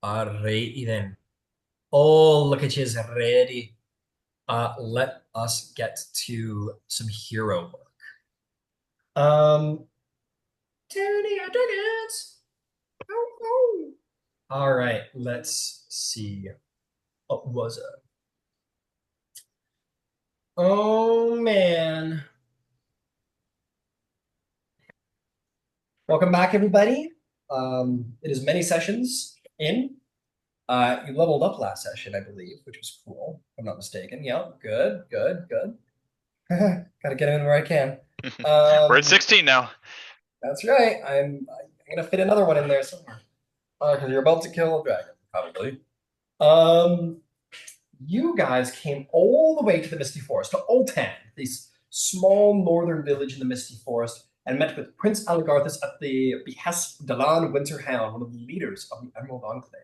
Alrighty then. Oh, look at you ready. Let us get to some hero work. Um, Tyranny of Dragons. Oh, oh. All right, let's see. What was it? Oh man. Welcome back, everybody. It is many sessions in. You leveled up last session, I believe, which was cool, if I'm not mistaken. Yeah, good, good, good. Gotta get in where I can. We're at Um, 16 now. that's right. I'm gonna fit another one in there somewhere. Because you're about to kill a dragon, probably. Um, you guys came all the way to the Misty Forest, to Oltan, this small northern village in the Misty Forest, and met with Prince Aligarthus at the behest of Dalan Winterhound, one of the leaders of the Emerald Enclave.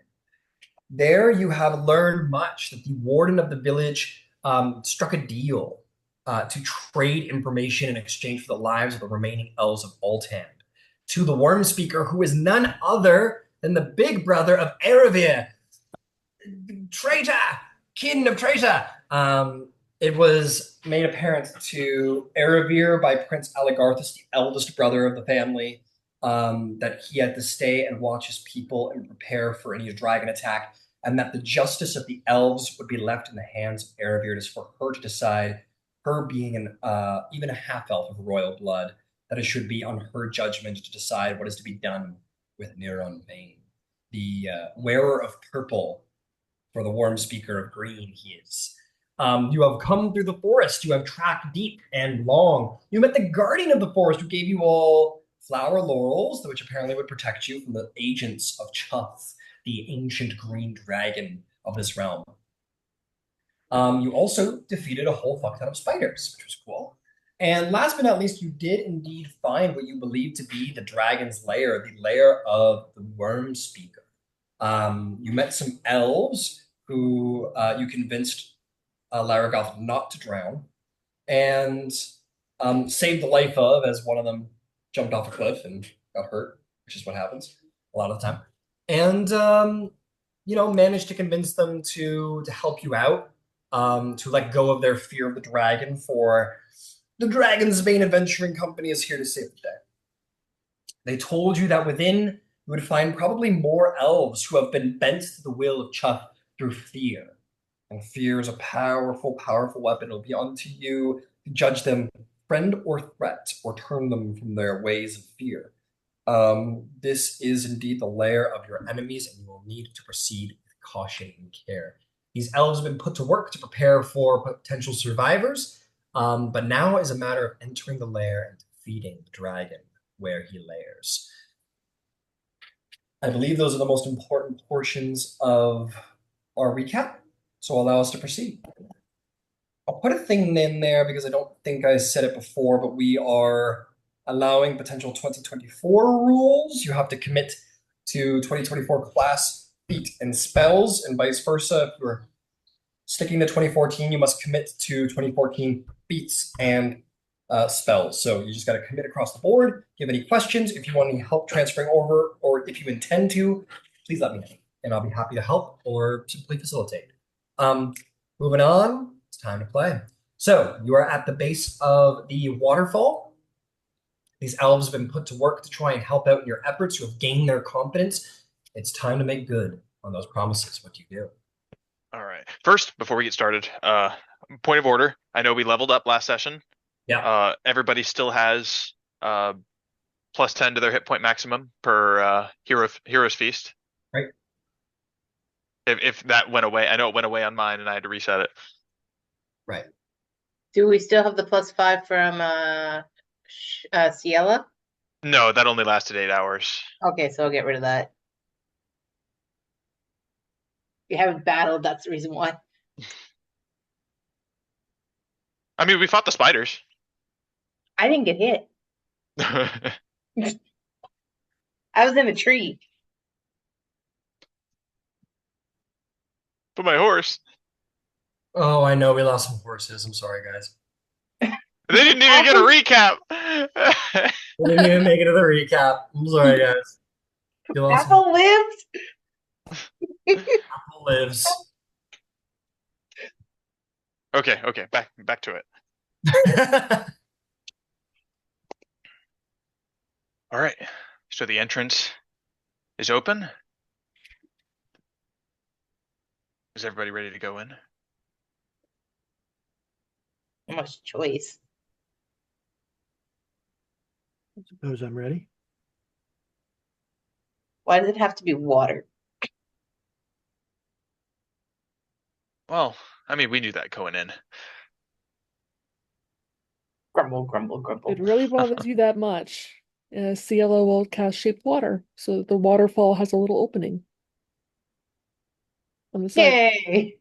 There you have learned much that the warden of the village struck a deal to trade information in exchange for the lives of the remaining elves of Althand to the Worm Speaker, who is none other than the big brother of Erebir, traitor, kin of traitor. It was made apparent to Erebir by Prince Aligarthus, the eldest brother of the family, that he had to stay and watch his people and prepare for any dragon attack, and that the justice of the elves would be left in the hands of Erebir. It is for her to decide, her being an even a half elf of royal blood, that it should be on her judgment to decide what is to be done with Neron Vane, the wearer of purple for the warm speaker of green he is. You have come through the forest. You have tracked deep and long. You met the guardian of the forest who gave you all flower laurels, which apparently would protect you from the agents of Chuth, the ancient green dragon of this realm. You also defeated a whole fuck ton of spiders, which was cool. And last but not least, you did indeed find what you believe to be the dragon's lair, the lair of the worm speaker. You met some elves who you convinced Laragoth not to drown, and saved the life of, as one of them jumped off a cliff and got hurt, which is what happens a lot of the time. And managed to convince them to help you out, to let go of their fear of the dragon. For the Dragon's Bane Adventuring Company is here to save the day. They told you that within you would find probably more elves who have been bent to the will of Chuth through fear. And fear is a powerful, powerful weapon. It'll be unto you to judge them friend or threat, or turn them from their ways of fear. This is indeed the lair of your enemies, and you will need to proceed with caution and care. These elves have been put to work to prepare for potential survivors, but now is a matter of entering the lair and defeating the dragon where he lairs. I believe those are the most important portions of our recap, so allow us to proceed. I'll put a thing in there because I don't think I said it before, but we are allowing potential 2024 rules. You have to commit to 2024 class, feat, and spells, and vice versa. If you're sticking to 2014, you must commit to 2014 feats and spells. So you just got to commit across the board. If you have any questions, if you want any help transferring over, or if you intend to, please let me know, and I'll be happy to help or simply facilitate. Moving on, it's time to play. So you are at the base of the waterfall. These elves have been put to work to try and help out in your efforts. You have gained their confidence. It's time to make good on those promises. What do you do? All right. First, before we get started, point of order. I know we leveled up last session. Yeah, Everybody still has plus 10 to their hit point maximum per Hero's Feast. right. If that went away, I know it went away on mine and I had to reset it. Right. Do we still have the +5 from Ciela? No, that only lasted 8 hours. Okay, so I'll get rid of that. We haven't battled, that's the reason why. I mean, we fought the spiders. I didn't get hit. I was in a tree. But my horse. Oh, I know we lost some horses. I'm sorry, guys. They didn't even get a recap. We didn't even make it to the recap. I'm sorry, guys. You lost some. Apple lived. Apple lives. Okay, back to it. All right. So the entrance is open. Is everybody ready to go in? Much choice. I suppose I'm ready. Why does it have to be water? Well, I mean, we knew that going in. Grumble, grumble, grumble. It really bothers you that much. CLO will cast shaped water, so that the waterfall has a little opening on the side. Yay!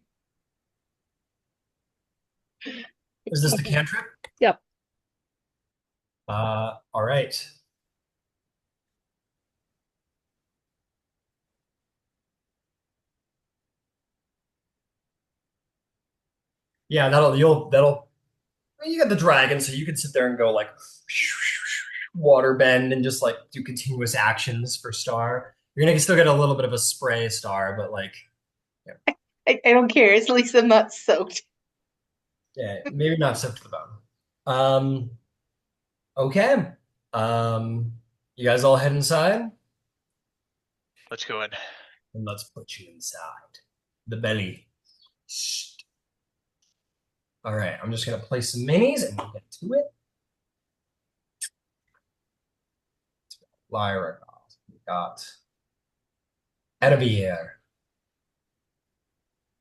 Is this the cantrip? Yep. All right. Yeah, that'll you got the dragon, so you can sit there and go like water bend and just like do continuous actions for star. You're gonna still get a little bit of a spray star, but like I don't care. At least I'm not soaked. yeah, maybe not soaked to the bone. Um, okay. You guys all head inside, Let's go in. and let's put you inside the belly. Shh. All right, I'm just gonna play some minis and we'll get to it. Lyra, we got Edevier.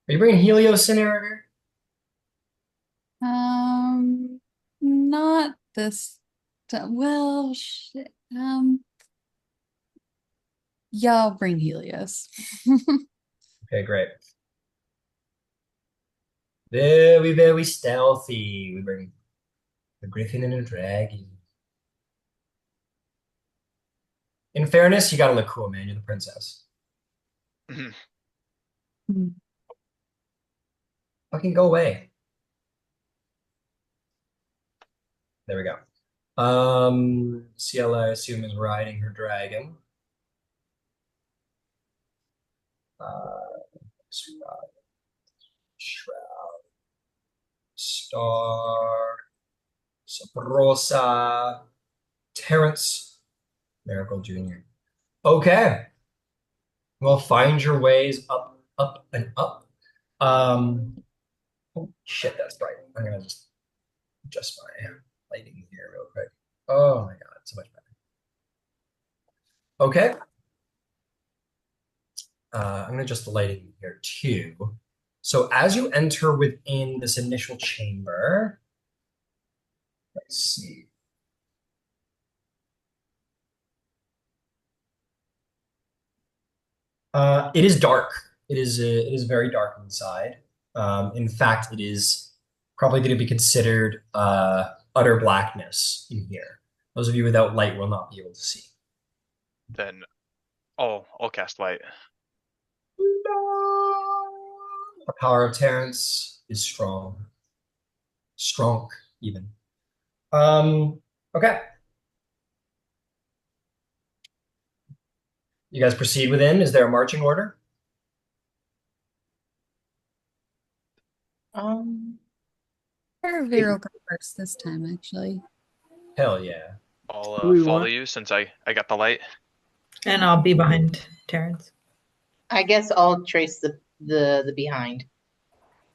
Are you bringing Helios in, Eric? Not this time. Well, shit. Yeah, I'll bring Helios. Okay, great. Very, very stealthy. We bring a griffin and a dragon. In fairness, you gotta look cool, man. You're the princess. Mhm. Fucking go away. There we go. Ciela, I assume, is riding her dragon. Shroud, Star, Saprosa, Terrence, Miracle Jr. Okay. Well, find your ways up, up, and up. Oh, shit, that's bright. I'm gonna just adjust my lighting here real quick. Oh my god, so much better. Okay. I'm gonna adjust the lighting here too. So as you enter within this initial chamber, let's see. It is dark. It is very dark inside. In fact, it is probably going to be considered utter blackness in here. Those of you without light will not be able to see. Then I'll cast light. The power of Terrence is strong. Strong, even. Okay. You guys proceed within. Is there a marching order? Vero go first this time, actually. Hell yeah. I'll Do we follow want- you since I got the light. And I'll be behind Terrence. I guess I'll trace the behind.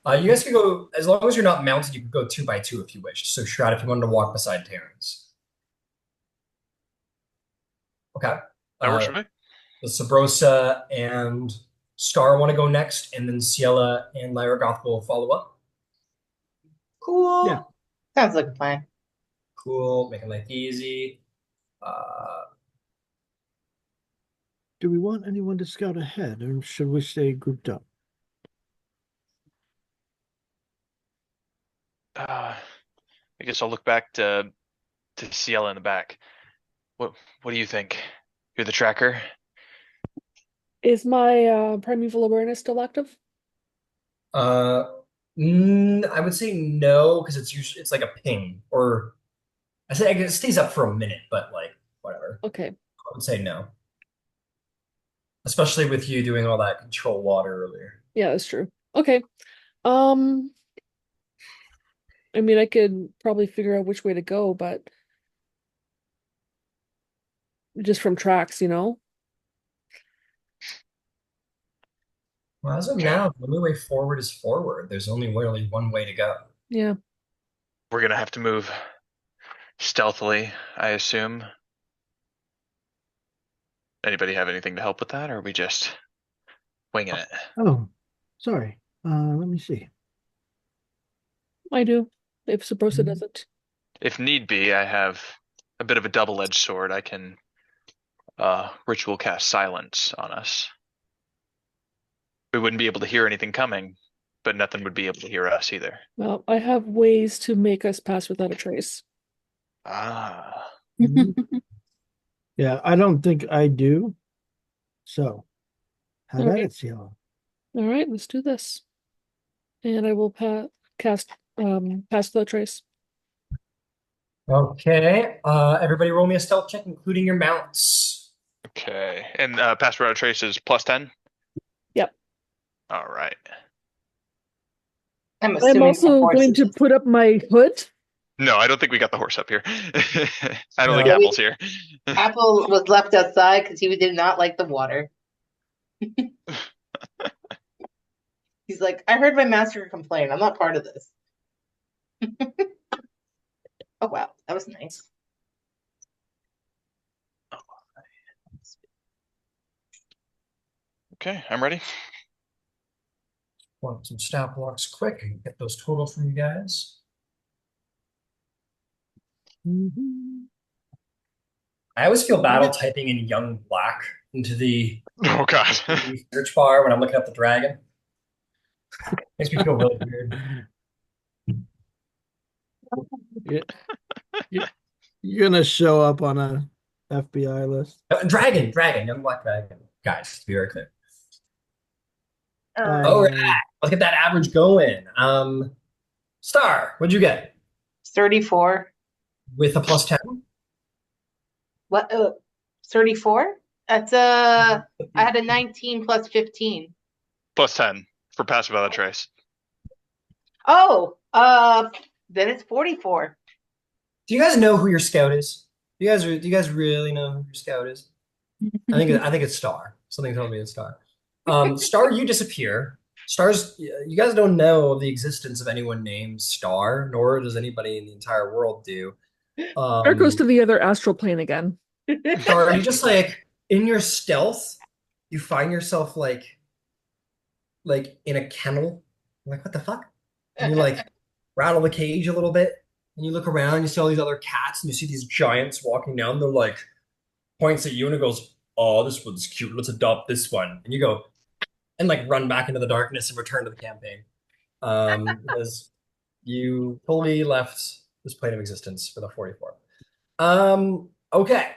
You guys can go, as long as you're not mounted, you can go 2 by 2 if you wish. So Shroud, if you wanted to walk beside Terrence. Okay. That works for me. The Sabrosa and Star want to go next, and then Ciela and Lyra Goth will follow up. Cool. Yeah. Sounds like a plan. Cool. Making life easy. Uh, Do we want anyone to scout ahead, or should we stay grouped up? I guess I'll look back to Ciela in the back. What do you think? You're the tracker? Is my primeval awareness still active? I would say no, because it's like a ping, or I say I guess it stays up for a minute, but like whatever. Okay. I would say no. especially with you doing all that control water earlier. Yeah, that's true. Okay. Um, I mean, I could probably figure out which way to go, but just from tracks, you know? Well, as of Okay. now, the only way forward is forward. There's only really one way to go. Yeah. We're gonna have to move stealthily, I assume. Anybody have anything to help with that, or are we just winging it? Oh, sorry. Let me see. I do. If Sabrosa Mhm. doesn't. If need be, I have a bit of a double-edged sword. I can ritual cast silence on us. We wouldn't be able to hear anything coming, but nothing would be able to hear us either. Well, I have ways to make us pass without a trace. Ah. Yeah, I don't think I do. So, have at Okay. it, Cielo. All right, let's do this. And I will cast pass without trace. Okay. Everybody roll me a stealth check, including your mounts. Okay. And pass without trace is +10? Yep. All right. I'm I'm assuming the also horse going is to just- put up my hood. No, I don't think we got the horse up here. I don't think No. Apple's here. Apple was left outside because he did not like the water. He's like, I heard my master complain. I'm not part of this. Oh wow, that was nice. Okay, I'm ready. Want some stat blocks quick and get those totals from you guys. Mhm. I always feel battle typing in young black into the Oh God. search bar when I'm looking up the dragon. Makes me feel really weird. Yeah. You're gonna show up on a FBI list. Dragon, young black dragon. Guys, to be very clear. Uh, All right, let's get that average going. Star, what'd you get 34. with a +10? What? 34? That's I had a 19 plus 15. +10 for pass without a trace. Oh, then it's 44. Do you guys know who your scout is? Do you guys really know who your scout is? I think it's Star. Something tells me it's Star. Star, you disappear. Stars, you guys don't know of the existence of anyone named Star, nor does anybody in the entire world do. Star goes to the other astral plane again. Star, you just like in your stealth, you find yourself like in a kennel. Like, what the fuck? And you like rattle the cage a little bit, and you look around, you see all these other cats, and you see these giants walking down. They're like points at you and it goes, "Oh, this one's cute. Let's adopt this one." And you go and like run back into the darkness and return to the campaign. Because you totally left this plane of existence for the 44. Okay.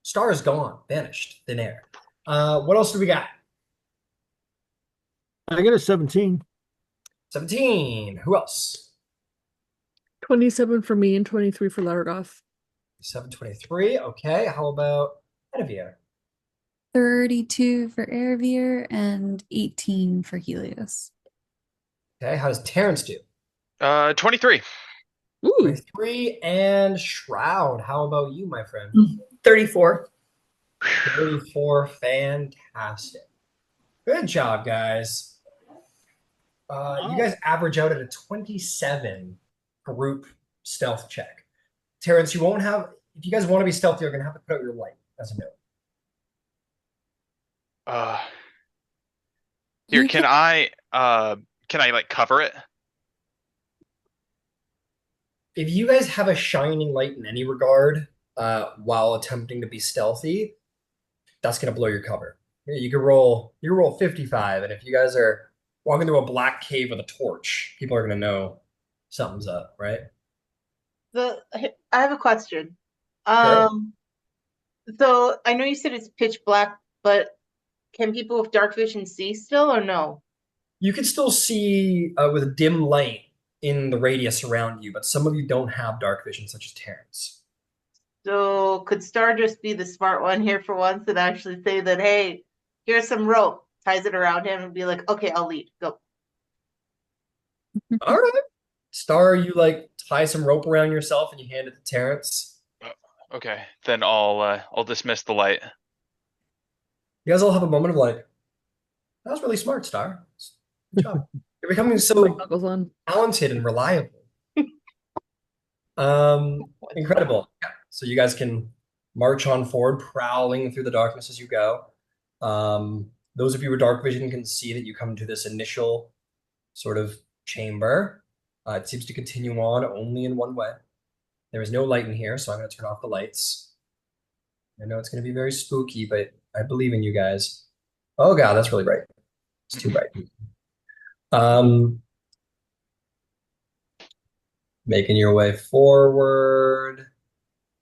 Star is gone, vanished, thin air. What else do we got? I got a 17. 17. Who else? 27 for me and 23 for Largoth. 723. Okay. How about Genevieve? 32 for Airveer and 18 for Helios. Okay. How does Terrence do? 23. Ooh, 23. And Shroud. How about you, my friend? 34. 34. Fantastic. Good job, guys. You guys average out at a 27 group stealth check. Terrence, you won't have, if you guys want to be stealthy, you're going to have to put out your light as a note. Here, You can I like cover it? If you guys have a shining light in any regard while attempting to be stealthy, that's going to blow your cover. You can roll 55, and if you guys are walking through a black cave with a torch, people are going to know something's up, right? I have a question. Sure. So I know you said it's pitch black, but can people with dark vision see still or no? You can still see with a dim light in the radius around you, but some of you don't have dark vision, such as Terrence. So could Star just be the smart one here for once and actually say that, hey, Here's some rope. Ties it around him and be like, okay, I'll lead. Go. All right. Star, you like tie some rope around yourself and you hand it to Terrence. Okay, then I'll dismiss the light. You guys all have a moment of like, that was really smart, Star. Good job. You're becoming Like so goggles on. talented and reliable. Incredible. Yeah. So you guys can march on forward, prowling through the darkness as you go. Those of you with dark vision can see that you come to this initial sort of chamber. It seems to continue on only in one way. There is no light in here, so I'm going to turn off the lights. I know it's going to be very spooky, but I believe in you guys. Oh God, that's really bright. It's too bright. Making your way forward.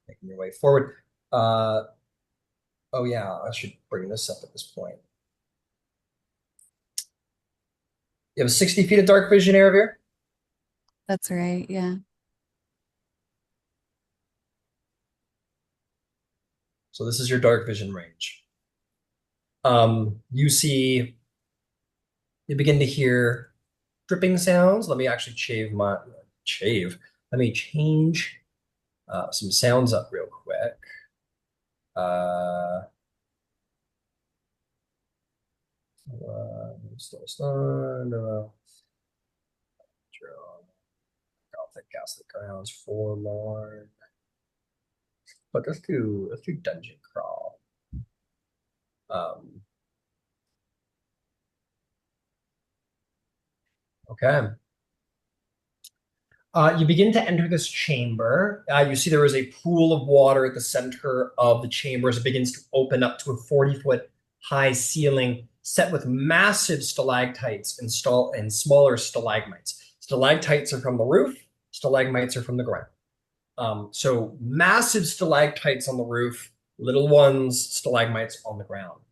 Making your way forward. Oh yeah, I should bring this up at this point. You have 60 feet of dark vision, Aravir? That's right. Yeah. So this is your dark vision range. You begin to hear dripping sounds. Let me actually Let me change some sounds up real quick. Gothic Ghastly Grounds, Forlorn. But let's do Dungeon Crawl. Okay. You begin to enter this chamber. You see there is a pool of water at the center of the chamber as it begins to open up to a 40-foot high ceiling set with massive stalactites and smaller stalagmites. Stalactites are from the roof, stalagmites are from the ground. So massive stalactites on the roof, little ones, stalagmites on the ground.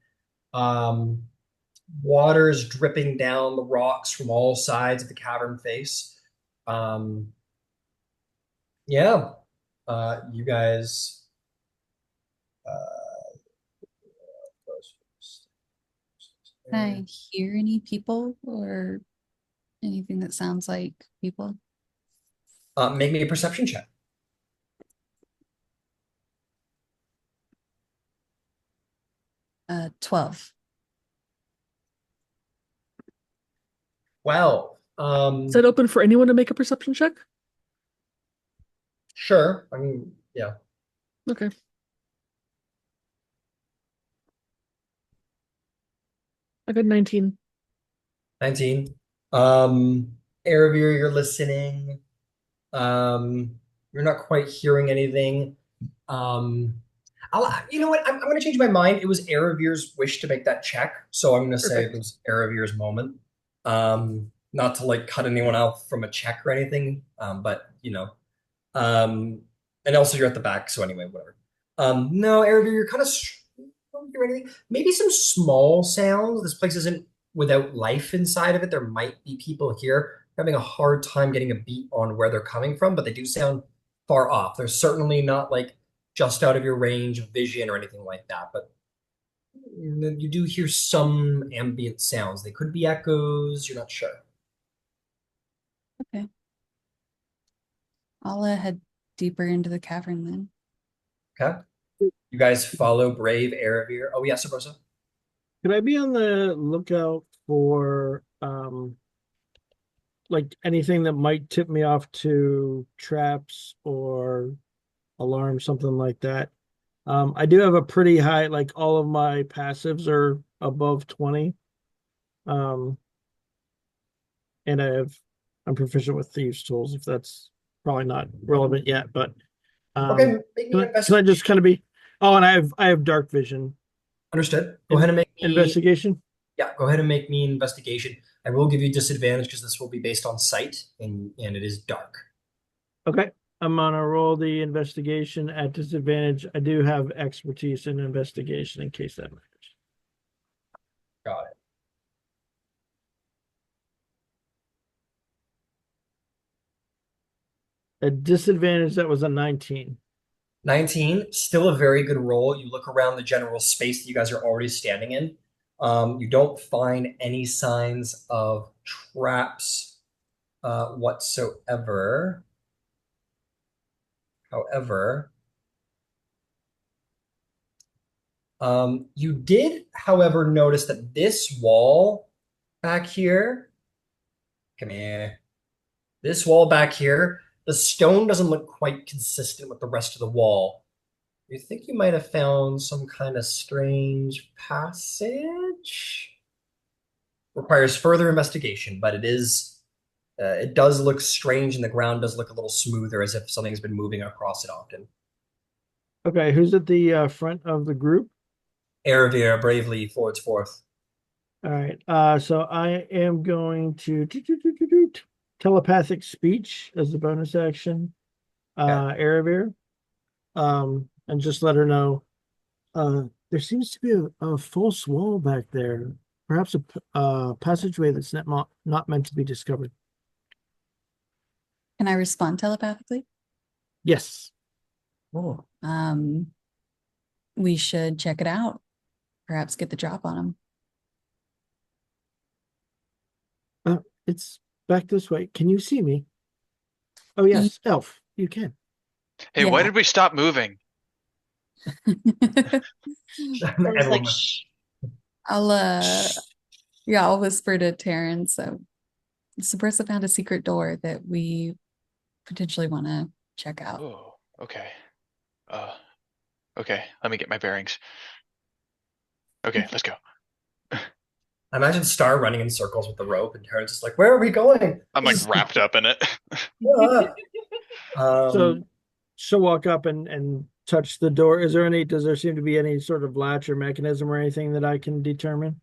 Water's dripping down the rocks from all sides of the cavern face. Yeah, you guys. Can I hear any people or anything that sounds like people? Make me a perception check. 12. Wow. Is that open for anyone to make a perception check? Sure. I mean, yeah. Okay. I got 19. 19. Aravir, you're listening. You're not quite hearing anything. You know what? I'm going to change my mind. It was Aravir's wish to make that check, so I'm going to say it Perfect. was Aravir's moment. Not to like cut anyone out from a check or anything, but you know. And also you're at the back, so anyway, whatever. No, Aravir, you're kind of don't hear anything. Maybe some small sounds. This place isn't without life inside of it. There might be people here having a hard time getting a beat on where they're coming from, but they do sound far off. They're certainly not like just out of your range of vision or anything like that, but you do hear some ambient sounds. They could be echoes, you're not sure. Okay. I'll head deeper into the cavern then. Okay. You guys follow Brave Aravir. Oh, yes, Sabrosa? Could I be on the lookout for like anything that might tip me off to traps or alarms, something like that? I do have a pretty high, like all of my passives are above 20. And I'm proficient with thieves tools, if that's probably not relevant yet, but Okay, make me can I just kind of be and I have dark vision. Understood. Go ahead and make me investigation. Yeah, go ahead and make me investigation. I will give you disadvantage because this will be based on sight and it is dark. Okay. I'm gonna roll the investigation at disadvantage. I do have expertise in investigation in case that matters. Got it. At disadvantage, that was a 19. 19, still a very good roll. You look around the general space that you guys are already standing in. You don't find any signs of traps whatsoever. However, you did, however, notice that this wall back here, come here, this wall back here, the stone doesn't look quite consistent with the rest of the wall. You think you might have found some kind of strange passage? Requires further investigation, but it does look strange, and the ground does look a little smoother, as if something's been moving across it often. Okay, who's at the front of the group? Eravir bravely forwards forth. All right. So I am going to telepathic speech as the bonus action. Erebir. And just let her know. There seems to be a false wall back there. Perhaps a passageway that's not meant to be discovered. Can I respond telepathically? Yes. Oh. We should check it out. Perhaps get the drop on them. It's back this way. Can you see me? Oh yes, Elf, you can. Hey, why Yeah. did we stop moving? It's like, shh. I'll whisper to Terrence. So Sabrissa found a secret door that we potentially want to check out. Oh, okay. Okay, let me get my bearings. Okay, let's go. I imagine Star running in circles with the rope, and Terrence is like, "Where are we going?" I'm like wrapped up in it. Ah. So she'll walk up and touch the door. Does there seem to be any sort of latch or mechanism or anything that I can determine?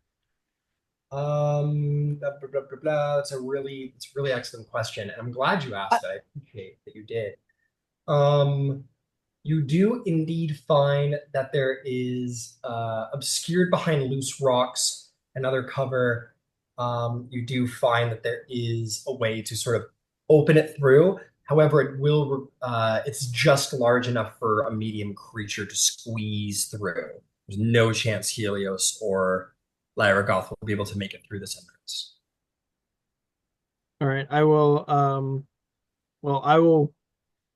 Blah, blah, blah, blah, blah. It's a really excellent question, and I'm glad you asked. I appreciate that you did. You do indeed find that there is obscured behind loose rocks and other cover. You do find that there is a way to sort of open it through. However, it's just large enough for a medium creature to squeeze through. There's no chance Helios or Lyragoth will be able to make it through this entrance. All right, I will I will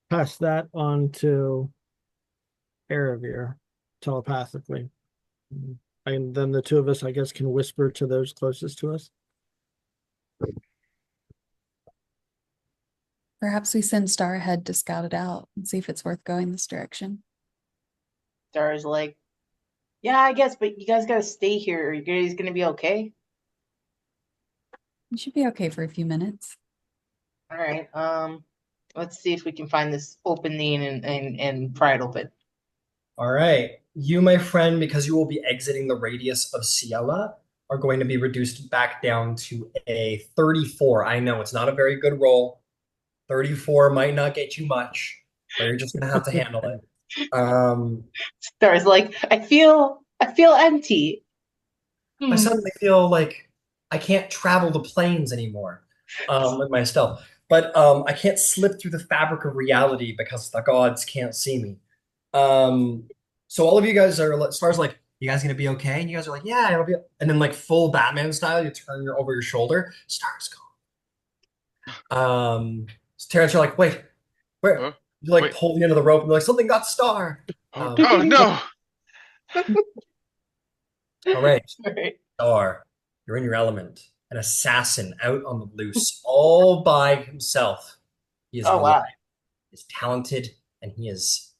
pass that on to Erebir telepathically. And then the two of us, I guess, can whisper to those closest to us. Perhaps we send Star ahead to scout it out and see if it's worth going this direction. Star's like, yeah, I guess, but you guys gotta stay here. Are you guys gonna be okay? It should be okay for a few minutes. All right. Let's see if we can find this opening and pry it open. All right. You, my friend, because you will be exiting the radius of Ciela, are going to be reduced back down to a 34. I know it's not a very good roll. 34 might not get you much, but you're just gonna have to handle it. Star's like, I feel empty. I suddenly feel like I can't travel the planes anymore with my stealth. But I can't slip through the fabric of reality because the gods can't see me. So all of you guys are, Star's like, you guys gonna be okay? And you guys are like, yeah, it'll be. And then like full Batman style, you turn over your shoulder. Star's gone. So Terrence, you're like, wait, where? Huh? You like Wait. pull the end of the rope and you're like, something got Star. Oh, oh no! All right, All right. Star, you're in your element. An assassin out on the loose, all by himself. He is Oh, wow. He's talented, and he is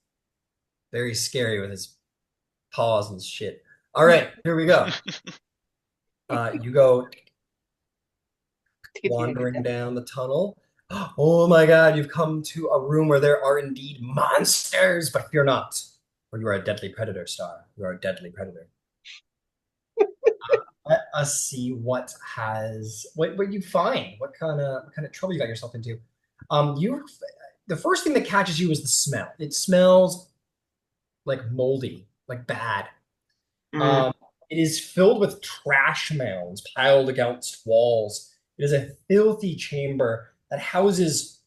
very scary with his paws and shit. All right, here we go. You go wandering down the tunnel. Oh my God, you've come to a room where there are indeed monsters, but fear not, for you are a deadly predator, Star. You are a deadly predator. Let us see what you find. What kind of trouble you got yourself into. The first thing that catches you is the smell. It smells like moldy, like bad. It is filled with trash mounds piled against walls. It is a filthy chamber that houses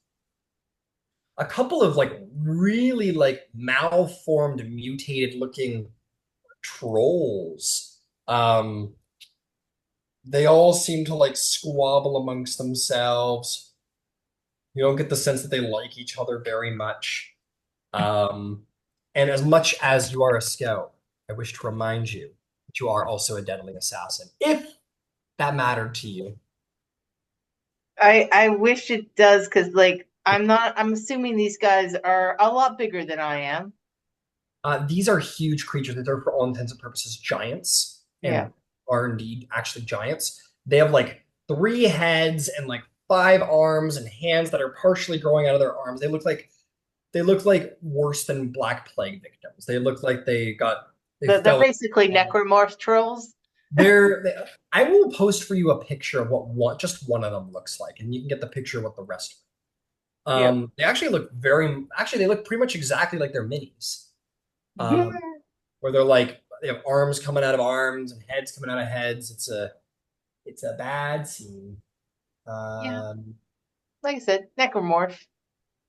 a couple of like really like malformed, mutated looking trolls. They all seem to like squabble amongst themselves. You don't get the sense that they like each other very much. Um, and as much as you are a scout, I wish to remind you that you are also a deadly assassin, if that mattered to you. I wish it does, because like I'm assuming these guys are a lot bigger than I am. These are huge creatures. They're for all intents and purposes giants, Yeah. and are indeed actually giants. They have like 3 heads and like 5 arms and hands that are partially growing out of their arms. They look like worse than Black Plague victims. They look like they They're fell. basically necromorph trolls. They, I will post for you a picture of what just one of them looks like, and you can get the picture of what the rest are. Yeah. They actually look they look pretty much exactly like their minis. Um, where they're like they have arms coming out of arms and heads coming out of heads. It's a bad scene. Yeah. Um, Like I said, necromorph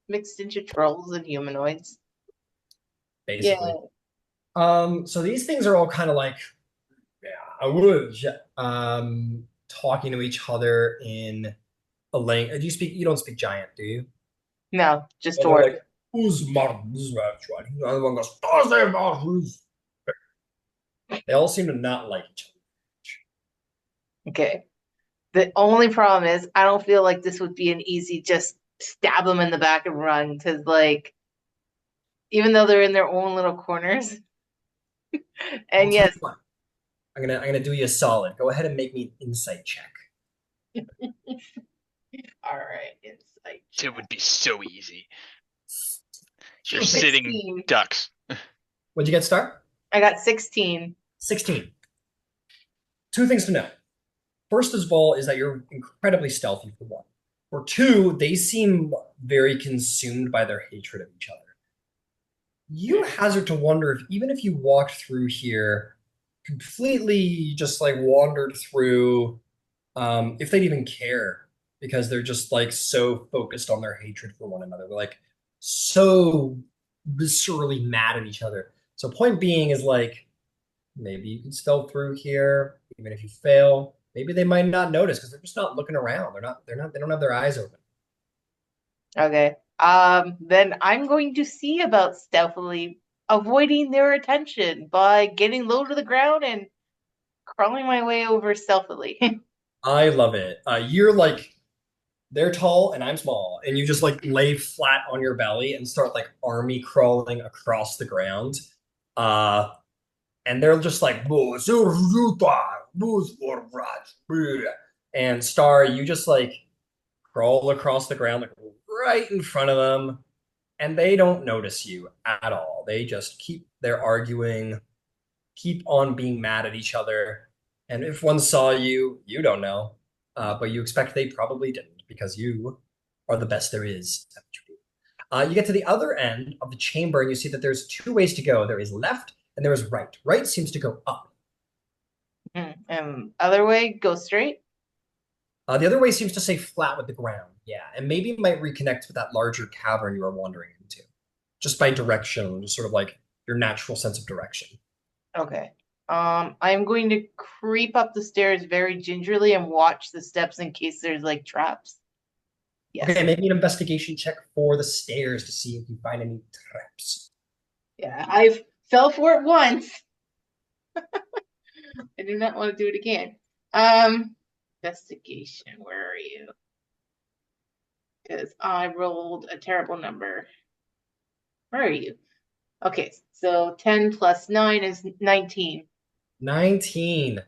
mixed into trolls and humanoids. basically. Yeah. So these things are all kind of like talking to each other in a language. You don't speak giant, do you? No, just And they're dwarf. like, who's Martin's restaurant? The other one goes, "Thursday Martin's." They all seem to not like each Okay. The only problem is I don't feel like this would be an easy just stab them in the back and run, because like even though they're in their own little corners, other. and Tell you yes, what, I'm gonna do you a solid. Go ahead and make me an insight check. all right, insight It check. would be so easy. You're 16. sitting ducks. What'd you get, Star? I got 16. 16. Two things to know. First of all, is that you're incredibly stealthy for one. For two, they seem very consumed by their hatred of each other. You hazard to wonder if even if you walked through here completely just like wandered through, if they'd even care because they're just like so focused on their hatred for one another. They're like so viscerally mad at each other. So point being is like maybe you can stealth through here, even if you fail. Maybe they might not notice because they're just not looking around. They don't have their eyes open. Okay. Then I'm going to see about stealthily avoiding their attention by getting low to the ground and crawling my way over stealthily. I love it. You're like they're tall and I'm small, and you just like lay flat on your belly and start like army crawling across the ground. Uh, and they're just like, and Star, you just like crawl across the ground like right in front of them, and they don't notice you at all. They just keep their arguing, keep on being mad at each other. And if one saw you, you don't know, but you expect they probably didn't because you are the best there is. You get to the other end of the chamber and you see that there's 2 ways to go. There is left and there is right. Right seems to go up. Other way, go straight. The other way seems to stay flat with the ground. Yeah, and maybe might reconnect with that larger cavern you are wandering into, just by direction, just sort of like your natural sense of direction. Okay. I'm going to creep up the stairs very gingerly and watch the steps in case there's like traps. Yes. Okay, maybe an investigation check for the stairs to see if you find any traps. Yeah, I fell for it once. I do not want to do it again. Investigation, where are you? Because I rolled a terrible number. Where are you? Okay, so 10 plus 9 is 19. 19.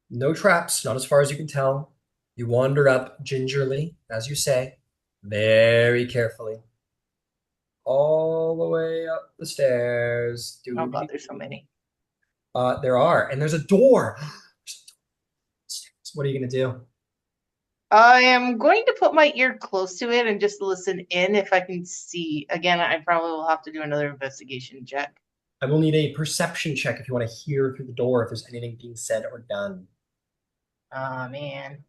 No traps, not as far as you can tell. You wander up gingerly, as you say, very carefully, all the way up the stairs. Oh god, there's so many. There are, and there's a door. What are you gonna do? I am going to put my ear close to it and just listen in if I can see. Again, I probably will have to do another investigation check. I will need a perception check if you want to hear through the door if there's anything being said or done. Oh man.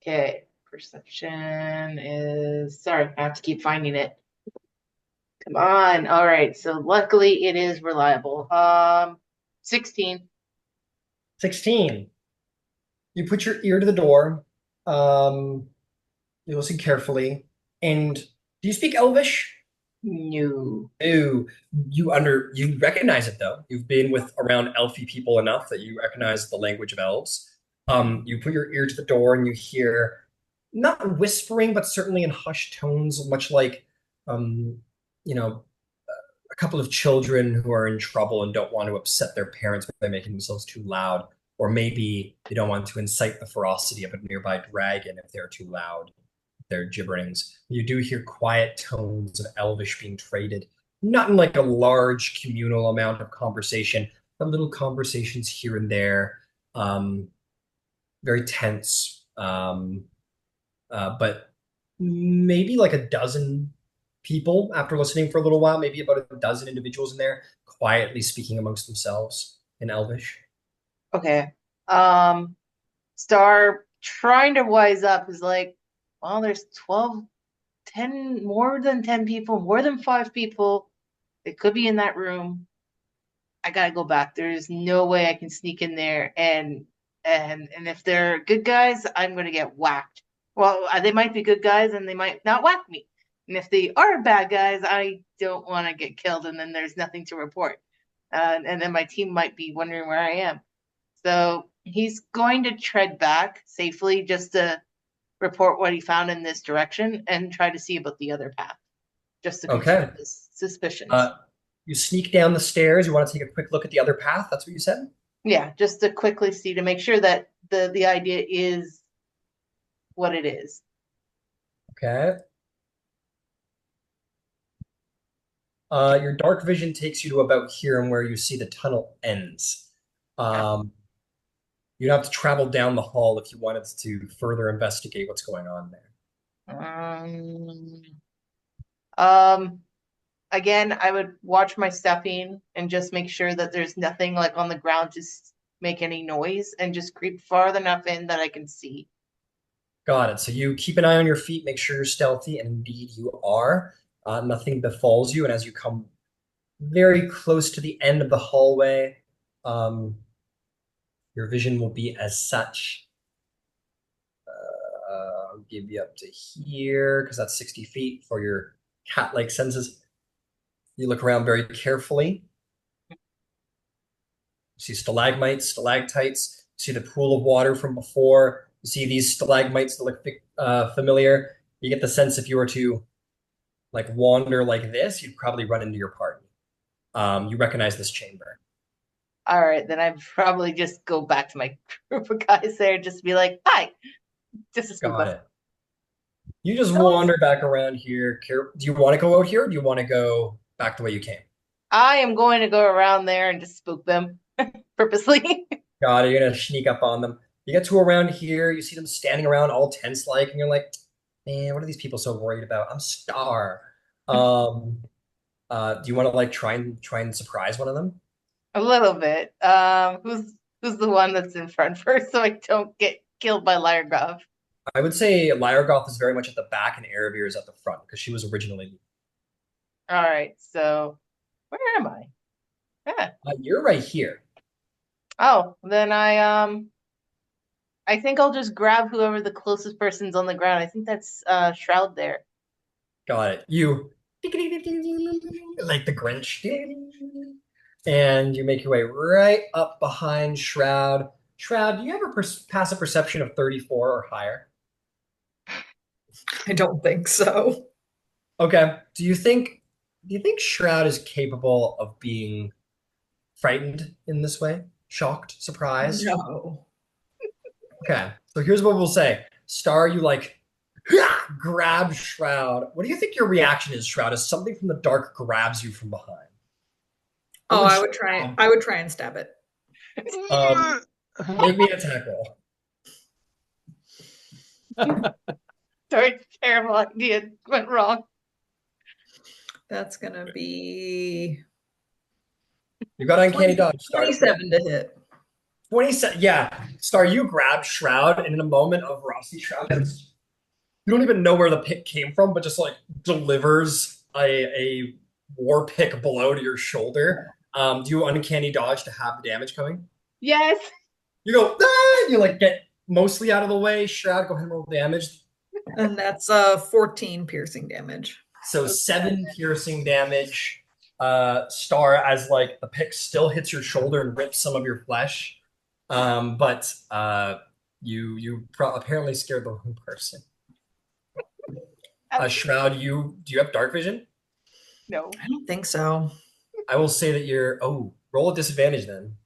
Okay, perception is sorry, I have to keep finding it. Come on. All right, so luckily it is reliable. 16. 16. You put your ear to the door. Um, you listen carefully. And do you speak Elvish? No. Ew. You recognize it though. You've been with around elfy people enough that you recognize the language of elves. You put your ear to the door and you hear not whispering, but certainly in hushed tones, much like um, you know, a couple of children who are in trouble and don't want to upset their parents by making themselves too loud, or maybe they don't want to incite the ferocity of a nearby dragon if they're too loud, their gibberings. You do hear quiet tones of Elvish being traded, not in like a large communal amount of conversation, but little conversations here and there, um, very tense. But maybe like a dozen people after listening for a little while, maybe about a dozen individuals in there, quietly speaking amongst themselves in Elvish. Okay. Um, Star trying to wise up is like, well, there's 12, 10, more than 10 people, more than 5 people. They could be in that room. I gotta go back. There's no way I can sneak in there and if they're good guys, I'm gonna get whacked. Well, they might be good guys and they might not whack me. And if they are bad guys, I don't want to get killed and then there's nothing to report. And then my team might be wondering where I am. So he's going to tread back safely just to report what he found in this direction and try to see about the other path, just to Okay. confirm his suspicions. You sneak down the stairs. You want to take a quick look at the other path. That's what you said? Yeah, just to quickly see to make sure that the idea is what it is. Okay. Your dark vision takes you to about here and where you see the tunnel ends. Um, you'd have to travel down the hall if you wanted to further investigate what's going on there. Um, again, I would watch my stepping and just make sure that there's nothing like on the ground just make any noise and just creep far enough in that I can see. Got it. So you keep an eye on your feet, make sure you're stealthy, and indeed you are. Nothing befalls you, and as you come very close to the end of the hallway, um, your vision will be as such. I'll give you up to here because that's 60 feet for your cat-like senses. You look around very carefully. You see stalagmites, stalactites. You see the pool of water from before. You see these stalagmites that look familiar. You get the sense if you were to like wander like this, you'd probably run into your partner. You recognize this chamber. All right, then I'd probably just go back to my group of guys there and just be like, hi, just a spook Got them. it. You just wander back around here. Do you want to go out here or do you want to go back the way you came? I am going to go around there and just spook them purposely. Got it. You're going to sneak up on them. You get to around here. You see them standing around all tense like, and you're like, man, what are these people so worried about? I'm Star. Do you want to like try and surprise one of them? A little bit. Who's the one that's in front first so I don't get killed by Lyregoth? I would say Lyregoth is very much at the back and Erebir is at the front because she was originally. All right, so where am I? Yeah. You're right here. Oh, then I think I'll just grab whoever the closest person's on the ground. I think that's Shroud there. Got it. You like the Grinch. And you make your way right up behind Shroud. Shroud, do you have a passive perception of 34 or higher? I don't think so. Okay. Do you think Shroud is capable of being frightened in this way? Shocked, surprised? No. Okay. So here's what we'll say. Star, you like grab Shroud. What do you think your reaction is, Shroud, as something from the dark grabs you from behind? Oh, What I would try and stab it. Make me an attack roll. Sorry, terrible idea went wrong. That's gonna be You got uncanny dodge. Star. 27 to hit. 27. Yeah. Star, you grab Shroud, and in a moment of Rossi, Shroud you don't even know where the pick came from, but just like delivers a war pick blow to your shoulder. Do you uncanny dodge to have the damage coming? Yes. You go, ah! You like get mostly out of the way. Shroud, go ahead and roll damage. And that's 14 piercing damage. So 7 piercing damage. Star, as like the pick still hits your shoulder and rips some of your flesh. But you apparently scared the wrong person. Shroud, do you have dark vision? No. I don't think so. I will say that you're roll a disadvantage then.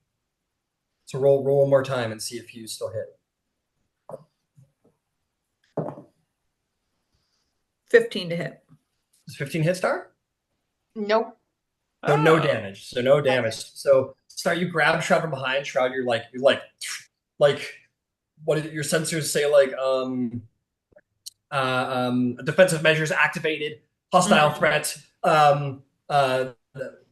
So roll one more time and see if you still hit. 15 to hit. Does 15 hit, Star? Nope. So no Oh. damage. So no damage. So Star, you grab Shroud from behind. Shroud, you're like what did your sensors say? Like defensive measures activated, hostile threat,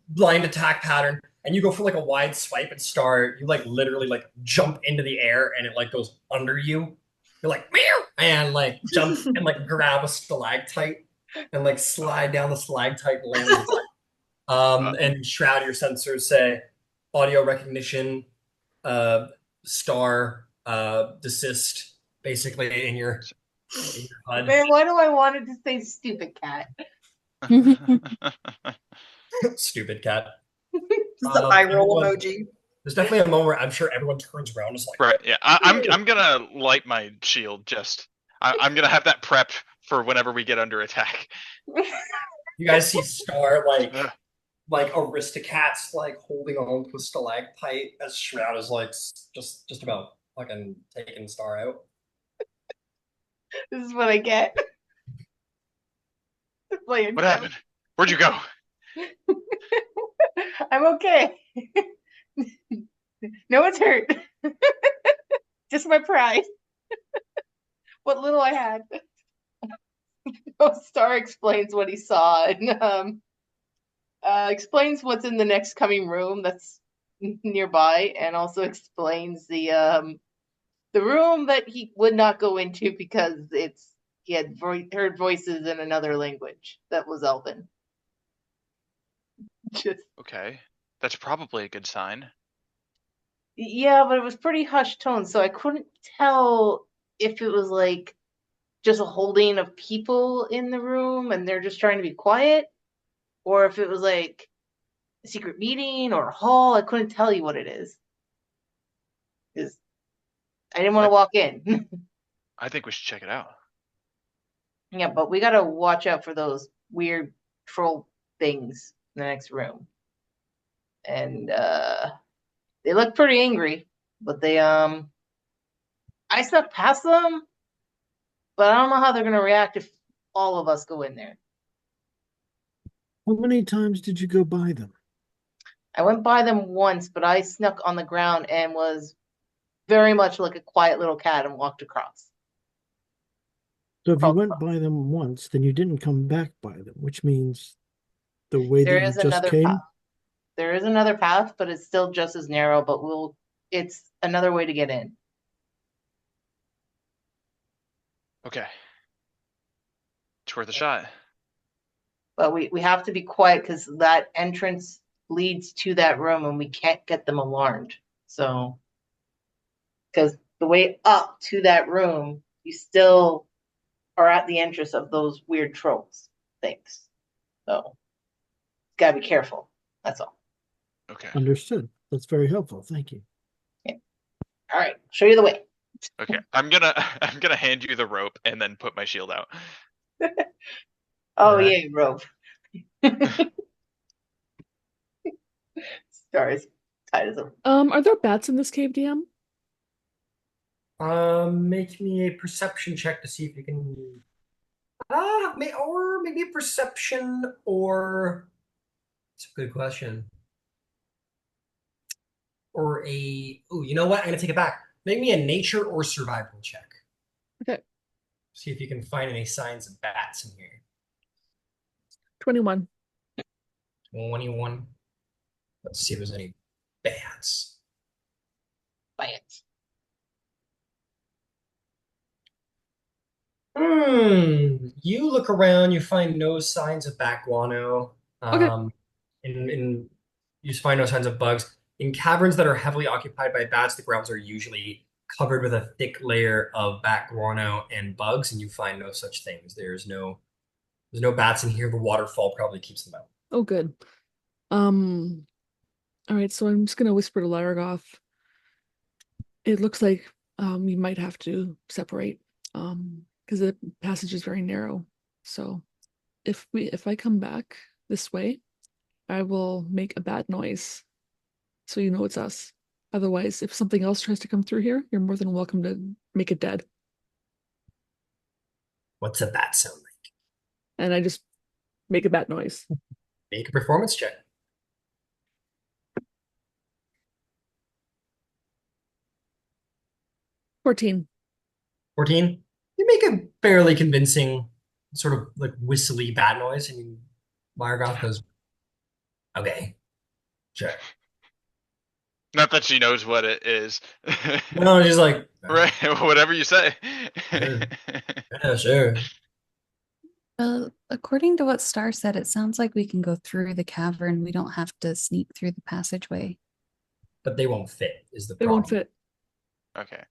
blind attack pattern, and you go for like a wide swipe and Star, you like literally like jump into the air and it like goes under you. You're like meow and like jump and like grab a stalactite and like slide down the stalactite and land. And Shroud, your sensors say audio recognition, Star, desist, basically in your HUD. Man, why do I want it to say stupid cat? Stupid cat. Just the eye roll everyone- emoji. There's definitely a moment where I'm sure everyone turns around and is like, Right. Yeah. I'm gonna light my shield. I'm gonna have that prepped for whenever we get under attack. you guys see Star like Aristocats like holding on to a stalactite as Shroud is like just about fucking taking Star out. This is what I get. Playing What happened? Where'd you go? I'm okay. No one's hurt. Just my pride. What little I had. Star explains what he saw and explains what's in the next coming room that's nearby, and also explains the room that he would not go into because he had heard voices in another language that was Elven. Just Okay. That's probably a good sign. yeah, but it was pretty hushed tone, so I couldn't tell if it was like just a holding of people in the room and they're just trying to be quiet, or if it was like a secret meeting or a hall. I couldn't tell you what it is because I didn't want to walk in. I think we should check it out. Yeah, but we gotta watch out for those weird troll things in the next room. And they look pretty angry, but I snuck past them, but I don't know how they're gonna react if all of us go in there. How many times did you go by them? I went by them once, but I snuck on the ground and was very much like a quiet little cat and walked across. So if you went by them once, then you didn't come back by them, which means the way There that is you just another came. path. There is another path, but it's still just as narrow, but it's another way to get in. Okay. It's worth a shot. But we have to be quiet because that entrance leads to that room and we can't get them alarmed. So, because the way up to that room, you still are at the entrance of those weird trolls things. So, gotta be careful. That's all. Okay. Understood. That's very helpful. Thank you. All right, show you the way. Okay. I'm gonna hand you the rope and then put my shield out. Oh, Alright. yeah, rope. Stars tied as a. Are there bats in this cave, DM? Make me a perception check to see if you can. Or maybe a perception, or it's a good question. Or you know what? I'm gonna take it back. Make me a nature or survival check. Okay. See if you can find any signs of bats in here. 21. 21. Let's see if there's any bats. Bats. You look around, you find no signs of bat guano. Okay. You find no signs of bugs. In caverns that are heavily occupied by bats, the grounds are usually covered with a thick layer of bat guano and bugs, and you find no such things. There's no bats in here. The waterfall probably keeps them out. Oh, good. Um, all right, so I'm just gonna whisper to Laragoth. It looks like we might have to separate because the passage is very narrow. So if I come back this way, I will make a bat noise so you know it's us. Otherwise, if something else tries to come through here, you're more than welcome to make it dead. What's a bat sound like? And I just make a bat noise. Make a performance check. 14. 14. You make a fairly convincing sort of like whistly bat noise, and Meyergoth goes, "Okay, sure." Not that she knows what it is. No, she's like, Right, whatever you say. "Yeah, sure." According to what Star said, it sounds like we can go through the cavern. We don't have to sneak through the passageway. But they won't fit, is the They problem. won't fit. Okay.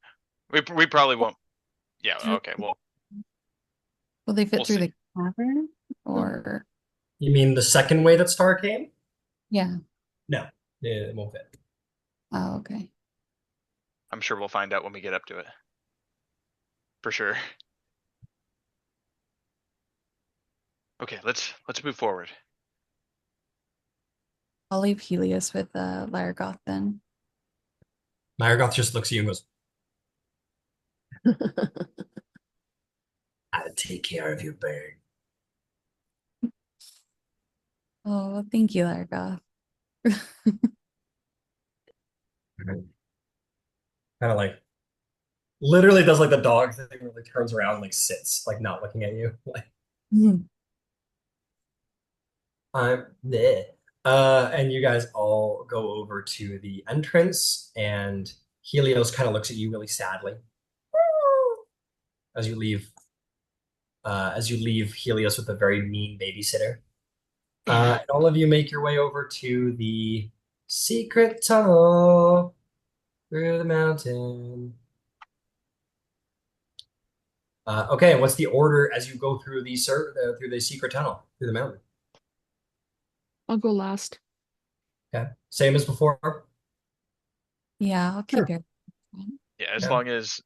We probably won't. Yeah, okay, well, Will they fit We'll through see. the cavern? Or You mean the second way that Star came? yeah. No, it won't fit. Oh, okay. I'm sure we'll find out when we get up to it. For sure. Okay, let's move forward. I'll leave Helios with Laragoth then. Meyergoth just looks at you and goes, "I'll take care of you, bird." Oh, thank you, Laragoth. Kind of like, literally does like the dog thing where like turns around and like sits, like not looking at you. Like, I'm there. And you guys all go over to the entrance, and Helios kind of looks at you really sadly as you leave. As you leave Helios with a very mean babysitter. And all of you make your way over to the secret tunnel through the mountain. Okay, what's the order as you go through the secret tunnel through the mountain? I'll go last. Okay, same as before. Yeah, I'll Sure. keep your. Yeah, as Yeah. long as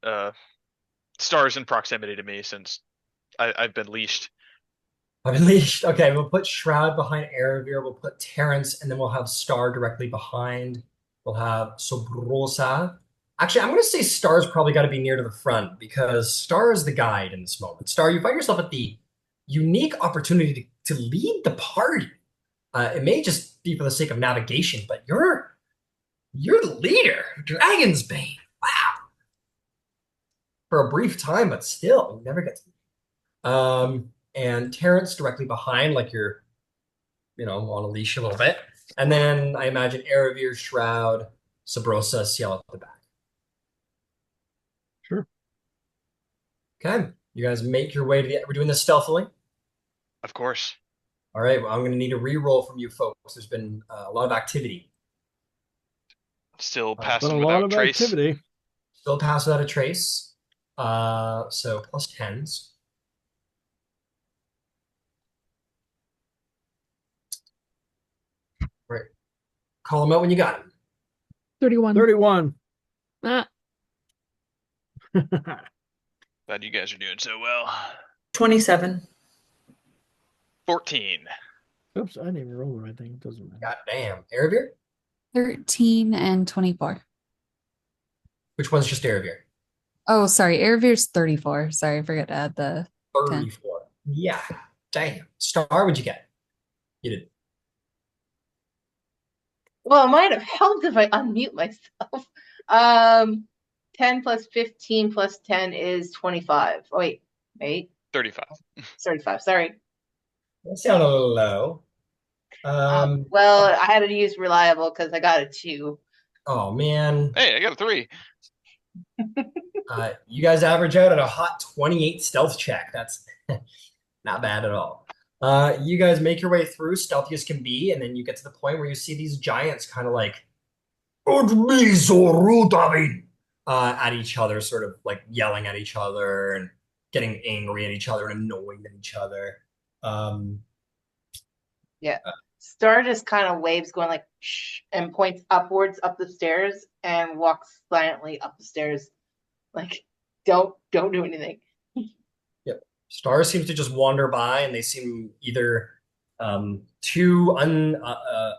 Star's in proximity to me since I've been leashed. I've unleashed. Okay, we'll put Shroud behind Aravir. We'll put Terrence, and then we'll have Star directly behind. We'll have Sobrosa. Actually, I'm going to say Star's probably got to be near to the front because Star is the guide in this moment. Star, you find yourself at the unique opportunity to lead the party. It may just be for the sake of navigation, but you're the leader. Dragon's Bane. Wow. For a brief time, but still, you never get to. And Terrence directly behind, like you're, on a leash a little bit. And then I imagine Aravir, Shroud, Sabrosa, Ciel at the back. Sure. Okay. You guys make your way to we're doing this stealthily. Of course. All right. Well, I'm going to need a re-roll from you folks. There's been a lot of activity. Still But passing a lot without of trace. activity. Still pass without a trace. So plus 10s. Right. Call them out when you got them. 31. 31. Ah, Glad you guys are doing so well. 27. 14. Oops, I didn't even roll the right thing. It doesn't matter. God damn. Aravir? 13 and 24. Which one's just Aravir? Oh, sorry. Airveer's 34. Sorry, I forgot to add the 10. 34. Yeah. Damn. Star, what'd you get? You did. Well, it might have helped if I unmute myself. 10 plus 15 plus 10 is 25. Oh, wait. 35. 35. Sorry. That sounded a little low. Well, I had to use reliable because I got a 2. Oh man. Hey, I got a 3. You guys average out at a hot 28 stealth check. That's not bad at all. You guys make your way through, stealthy as can be, and then you get to the point where you see these giants kind of like, "It's me, Zorudabin. at each other, sort of like yelling at each other and getting angry at each other and annoyed at each other. Um, Yeah. Star just kind of waves, going like shh, and points upwards up the stairs and walks silently up the stairs. Like, don't do anything. Yep. Stars seems to just wander by, and they seem either too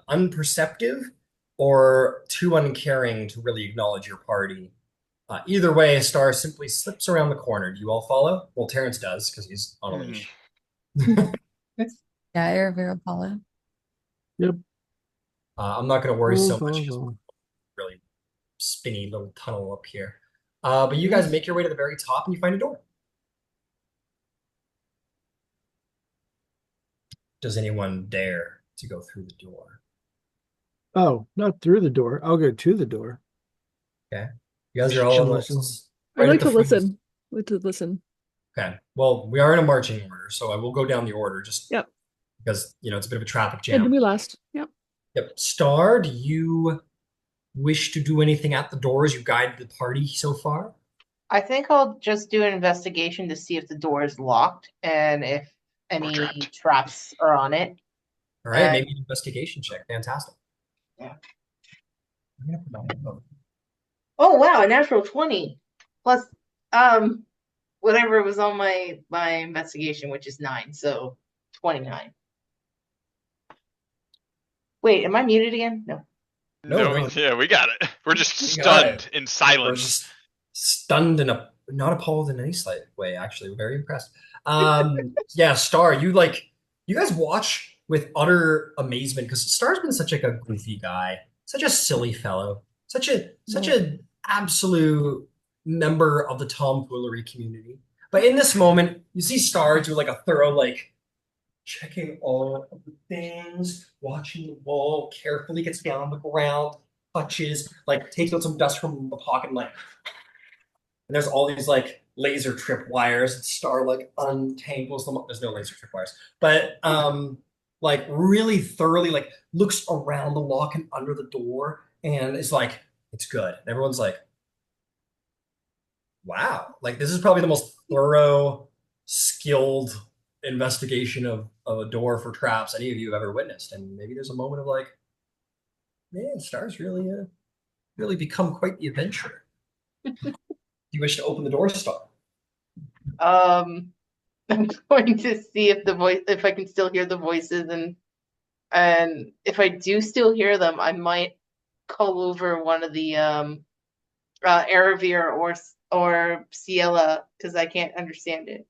unperceptive or too uncaring to really acknowledge your party. Either way, Star simply slips around the corner. Do you all follow? Well, Terrence does because he's on a Hmm. leash. Yeah, Aravira follow. Yep. I'm not going to worry so much. Just Follow. really spinny little tunnel up here. But you guys make your way to the very top and you find a door. Does anyone dare to go through the door? Oh, not through the door. I'll go to the door. Okay. You guys are all Should on the listen. I'd right at like the to front. listen. I'd like to listen. Okay. Well, we are in a marching order, so I will go down the order just Yep. because, it's a bit of a traffic And jam. we last. Yep. Yep. Star, do you wish to do anything at the door as you guide the party so far? I think I'll just do an investigation to see if the door is locked and if any trapped. traps are on it. All right, Uh, maybe an investigation check. Fantastic. Yeah. I'm gonna put my phone. Oh wow, a natural 20 plus whatever was on my investigation, which is 9, so 29. Wait, am I muted again? No. No. Yeah, we got it. We're just We got it. stunned in We're silence. just stunned and not appalled in any slight way, actually. We're very impressed. Yeah, Star, you guys watch with utter amazement because Star's been such like a goofy guy, such a silly fellow, such a absolute member of the tomfoolery community. But in this moment, you see Star do like a thorough checking all of the things, watching the wall, carefully gets down on the ground, touches, takes out some dust from the pocket, and there's all these laser trip wires. And Star untangles them. There's no laser trip wires, but really thoroughly looks around the lock and under the door, and is like, it's good. And everyone's like, wow, this is probably the most thorough, skilled investigation of a door for traps any of you have ever witnessed. And maybe there's a moment of man, Star's really become quite the adventurer. Do you wish to open the door, Star? I'm going to see if I can still hear the voices, and if I do still hear them, I might call over one of the Aravir or Ciela because I can't understand it.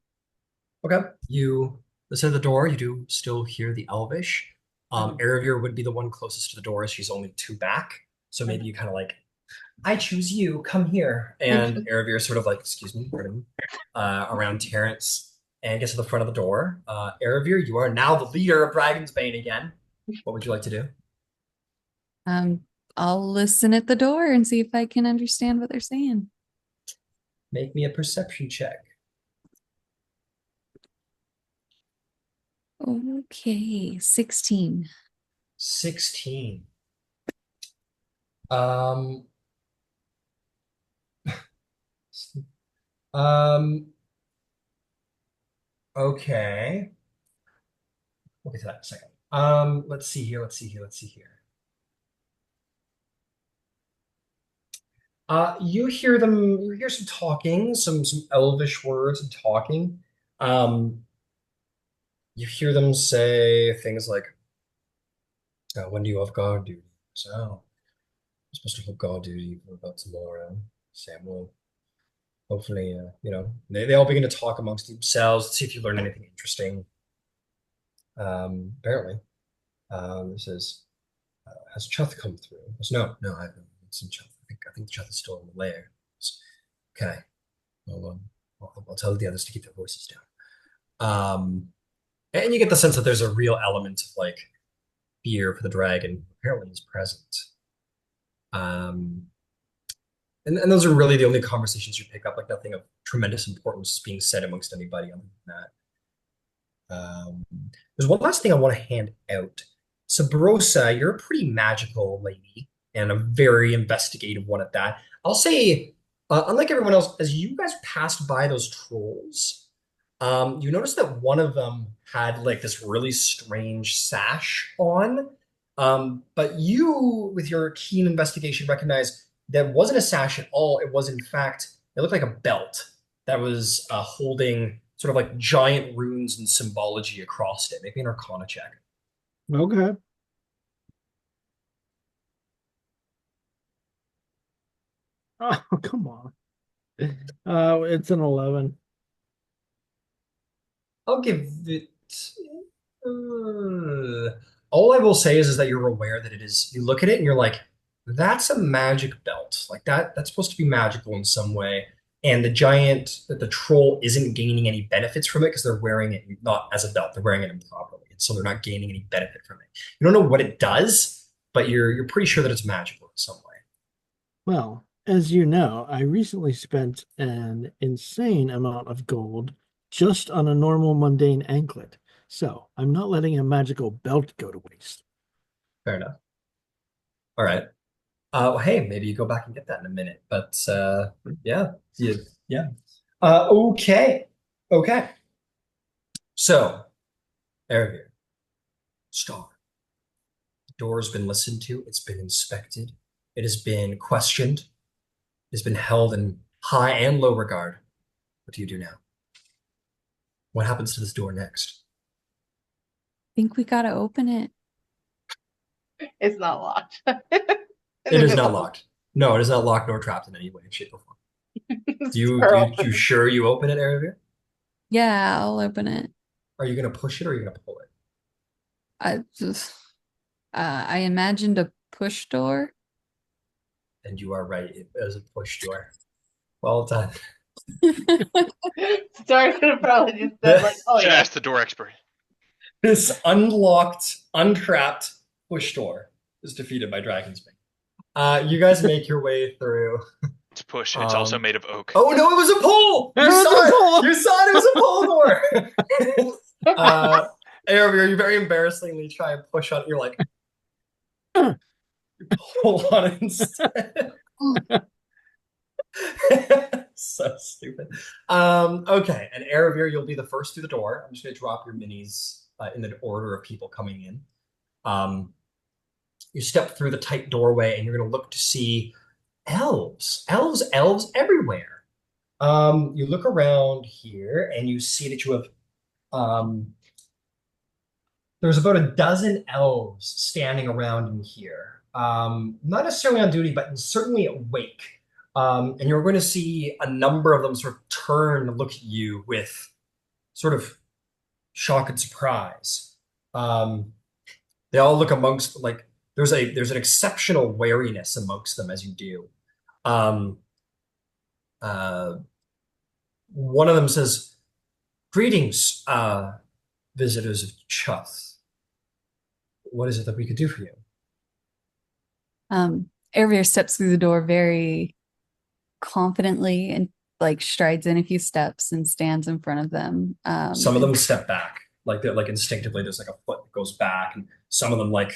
Okay. You listen to the door. You do still hear the Elvish. Aravir would be the one closest to the door as she's only 2 back. So maybe you kind of I choose you, come here. And Aravir sort of excuse me, around Terrence and gets to the front of the door. Aravir, you are now the leader of Dragon's Bane again. What would you like to do? I'll listen at the door and see if I can understand what they're saying. Make me a perception check. Okay, 16. 16. Okay. We'll get to that in a second. Let's see here. You hear some talking, some elvish words and talking. You hear them say things like, when do you have guard duty? So, I'm supposed to have guard duty for about tomorrow. Sam will hopefully, they all begin to talk amongst themselves, see if you learn anything interesting. Apparently, this is, has Chuth come through? Goes, no, I haven't seen Chuth. I think Chuth is still in the lair. Okay. Well, I'll tell the others to keep their voices down. And you get the sense that there's a real element of fear for the dragon apparently is present. And those are really the only conversations you pick up, nothing of tremendous importance being said amongst anybody other than that. There's one last thing I want to hand out. Sabrosa, you're a pretty magical lady and a very investigative one at that. I'll say Unlike everyone else, as you guys passed by those trolls, you noticed that one of them had like this really strange sash on. But you, with your keen investigation, recognize that wasn't a sash at all. It was, in fact, it looked like a belt that was holding sort of like giant runes and symbology across it. Maybe an Arcana check. Okay. Oh, come on. It's an 11. I'll give it. All I will say is that you're aware that it is. You look at it and you're like, "That's a magic belt. Like that. That's supposed to be magical in some way." And the troll isn't gaining any benefits from it because they're wearing it not as a belt. They're wearing it improperly, and so they're not gaining any benefit from it. You don't know what it does, but you're pretty sure that it's magical in some way. Well, as you know, I recently spent an insane amount of gold just on a normal mundane anklet. So I'm not letting a magical belt go to waste. Fair enough. All right. Hey, maybe you go back and get that in a minute. But yeah, yeah. Okay, okay. So, Erebir, Star. The door has been listened to. It's been inspected. It has been questioned. It has been held in high and low regard. What do you do now? What happens to this door next? Think we gotta open it. It's not locked. It is not locked. No, it is not locked nor trapped in any way, shape, or form. You sure you open it, Erebir? Yeah, I'll open it. Are you gonna push it or are you gonna pull it? I imagined a push door. And you are right. It is a push door. Well done. Star could have probably just said like, "Oh Should yeah." ask the door expert. This unlocked, untrapped push door is defeated by Dragon's Bane. You guys make your way through. It's push. It's also made of oak. Oh no, it was a pull! It was a pull! You saw it was a pull door! Aravir, you very embarrassingly try and push on it. You're like, you pull on it instead. So stupid. Okay, and Aravir, you'll be the first through the door. I'm just gonna drop your minis in the order of people coming in. You step through the tight doorway and you're gonna look to see elves everywhere. You look around here and you see that you have there's about a dozen elves standing around in here. Not necessarily on duty, but certainly awake. And you're going to see a number of them sort of turn to look at you with sort of shock and surprise. They all look amongst like there's an exceptional wariness amongst them as you do. One of them says, "Greetings, visitors of Chuth. What is it that we could do for you?" Ervir steps through the door very confidently and like strides in a few steps and stands in front of them. Some of them step back, like they're like instinctively. There's like a foot that goes back, and some of them like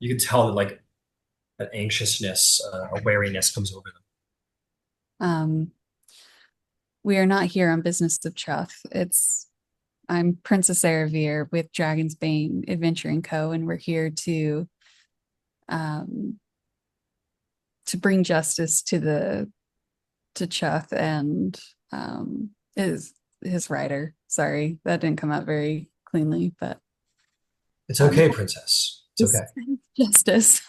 you can tell that like an anxiousness, a wariness comes over them. We are not here on business of Chuth. I'm Princess Erevir with Dragon's Bane Adventuring Co., and we're here to bring justice to Chuth and his rider. Sorry, that didn't come out very cleanly, but It's okay, princess. It's okay. Justice.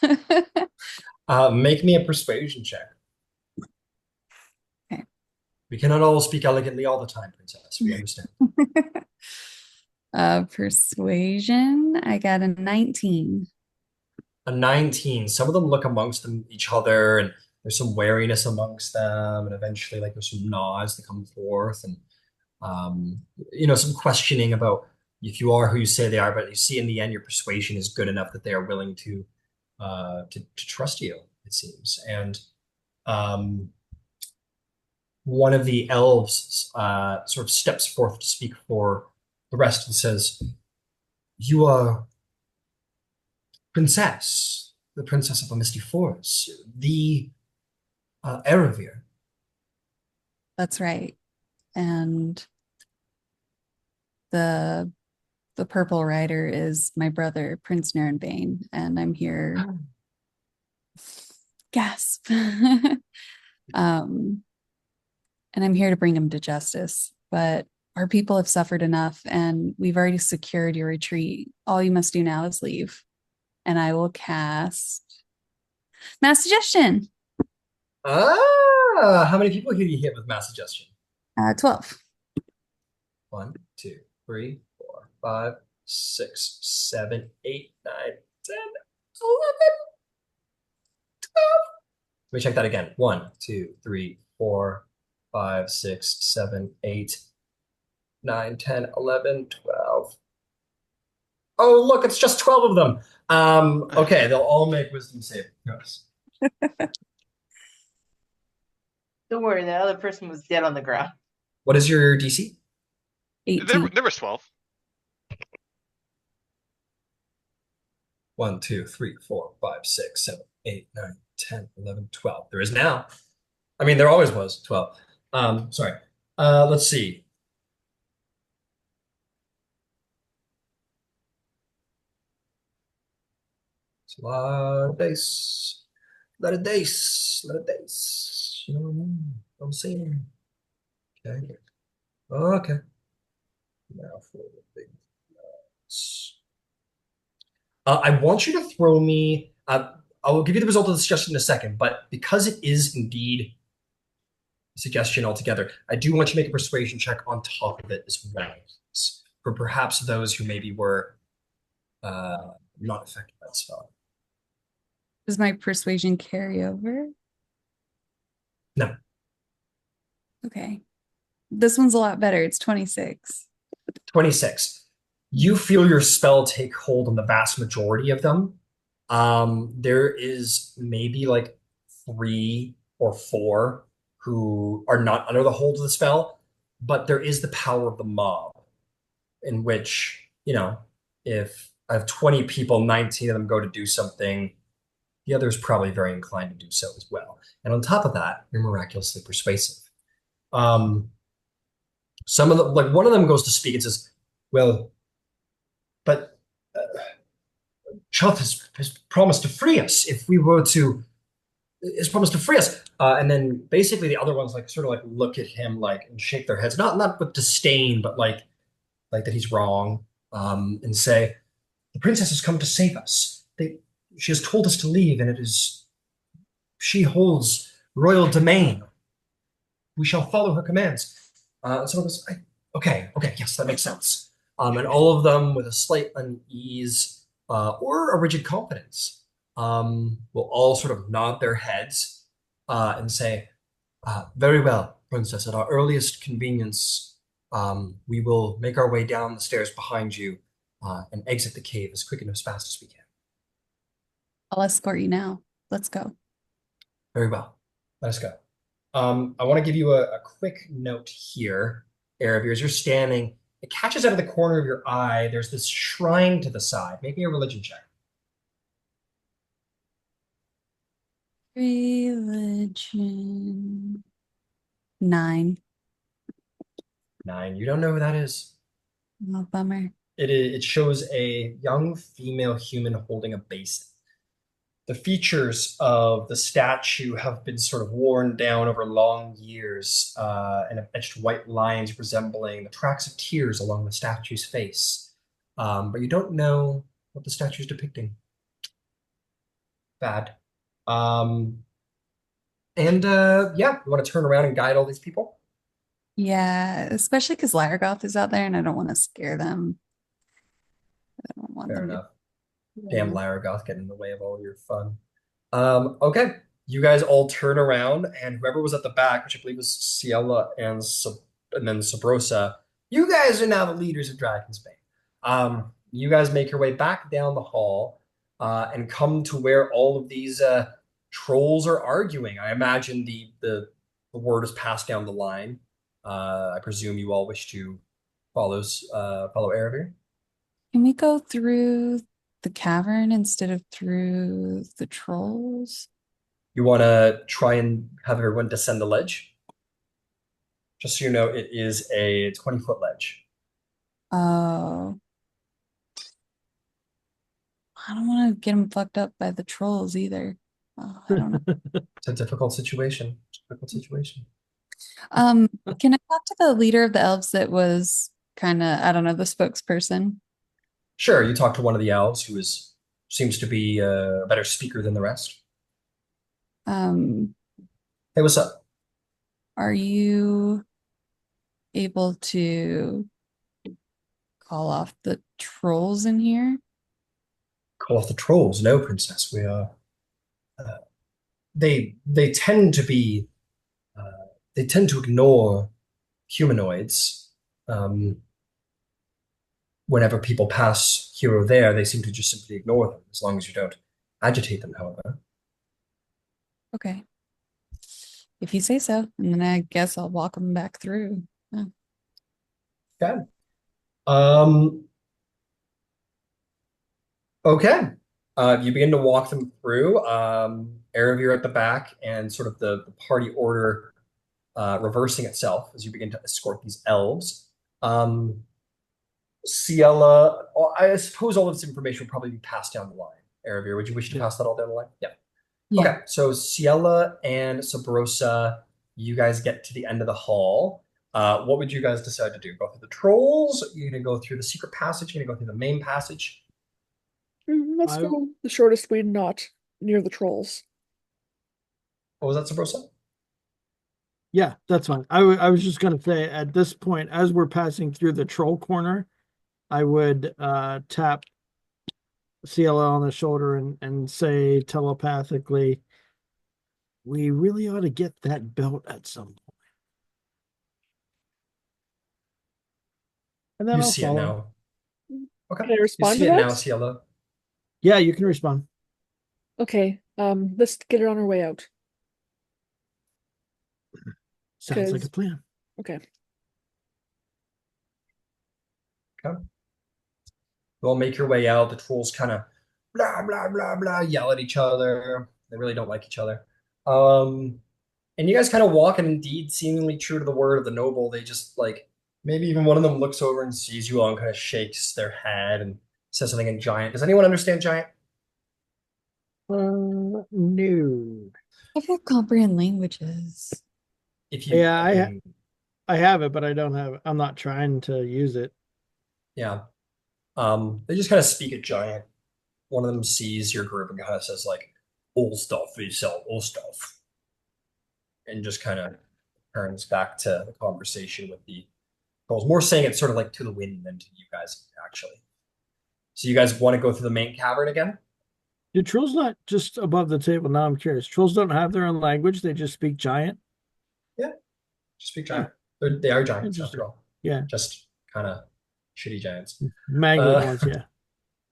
Make me a persuasion check. Okay. We cannot all speak elegantly all the time, princess. We understand. Persuasion. I got a 19. A 19. Some of them look amongst each other, and there's some wariness amongst them, and eventually, like there's some nods that come forth, and some questioning about if you are who you say they are. But you see, in the end, your persuasion is good enough that they are willing to trust you. It seems, and one of the elves sort of steps forth to speak for the rest and says, "You are princess, the princess of the Misty Forest, the Erebir, That's right. And the purple rider is my brother, Prince Bane, and I'm here. Gasp. um, and I'm here to bring him to justice. But our people have suffered enough, and we've already secured your retreat. All you must do now is leave, and I will cast Mass Suggestion. How many people can you hit with mass suggestion? 12. 1, 2, 3, 4, 5, 6, 7, 8, 9, 10, 11, 12. Let me check that again. 1, 2, 3, 4, 5, 6, 7, 8, 9, 10, 11, 12. Oh, look, it's just 12 of them. Okay, they'll all make wisdom saving throws. Don't worry, that other person was dead on the ground. What is your DC? 18. There was 12. 1, 2, 3, 4, 5, 6, 7, 8, 9, 10, 11, 12. There is now. I mean, there always was 12. Sorry. Let's see. It's a lot of dice. A lot of dice. A lot of dice. You know what I mean? I'm saying. Okay. Okay. Now for the big nuts. I want you to throw me. I will give you the result of the suggestion in a second, but because it is indeed a suggestion altogether, I do want you to make a persuasion check on top of it as well, for perhaps those who maybe were not affected by the spell. Does my persuasion carry over? No. Okay. This one's a lot better. It's 26. 26. You feel your spell take hold on the vast majority of them. There is maybe like 3 or 4 who are not under the hold of the spell, but there is the power of the mob, in which, if I have 20 people, 19 of them go to do something, the other is probably very inclined to do so as well. And on top of that, you're miraculously persuasive. Some of them, like one of them goes to speak and says, well, but Chuth has promised to free us if we were to, has promised to free us. And then basically the other ones like sort of like look at him like and shake their heads, not with disdain, but like that he's wrong, and say, the princess has come to save us. She has told us to leave, and she holds royal domain. We shall follow her commands. And someone goes, okay, yes, that makes sense. And all of them with a slight unease or a rigid confidence will all sort of nod their heads and say, very well, princess, at our earliest convenience, we will make our way down the stairs behind you and exit the cave as quick and as fast as we can. I'll escort you now. Let's go. Very well. Let us go. I want to give you a quick note here, Erebir. As you're standing, it catches out of the corner of your eye. There's this shrine to the side. Make me a religion check. Religion. 9. 9. You don't know who that is. Oh, bummer. It shows a young female human holding a basin. The features of the statue have been sort of worn down over long years and have etched white lines resembling the tracks of tears along the statue's face. But you don't know what the statue is depicting. Bad. Yeah, you want to turn around and guide all these people? Yeah, especially because Largoth is out there and I don't want to scare them. I don't want Fair them enough. to. Damn Laragoth getting in the way of all your fun. Okay. You guys all turn around, and whoever was at the back, which I believe was Ciela and then Sabrosa, you guys are now the leaders of Dragon's Bane. You guys make your way back down the hall and come to where all of these trolls are arguing. I imagine the word is passed down the line. I presume you all wish to follow Erebir. Can we go through the cavern instead of through the trolls? You want to try and have everyone descend the ledge? Just so you know, it is a 20-foot ledge. Oh, I don't want to get him fucked up by the trolls either. Oh, I don't know. It's a difficult situation. Difficult situation. Can I talk to the leader of the elves that was kind of, I don't know, the spokesperson? Sure, you talk to one of the elves who seems to be a better speaker than the rest. Um, Hey, what's up? are you able to call off the trolls in here? Call off the trolls? No, princess. We are. Uh, they tend to be. They tend to ignore humanoids. Um, Whenever people pass here or there, they seem to just simply ignore them, as long as you don't agitate them, however. Okay. If you say so, and then I guess I'll walk them back through. Oh. Okay. Um, okay. You begin to walk them through. Aravir at the back, and sort of the party order reversing itself as you begin to escort these elves. Ciela, I suppose all of this information will probably be passed down the line. Aravir, would you wish to pass that all down the line? Yeah. Yeah. Okay, so Ciela and Sabrosa, you guys get to the end of the hall. What would you guys decide to do? Go through the trolls? You're gonna go through the secret passage? You're gonna go through the main passage? Let's I- go the shortest way, not near the trolls. What was that, Sabrosa? Yeah, that's fine. I was just gonna say at this point, as we're passing through the troll corner, I would tap CLL on the shoulder and say telepathically, we really ought to get that belt at some point. And then You I'll see it follow. now. Okay. Can I You respond see to it now, that? Ciela. Yeah, you can respond. Okay, let's get her on her way out. Sounds like a 'Cause- plan. Okay. Okay. You all make your way out. The trolls kind of blah, blah, blah, blah, yell at each other. They really don't like each other. And you guys kind of walk, and indeed, seemingly true to the word of the noble, they just like maybe even one of them looks over and sees you all and kind of shakes their head and says something in giant. Does anyone understand giant? No. I can't comprehend languages. If you, Yeah, I mean, I have it, but I don't have it. I'm not trying to use it. yeah. They just kind of speak at giant. One of them sees your group and kind of says like, "All stuff is all stuff," and just kind of turns back to the conversation with the trolls. More saying it sort of like to the wind than to you guys, actually. So you guys want to go through the main cavern again? Do trolls not just above the table? Now I'm curious. Trolls don't have their own language. They just speak giant. Just speak giant. They are giants Interesting. after all. Yeah. Just kind of shitty giants. Mangled Uh, ones, yeah.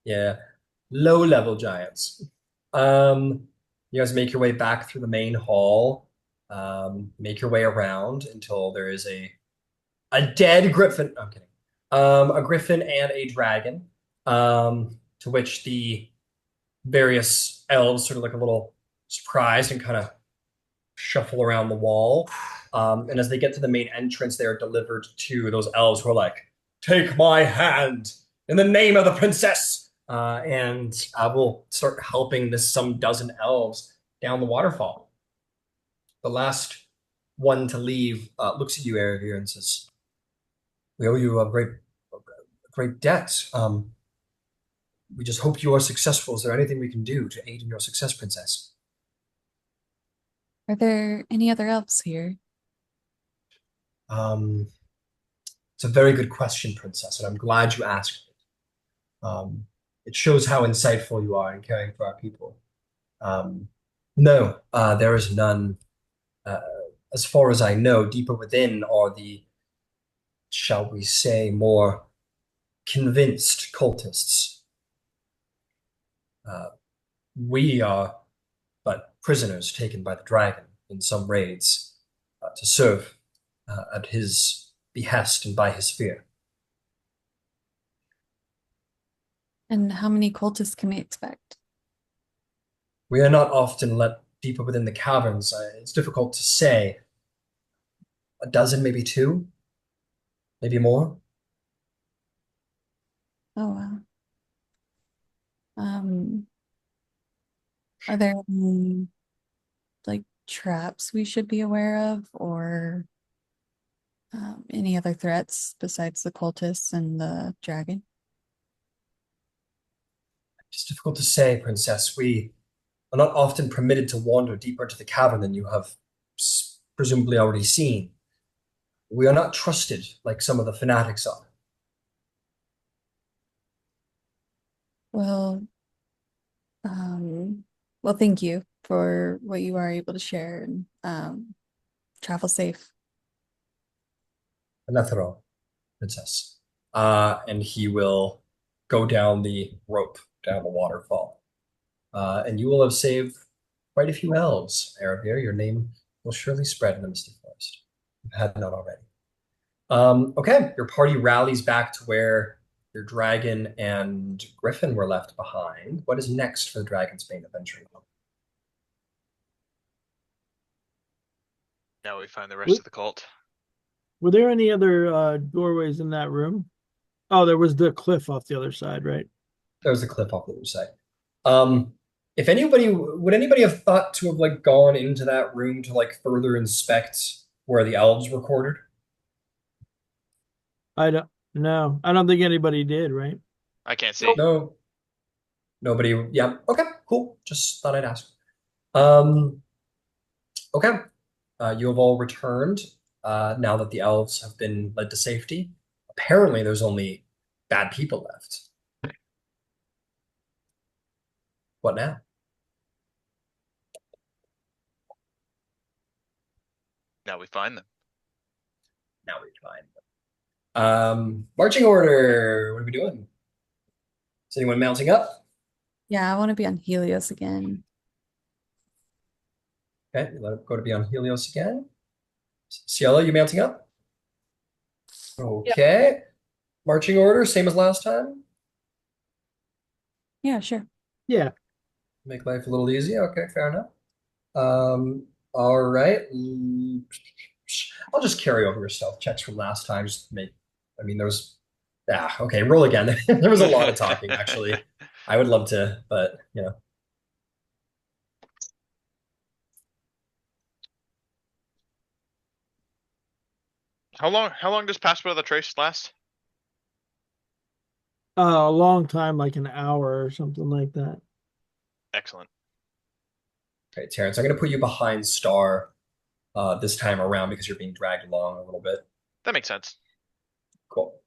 Yeah. Low level giants. You guys make your way back through the main hall. Make your way around until there is a dead griffin. I'm kidding. A griffin and a dragon. To which the various elves sort of look a little surprised and kind of shuffle around the wall. And as they get to the main entrance, they are delivered to those elves who are like, "Take my hand in the name of the princess." And will start helping this some dozen elves down the waterfall. The last one to leave looks at you, Aravir, and says, "We owe you a great debt. We just hope you are successful. Is there anything we can do to aid in your success, princess?" Are there any other elves here? It's a very good question, princess, and I'm glad you asked it. It shows how insightful you are in caring for our people. No, there is none. Uh, as far as I know, deeper within are the, shall we say, more convinced cultists. We are but prisoners taken by the dragon in some raids to serve at his behest and by his fear. And how many cultists can we expect? We are not often let deeper within the caverns. It's difficult to say. a dozen, maybe two, maybe more. Oh wow. Um, are there any like traps we should be aware of, or any other threats besides the cultists and the dragon? It's difficult to say, Princess. We are not often permitted to wander deeper into the cavern than you have presumably already seen. We are not trusted like some of the fanatics are. Well, um, well, thank you for what you are able to share, and travel safe. Anethero, Princess. And he will go down the rope, down the waterfall. And you will have saved quite a few elves, Erebir. Your name will surely spread in the Misty Forest. You've had not already. Okay, your party rallies back to where your dragon and griffin were left behind. What is next for the Dragon's Bane adventure? Now we find the rest Were, of the cult. were there any other doorways in that room? Oh, there was the cliff off the other side, right? There's a cliff off the other side. If anybody would anybody have thought to have like gone into that room to like further inspect where the elves were quartered? I don't no, I don't think anybody did, right? I can't see. No, nobody. Yeah. Okay. Cool. Just thought I'd ask. Um. Okay. You have all returned now that the elves have been led to safety. Apparently, there's only bad people left. What now? Now we find them. Now we find them. Marching order. What are we doing? Is anyone mounting up? Yeah, I want to be on Helios again. Okay, let it go to be on Helios again. Ciela, you mounting up? Okay. Marching order, same as last time. Yeah, sure. Yeah. Make life a little easy. Okay, fair enough. All right. I'll just carry over your stealth checks from last time. Just make, I mean, there was, okay, roll again. There was a lot of talking, actually. I would love to, but, you know. How long does Pass Without a Trace last? A long time, like an hour or something like that. Excellent. Okay, Terrence, I'm going to put you behind Star this time around because you're being dragged along a little bit. That makes sense. Cool.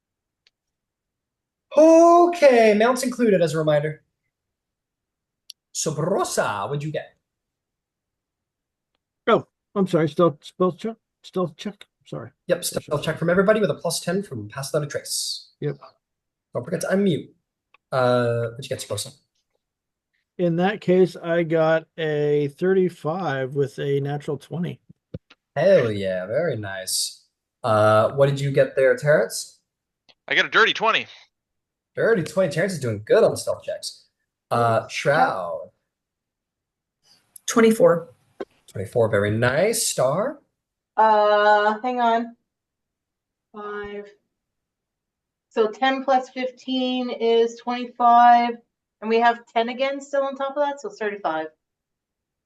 Okay, mounts included as a reminder. So, Brosa, what'd you get? Oh, I'm sorry. Stealth check. Stealth check. Sorry. Yep, stealth check from everybody with a +10 from Pass Without a Trace. Yep. Don't forget to unmute. What'd you get, Brosa? In that case, I got a 35 with a natural 20. Hell yeah, very nice. What did you get there, Terrence? I got a dirty 20. Dirty 20. Terrence is doing good on the stealth checks. Shroud. 24. 24, very nice. Star. Hang on. 5. So 10 plus 15 is 25. And we have 10 again still on top of that, so it's 35.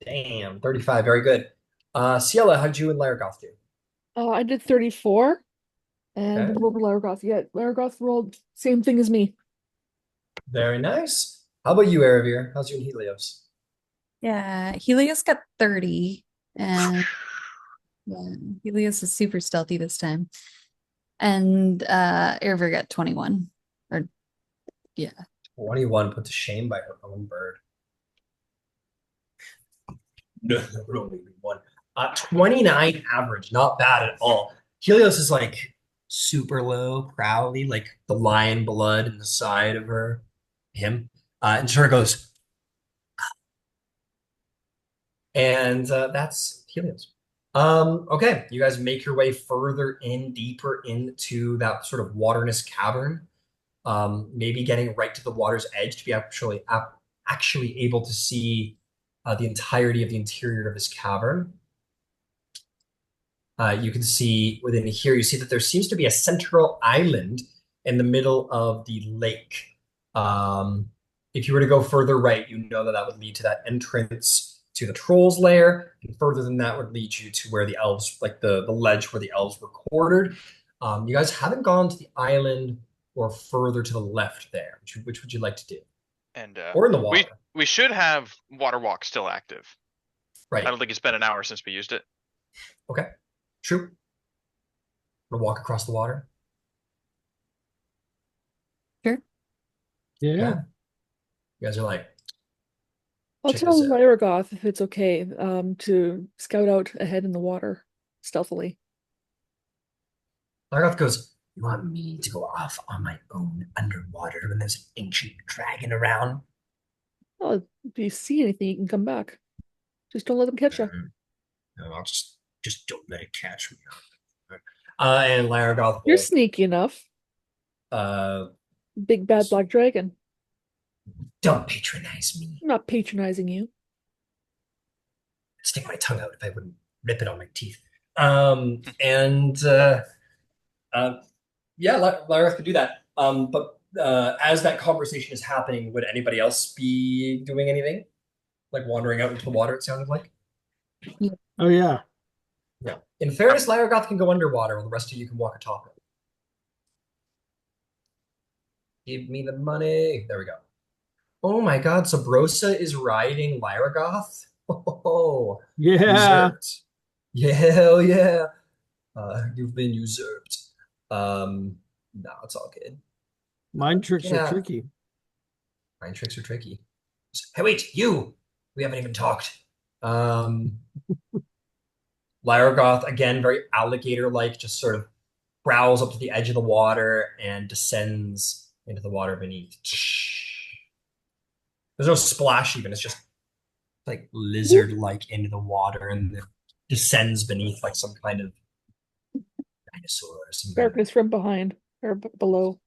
Damn, 35, very good. Ciela, how'd you and Largoth do? I did 34 and Okay. rolled Largoth. Yeah, Largoth rolled same thing as me. Very nice. How about you, Erebir? How's you and Helios? Yeah, Helios got 30, and yeah, Helios is super stealthy this time. And Erebor got 21. Or yeah. 21 put to shame by her own bird. No, it would only be one. 29 average, not bad at all. Helios is like super low, proudly, like the lion blood in the side of him. And she sort of goes, and that's Helios. Okay, you guys make your way further in, deeper into that sort of waterness cavern. Maybe getting right to the water's edge to be actually able to see the entirety of the interior of this cavern. You can see within here, you see that there seems to be a central island in the middle of the lake. If you were to go further right, you know that that would lead to that entrance to the trolls lair, and further than that would lead you to where the elves, like the ledge where the elves were quartered. You guys haven't gone to the island or further to the left there. Which would you like to do? And Or in the we water, we should have water walk still active. I right? don't think it's been an hour since we used it. Okay, true. Want to walk across the water? Sure. Yeah. You guys are like, I'll check tell this out. Lyragoth if it's okay, to scout out ahead in the water stealthily. Largoth goes, you want me to go off on my own underwater when there's an ancient dragon around? Well, if you see anything, you can come back. Just don't let them catch you. No, I'll just don't let it catch me. And Largoth You're will sneaky enough. uh Big bad black dragon. don't patronize me. I'm not patronizing you. Stick my tongue out if I wouldn't rip it on my teeth. And yeah, Largoth could do that. But as that conversation is happening, would anybody else be doing anything? Like wandering out into the water, it sounded like. Oh yeah. Yeah. In fairness, Largoth can go underwater, while the rest of you can walk atop it. Give me the money. There we go. Oh my God, Sabrosa is riding Lyragoth? Oh, Yeah. usurped. Yeah, hell yeah. You've been usurped. No, it's all good. Mind tricks are Yeah, tricky. mind tricks are tricky. Hey, wait, you! We haven't even talked. Lyragoth, again, very alligator-like, just sort of growls up to the edge of the water and descends into the water beneath. There's no splash even. It's just like lizard-like into the water and it descends beneath like some kind of dinosaur or some kind of Darkness from behind or below.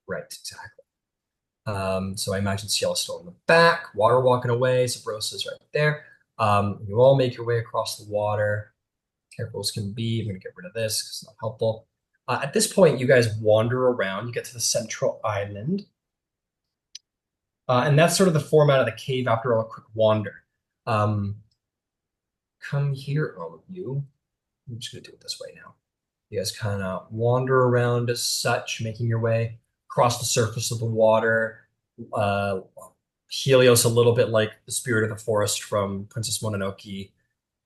right, exactly. So I imagine Ciel's still in the back, water walking away, Sabrosa's right there. You all make your way across the water. Careful as can be. I'm gonna get rid of this because it's not helpful. At this point, you guys wander around. You get to the central island. And that's sort of the format of the cave after a quick wander. Come here, all of you. I'm just going to do it this way now. You guys kind of wander around as such, making your way across the surface of the water. Uh, Helios, a little bit like the spirit of the forest from Princess Mononoke,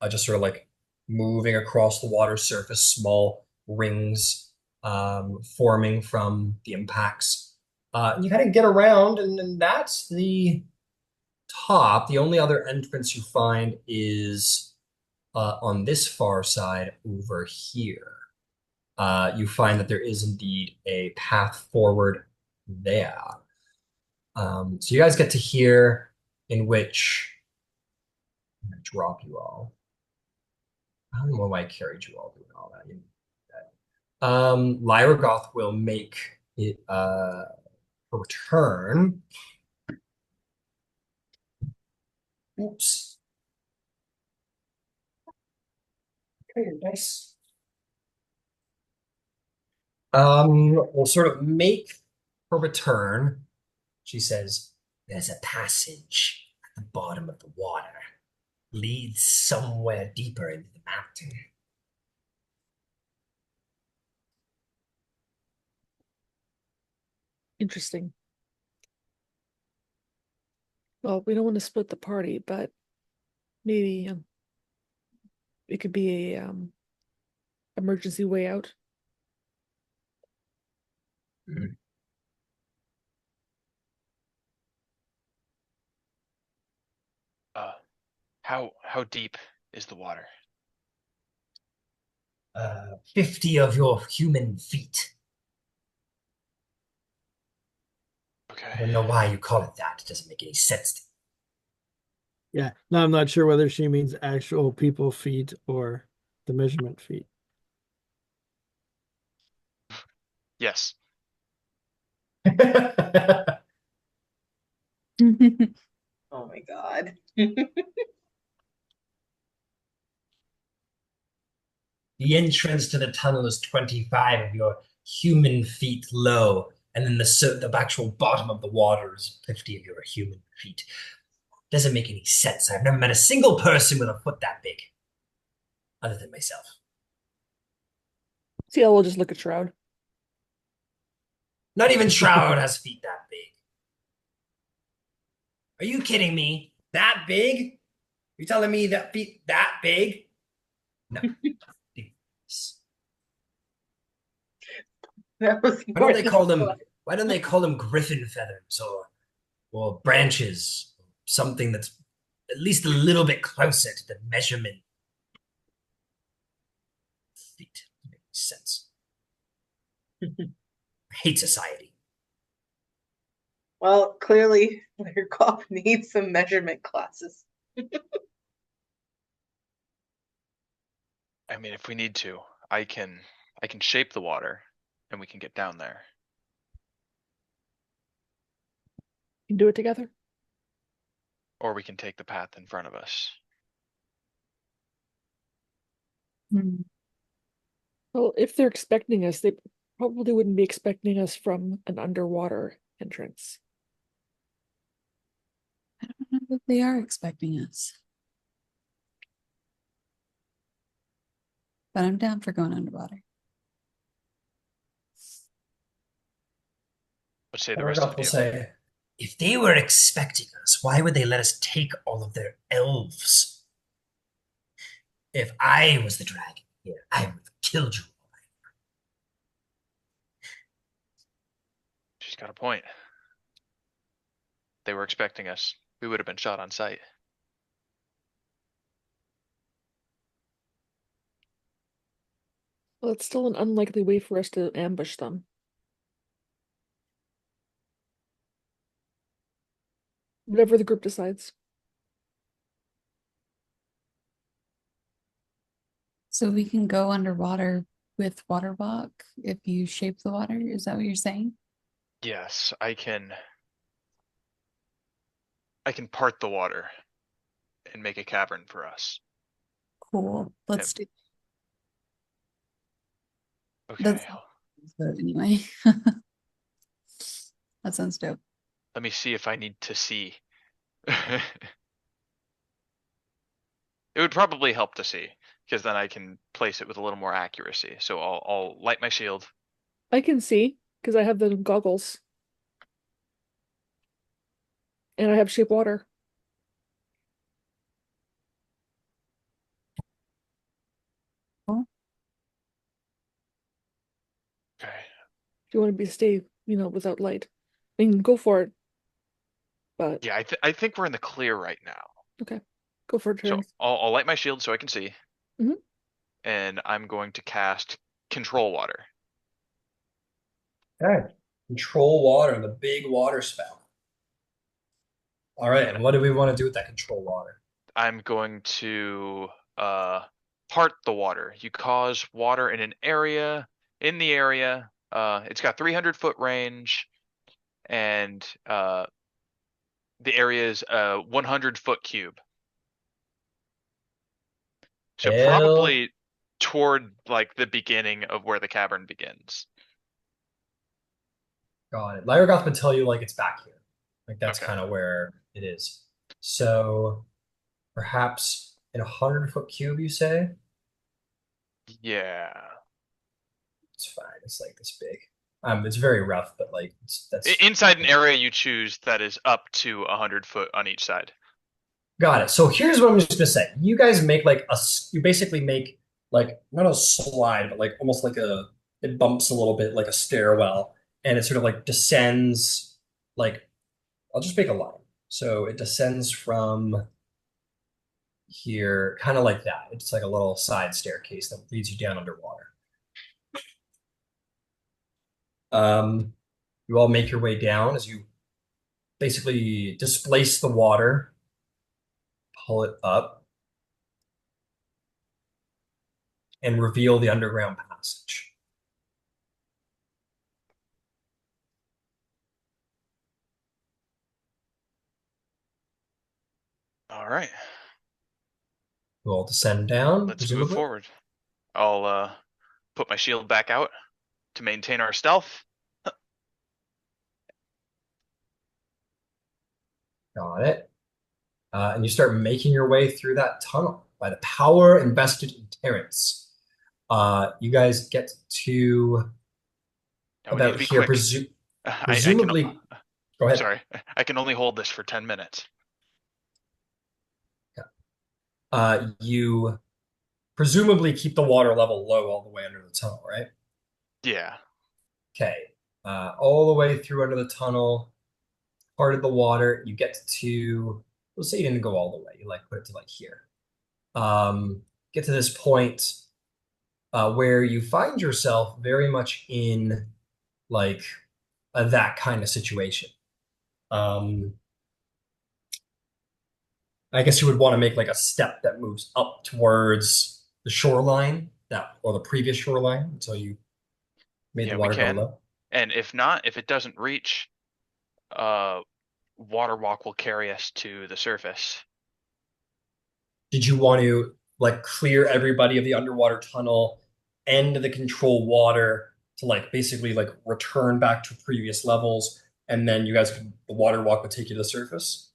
just sort of like moving across the water surface, small rings forming from the impacts. And you kind of get around, and that's the top. The only other entrance you find is on this far side over here. You find that there is indeed a path forward there. So you guys get to here in which I'm going to drop you all. I don't know why I carried you all doing all that. You know, Lyra Goth will make it a return. Oops. Okay, nice. We'll sort of make her return. She says, there's a passage at the bottom of the water. Leads somewhere deeper into the mountain. Interesting. Well, we don't want to split the party, but maybe it could be a emergency way out. Mm. How deep is the water? 50 of your human feet. I Okay. don't know why you call it that. It doesn't make any sense to Yeah. No, I'm not sure whether she means actual people feet or the measurement feet. Yes. me. Oh my God. The entrance to the tunnel is 25 of your human feet low, and then the actual bottom of the water is 50 of your human feet. Doesn't make any sense. I've never met a single person with a foot that big, other than myself. See, I will just look at Shroud. Not even Shroud has feet that big. Are you kidding me? That big? You telling me that feet that big? No. That was Why more don't they than call them? fun. Why don't they call them griffin feathers or branches? Something that's at least a little bit closer to the measurement. Feet makes sense. I hate society. Well, clearly, your cop needs some measurement classes. I mean, if we need to, I can shape the water and we can get down there. You can do it together. Or we can take the path in front of us. Well, if they're expecting us, they probably wouldn't be expecting us from an underwater entrance. I don't know if they are expecting us. But I'm down for going underwater. Let's say the rest of Paragraph will you. say, if they were expecting us, why would they let us take all of their elves? If I was the dragon here, I would have killed you. She's got a point. They were expecting us. We would have been shot on sight. Well, it's still an unlikely way for us to ambush them. Whatever the group decides. So we can go underwater with water walk if you shape the water. Is that what you're saying? Yes, I can part the water and make a cavern for us. Cool. Let's do Okay, That's that anyway. That sounds dope. let me see if I need to see. It would probably help to see, because then I can place it with a little more accuracy. So I'll light my shield. I can see, because I have the goggles. And I have shape water. Okay. If you want to stay, without light. I mean, go for it. But Yeah, I think we're in the clear right now. okay. Go for it, So Terrence. I'll light my shield so I can see. Mhm. And I'm going to cast Control Water. Okay. Control water, the big water spout. All right, and what do we want to do with that control water? I'm going to part the water. You cause water in an area, in the area. It's got 300-foot range, and the area is a 100-foot cube. So Hell, probably toward like the beginning of where the cavern begins. got it. Lyragoth would tell you like it's back here. Like that's Okay. kind of where it is. So perhaps in 100-foot cube, you say? Yeah. It's fine. It's like this big. It's very rough, but like that's Inside an area you choose that is up to 100 foot on each side. got it. So here's what I'm just gonna say. You guys make like you basically make like not a slide, but like almost like it bumps a little bit like a stairwell, and it sort of like descends. Like I'll just make a line. So it descends from here, kind of like that. It's like a little side staircase that leads you down underwater. You all make your way down as you basically displace the water, pull it up, and reveal the underground passage. All right. You all descend down, Let's move presumably. forward. I'll put my shield back out to maintain our stealth. Got it. And you start making your way through that tunnel by the power invested in Terrence. You guys get to Now we need to about be here, quick. I can. presumably. Go ahead. Sorry, I can only hold this for 10 minutes. You presumably keep the water level low all the way under the tunnel, right? Yeah. Okay. All the way through under the tunnel, part of the water, you get to, let's say you didn't go all the way, you like put it to like here. Get to this point where you find yourself very much in like that kind of situation. I guess you would want to make like a step that moves up towards the shoreline that or the previous shoreline until you made Yeah, the we water go can. low. And if not, if it doesn't reach, uh, water walk will carry us to the surface. Did you want to like clear everybody of the underwater tunnel, end the control water to like basically like return back to previous levels, and then you guys could, the water walk would take you to the surface?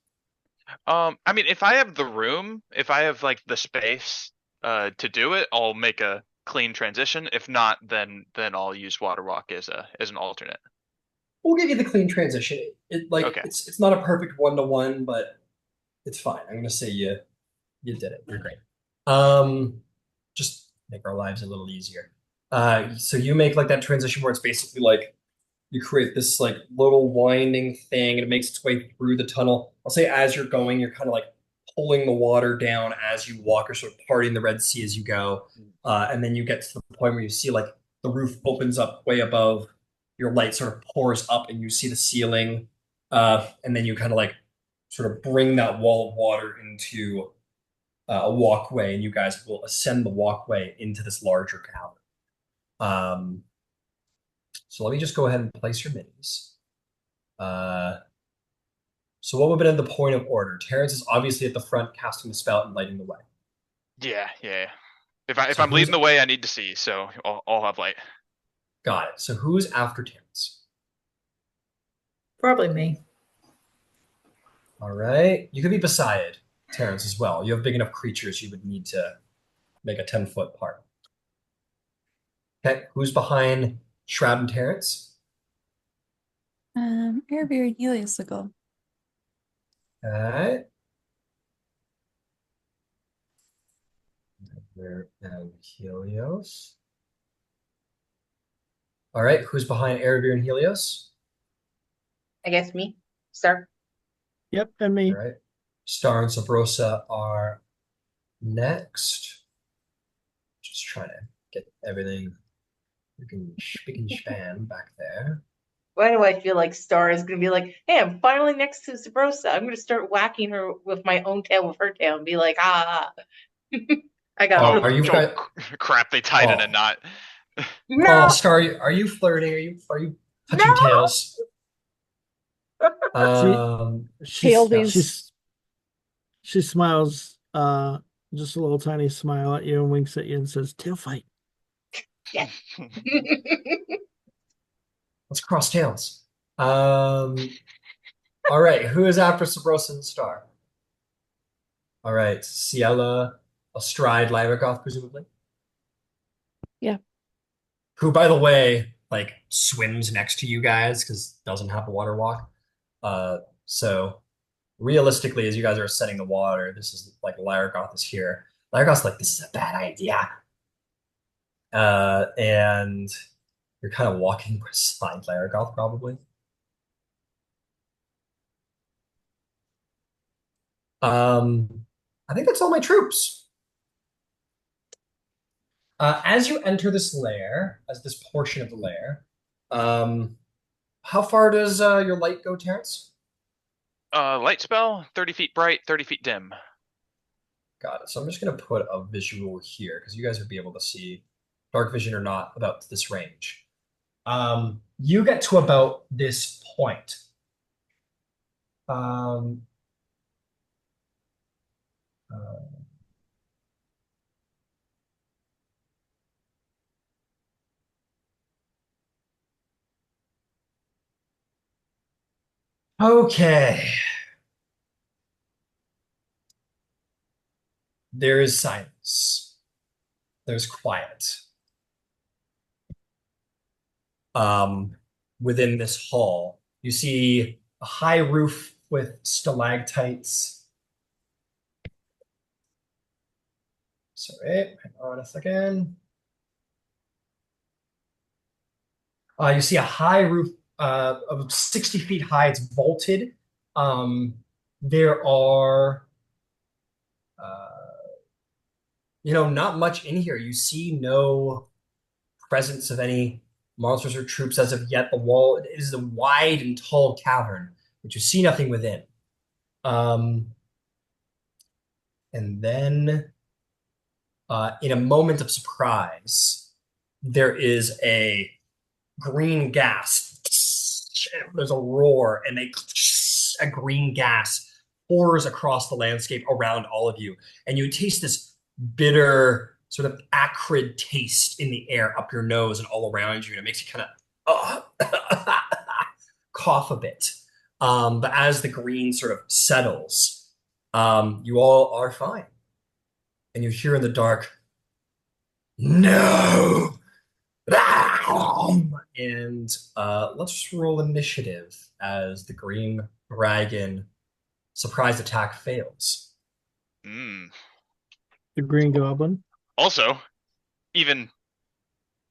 I mean, if I have the room, if I have like the space, to do it, I'll make a clean transition. If not, then I'll use water walk as an alternate. We'll give you the clean transition. It like Okay. it's not a perfect one-to-one, but it's fine. I'm gonna say you did it. You're great. Just make our lives a little easier. So you make like that transition where it's basically like you create this like little winding thing and it makes its way through the tunnel. I'll say as you're going, you're kind of like pulling the water down as you walk or sort of parting the Red Sea as you go. And then you get to the point where you see like the roof opens up way above, your light sort of pours up and you see the ceiling. And then you kind of like sort of bring that wall of water into a walkway and you guys will ascend the walkway into this larger cavern. So let me just go ahead and place your minis. So what would have been the point of order? Terrence is obviously at the front casting the spell and lighting the way. Yeah. If So I'm leading the way, I need to see, so I'll have light. got it. So who's after Terrence? Probably me. All right. You could be beside Terrence as well. You have big enough creatures you would need to make a 10-foot part. Okay. Who's behind Shroud and Terrence? Airbear and Helios will go. All right. And Helios. All right. Who's behind Erebir and Helios? I guess me. Sir. Yep, and me. All right. Star and Sabrosa are next. Just trying to get everything spick and span back there. Why do I feel like Star is going to be like, hey, I'm finally next to Sabrosa. I'm going to start whacking her with my own tail with her tail and be like, ah. I got Oh, her. are you guys? Crap, they tied in a Oh. knot. No! Oh, Star, are you flirting? Are you touching No! tails? She smiles, just a little tiny smile at you and winks at you and says, "Tail fight." Yes. Let's cross tails. All right. Who is after Sabrosa and Star? All right. Ciela, astride Lyragoth, presumably. Yeah. Who, by the way, like swims next to you guys because doesn't have a water walk. So realistically, as you guys are ascending the water, this is like Lyragoth is here. Lyragoth's like, this is a bad idea. And you're kind of walking beside Lyragoth, probably. I think that's all my troops. As you enter this lair, as this portion of the lair, how far does your light go, Terrence? Light spell, 30 feet bright, 30 feet dim. Got it. So I'm just going to put a visual here because you guys would be able to see dark vision or not about this range. You get to about this point. Okay. There is silence. There's quiet. Um, Within this hall, you see a high roof with stalactites. Sorry, hang on a second. You see a high roof of 60 feet high. It's vaulted. Um, there are, uh, not much in here. You see no presence of any monsters or troops as of yet. The wall is a wide and tall cavern, but you see nothing within. Um, and then, in a moment of surprise, there is a green gas. There's a roar, and a green gas pours across the landscape around all of you, and you taste this bitter, sort of acrid taste in the air up your nose and all around you, and it makes you kind of cough a bit. But as the green sort of settles, you all are fine, and you hear in the dark, "No!" And let's roll initiative as the green dragon surprise attack fails. Mm. The Green Goblin. Also, even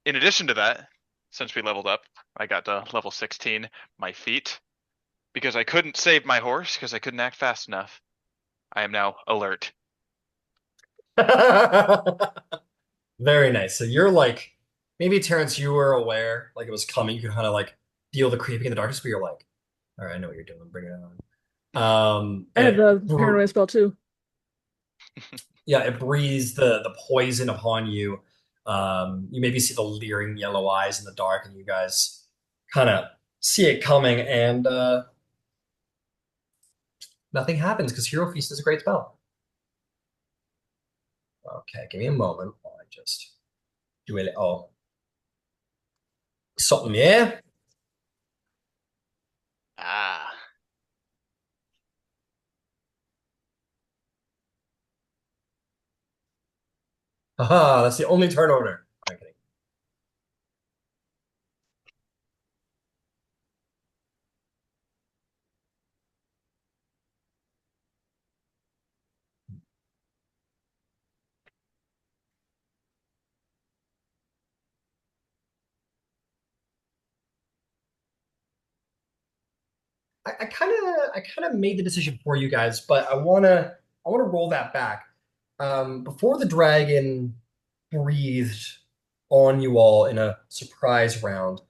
in addition to that, since we leveled up, I got to level 16, my feet. Because I couldn't save my horse, because I couldn't act fast enough. I am now alert. Very nice. So you're like, maybe Terrence, you were aware, like it was coming. You could kind of like feel the creeping in the darkness, but you're like, all right, I know what you're doing. Bring it on. I And have the paranoia spell too. yeah, it breathes the poison upon you. You maybe see the leering yellow eyes in the dark, and you guys kind of see it coming, and nothing happens because Hero Feast is a great spell. Okay, give me a moment while I just do a little something here. Ah. Haha, that's the only turn order. I'm kidding. I kind of made the decision for you guys, but I wanna roll that back. Before the dragon breathed on you all in a surprise round,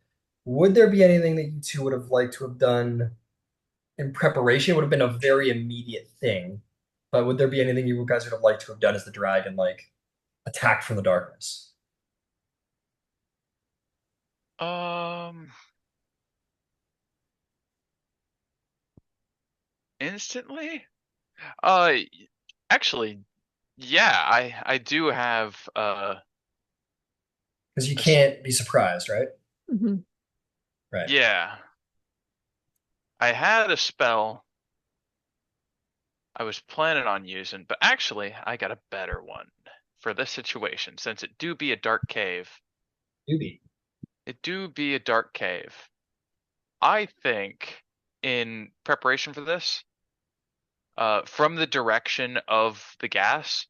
would there be anything that you two would have liked to have done in preparation? It would have been a very immediate thing, but would there be anything you guys would have liked to have done as the dragon like attacked from the darkness? Um. Instantly? Uh, actually, yeah, I do have Because you a s- can't be surprised, right? Hmm. Right. yeah, I had a spell I was planning on using, but actually I got a better one for this situation since it do be a dark cave. Doobie. It do be a dark cave. I think in preparation for this, from the direction of the gas,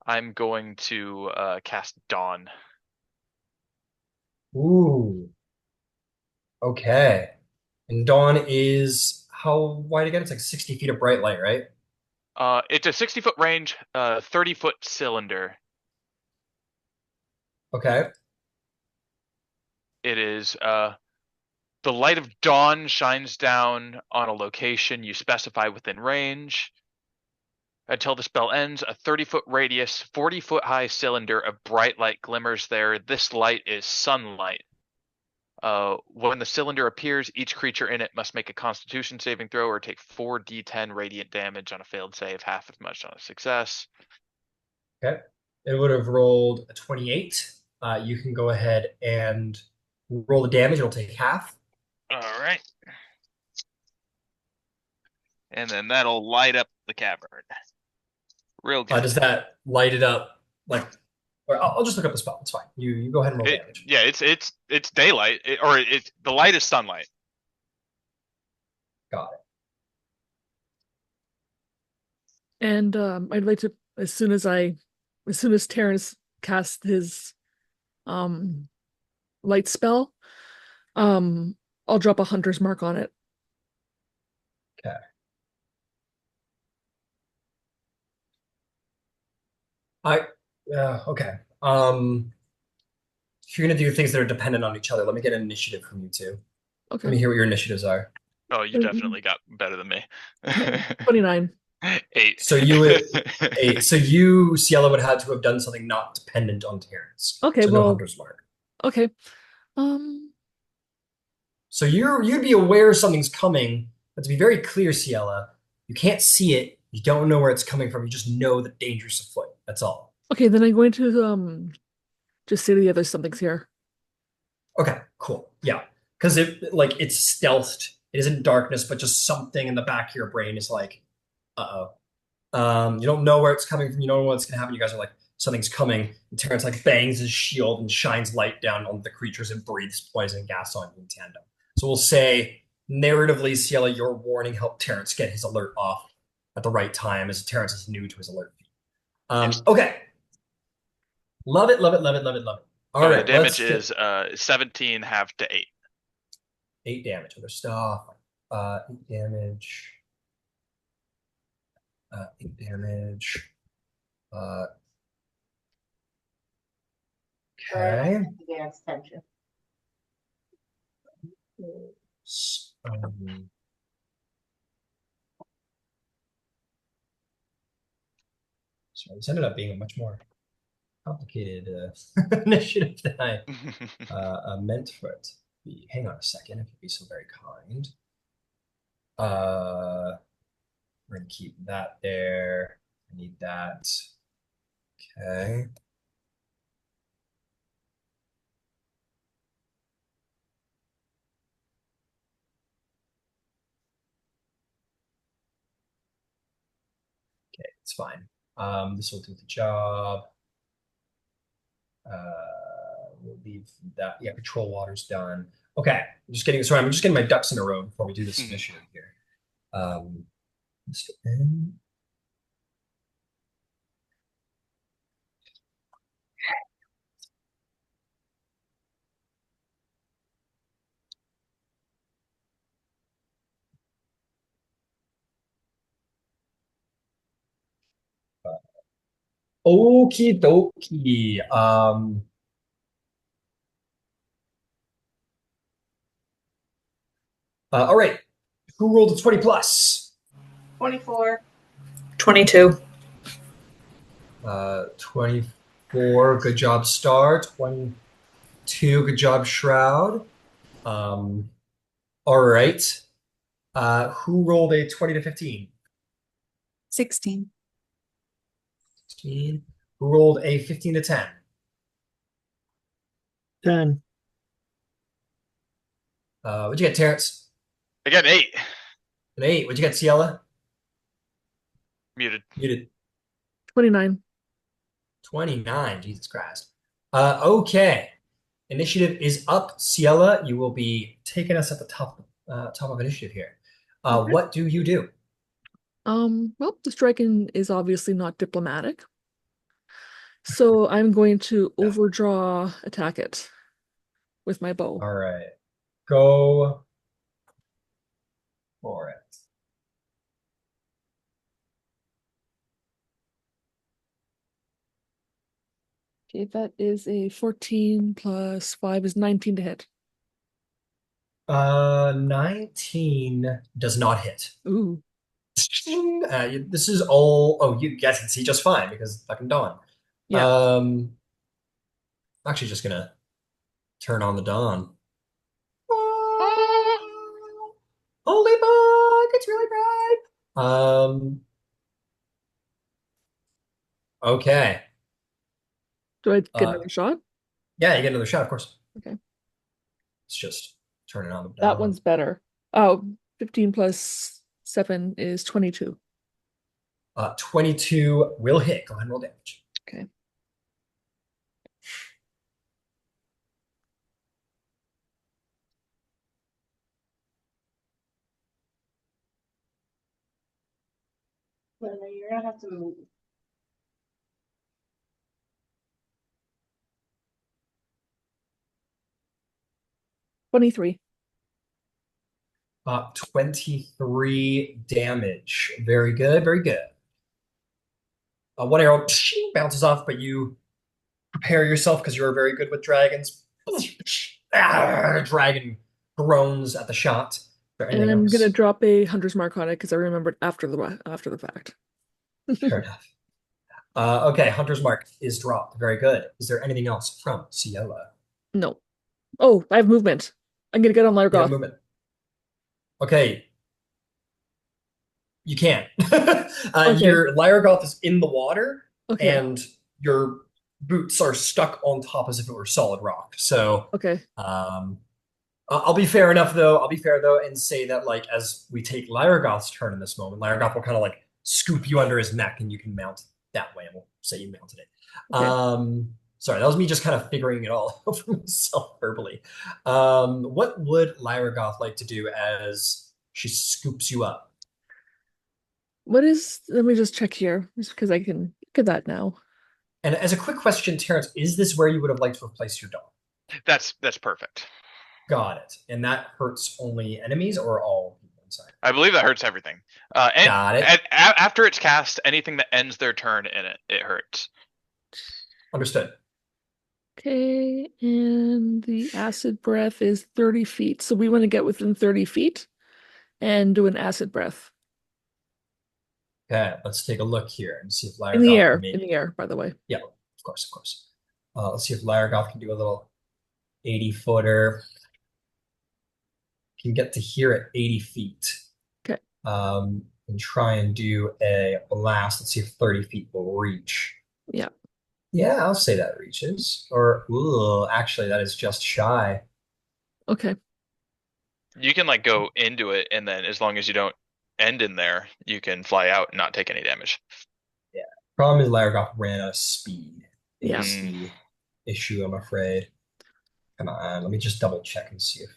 I'm going to cast Dawn. Ooh. Okay. And dawn is how wide again? It's like 60 feet of bright light, right? It's a 60-foot range, 30-foot cylinder. Okay. It is the light of dawn shines down on a location you specify within range. Until the spell ends, a 30-foot radius, 40-foot high cylinder of bright light glimmers there. This light is sunlight. When the cylinder appears, each creature in it must make a Constitution saving throw or take 4d10 radiant damage on a failed save, half as much on a success. Okay. It would have rolled a 28. You can go ahead and roll the damage. It'll take half. All right. And then that'll light up the cavern. Real good. Does that light it up? Like, or I'll just look up the spell. It's fine. You go ahead and roll damage. Yeah, it's daylight, the light is sunlight. Got it. And I'd like to, as soon as Terrence casts his light spell, I'll drop a hunter's mark on it. Okay. Okay. If you're gonna do things that are dependent on each other, let me get an initiative from you two. Let me Okay. hear what your initiatives are. Oh, you definitely got better than me. 29. 8. So you would 8. So you, Ciela, would have to have done something not dependent on Terrence. Okay, So no well, hunter's mark. okay. So you'd be aware something's coming, but to be very clear, Ciela, you can't see it. You don't know where it's coming from. You just know that danger's afoot. That's all. Okay, then I'm going to just say to the others something's here. Okay, cool. Yeah. Because it's stealthed. It isn't darkness, but just something in the back of your brain is like, uh-oh. You don't know where it's coming from. You don't know what's gonna happen. You guys are like, something's coming. And Terrence like bangs his shield and shines light down on the creatures and breathes poison gas on you in tandem. So we'll say, narratively, Ciela, your warning helped Terrence get his alert off at the right time, as Terrence is new to his alert feed. Okay. Love it, love it, love it, love it, love it. All right, the damage is 17 half to 8. 8 damage. Other stuff. 8 damage. 8 damage. Okay. Dance tension. So this ended up being a much more complicated initiative than I meant for it to be. Hang on a second, if you'd be so very kind. We're gonna keep that there. I need that. Okay. Okay, it's fine. This will do the job. We'll leave that. Yeah, patrol water's done. Okay, I'm just getting my ducks in a row before we do this initiative here. Okie dokie. All right. Who rolled a 20 plus? 24. 22. 24. Good job, Star. 22. Good job, Shroud. All right. Who rolled a 20 to 15? 16. 16. Who rolled a 15 to 10? 10. What'd you get, Terrence? I got 8. An 8. What'd you get, Ciela? Muted. 29. 29. Jesus Christ. Okay. Initiative is up. Ciela, you will be taking us at the top of initiative here. Okay. What do you do? Well, the striking is obviously not diplomatic. So I'm going to overdraw attack it with my bow. All right. Go for it. Okay, that is a 14 plus 5 is 19 to hit. 19 does not hit. Ooh. This is all. Oh, you guys can see just fine because fucking dawn. Yeah. I'm actually just gonna turn on the dawn. Holy fuck! It's really bright. Okay. Do I get another shot? Yeah, you get another shot, of course. Okay. It's just turning on the dawn. That one's better. Oh, 15 plus 7 is 22. 22 will hit. Go ahead and roll damage. Okay. You're gonna have to move. 23. 23 damage. Very good, very good. One arrow bounces off, but you prepare yourself because you're very good with dragons. Dragon groans at the shot. Is there And anything I'm else? gonna drop a hunter's mark on it because I remembered after the fact. Fair enough. Okay, Hunter's Mark is dropped. Very good. Is there anything else from Ciela? No. Oh, I have movement. I'm gonna get on You have Largoth. movement. Okay. You can. Okay. Your Lyregoth is in the water, Okay. and your boots are stuck on top as if it were solid rock. So, Okay. I'll be fair enough, though. I'll be fair, though, and say that, like, as we take Lyregoth's turn in this moment, Lyregoth will kind of, like, scoop you under his neck, and you can mount that way, and we'll say you mounted it. Okay. Sorry, that was me just kind of figuring it all out for myself verbally. What would Lyregoth like to do as she scoops you up? Let me just check here, just because I can look at that now. And as a quick question, Terrence, is this where you would have liked to have placed your dog? That's perfect. Got it. And that hurts only enemies or all people inside? I believe that hurts everything. And Got it. after it's cast, anything that ends their turn in it hurts. Understood. Okay, and the acid breath is 30 feet. So we want to get within 30 feet and do an acid breath. Okay, let's take a look here and see if Lyregoth In the air, can maybe... in the air, by the way. Yeah, of course, of course. Let's see if Lyregoth can do a little 80-footer. Can get to here at 80 feet. Okay. And try and do a blast. Let's see if 30 feet will reach. Yeah. Yeah, I'll say that reaches. Or, ooh, actually, that is just shy. Okay. You can like go into it, and then as long as you don't end in there, you can fly out and not take any damage. Yeah. Problem is Lyregoth ran out of speed. Yeah. It's the issue, I'm afraid. Come on, let me just double check and see if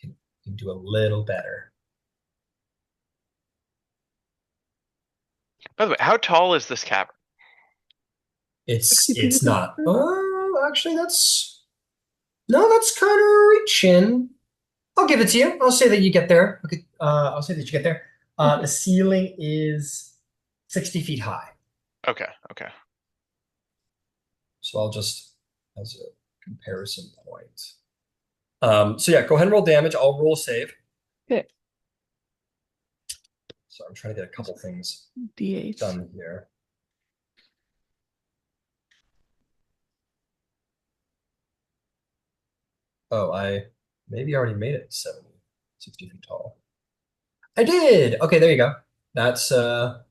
I can do a little better. By the way, how tall is this cavern? 60 feet It's is not. that? Oh, actually, that's kind of reaching. I'll give it to you. I'll say that you get there. Okay, I'll say that you get there. The ceiling is 60 feet high. Okay. So I'll just, as a comparison point. So yeah, go ahead and roll damage. I'll roll a save. Okay. So I'm trying to get a couple things D8. done here. Oh, I maybe already made it 60 feet tall. I did. Okay, there you go. That's the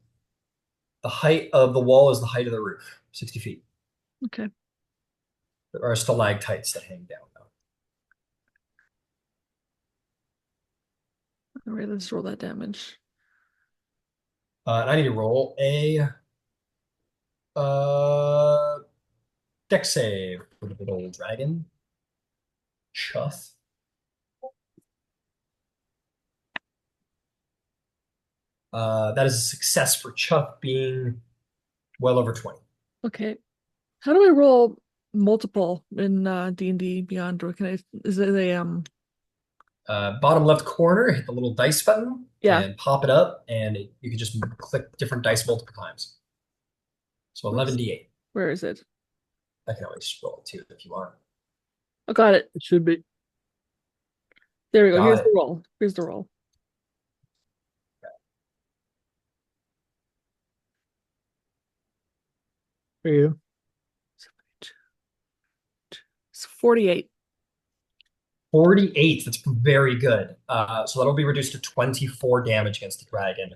height of the wall is the height of the roof, 60 feet. Okay. There are stalactites that hang down though. All right, let's roll that damage. And I need to roll a dex save for the good old dragon. Chuff. That is a success for Chuff being well over 20. Okay. How do I roll multiple in D&D Beyond? Or is it a Bottom left corner, hit the little dice button Yeah. and pop it up, and you can just click different dice multiple times. So 11d8. Where is it? I can always roll it too if you want. Oh, got it. It should be. There we go. Got Here's it. the roll. Here's the roll. For you. It's 48. 48. That's very good. So that'll be reduced to 24 damage against the dragon.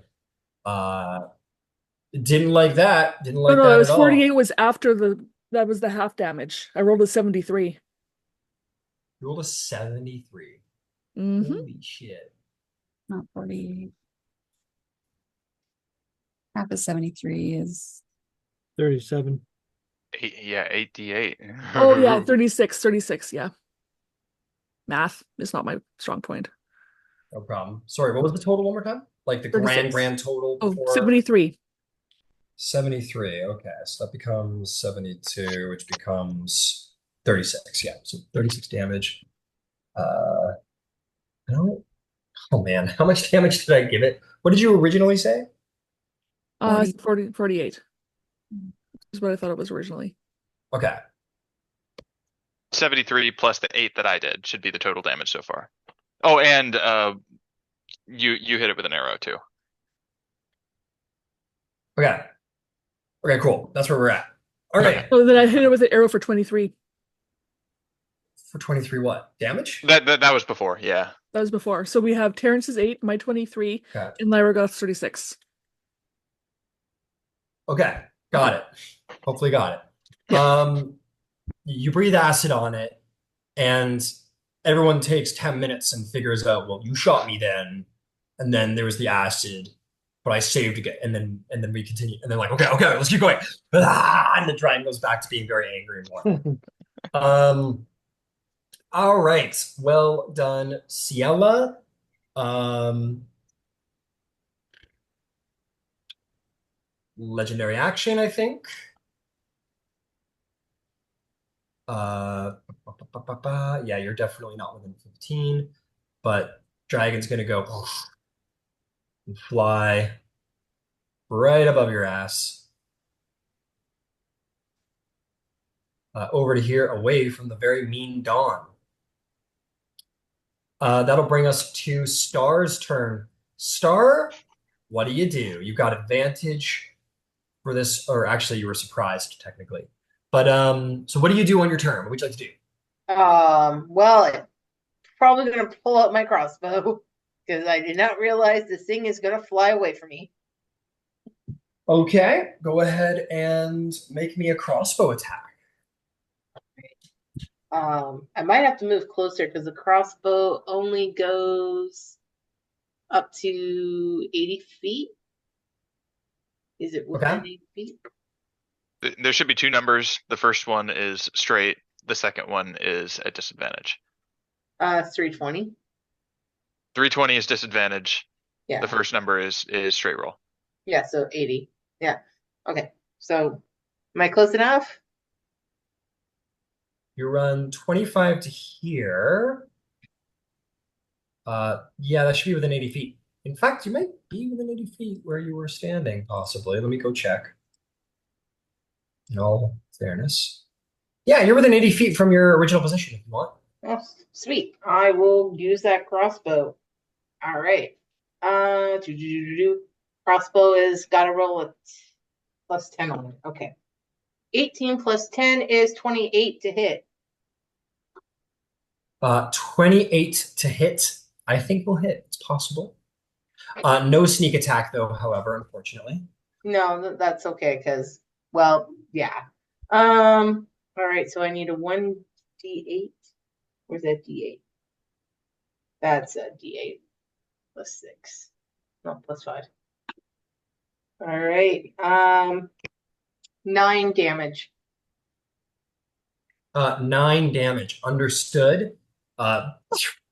Didn't like that. Didn't like Oh no, that it was at 48 all. was after that was the half damage. I rolled a 73. You rolled a 73. Mm-hmm. Holy shit. Not 48. Half of 73 is 37. 8d8. Oh yeah, 36, yeah. Math is not my strong point. No problem. Sorry, what was the total one more time? Like the 36. grand total Oh, before 73. 73. Okay, so that becomes 72, which becomes 36. Yeah, so 36 damage. I don't. Oh man, how much damage did I give it? What did you originally say? 48 is what I thought it was originally. Okay. 73 plus the 8 that I did should be the total damage so far. Oh, and you hit it with an arrow too. Okay. Okay, cool. That's where we're at. All right. So then I hit it with an arrow for 23. For 23 what? Damage? That was before, yeah. That was before. So we have Terrence's 8, my 23, Okay. and Lyragoth's 36. Okay. Got it. Hopefully got it. Yeah. You breathe acid on it, and everyone takes 10 minutes and figures out, well, you shot me then, and then there was the acid, but I saved again, and then we continue, and they're like, okay, let's keep going. And the dragon goes back to being very angry and whatnot. All right. Well done, Ciela. Legendary action, I think. Yeah, you're definitely not within 15, but dragon's gonna go and fly right above your ass. Over to here, away from the very mean Dawn. That'll bring us to Star's turn. Star, what do? You got advantage for this, or actually you were surprised technically. But so what do you do on your turn? What would you like to do? Well, I'm probably gonna pull out my crossbow because I did not realize this thing is gonna fly away from me. Okay, go ahead and make me a crossbow attack. I might have to move closer because the crossbow only goes up to 80 feet. Is it within Okay. 80 feet? There should be two numbers. The first one is straight. The second one is at disadvantage. 320. 320 is disadvantage. Yeah. The first number is straight roll. Yeah, so 80. Yeah. Okay. So am I close enough? You run 25 to here. Yeah, that should be within 80 feet. In fact, you might be within 80 feet where you were standing, possibly. Let me go check. In all fairness. Yeah, you're within 80 feet from your original position if you want. Oh, sweet. I will use that crossbow. All right. Crossbow is got to roll a plus 10 on it. Okay. 18 plus 10 is 28 to hit. 28 to hit. I think will hit. It's possible. No sneak attack, though, however, unfortunately. No, that's okay, because, well, yeah. All right, so I need a 1d8. Where's that d8? That's a d8 plus 6. No, plus 5. All right. 9 damage. 9 damage. Understood.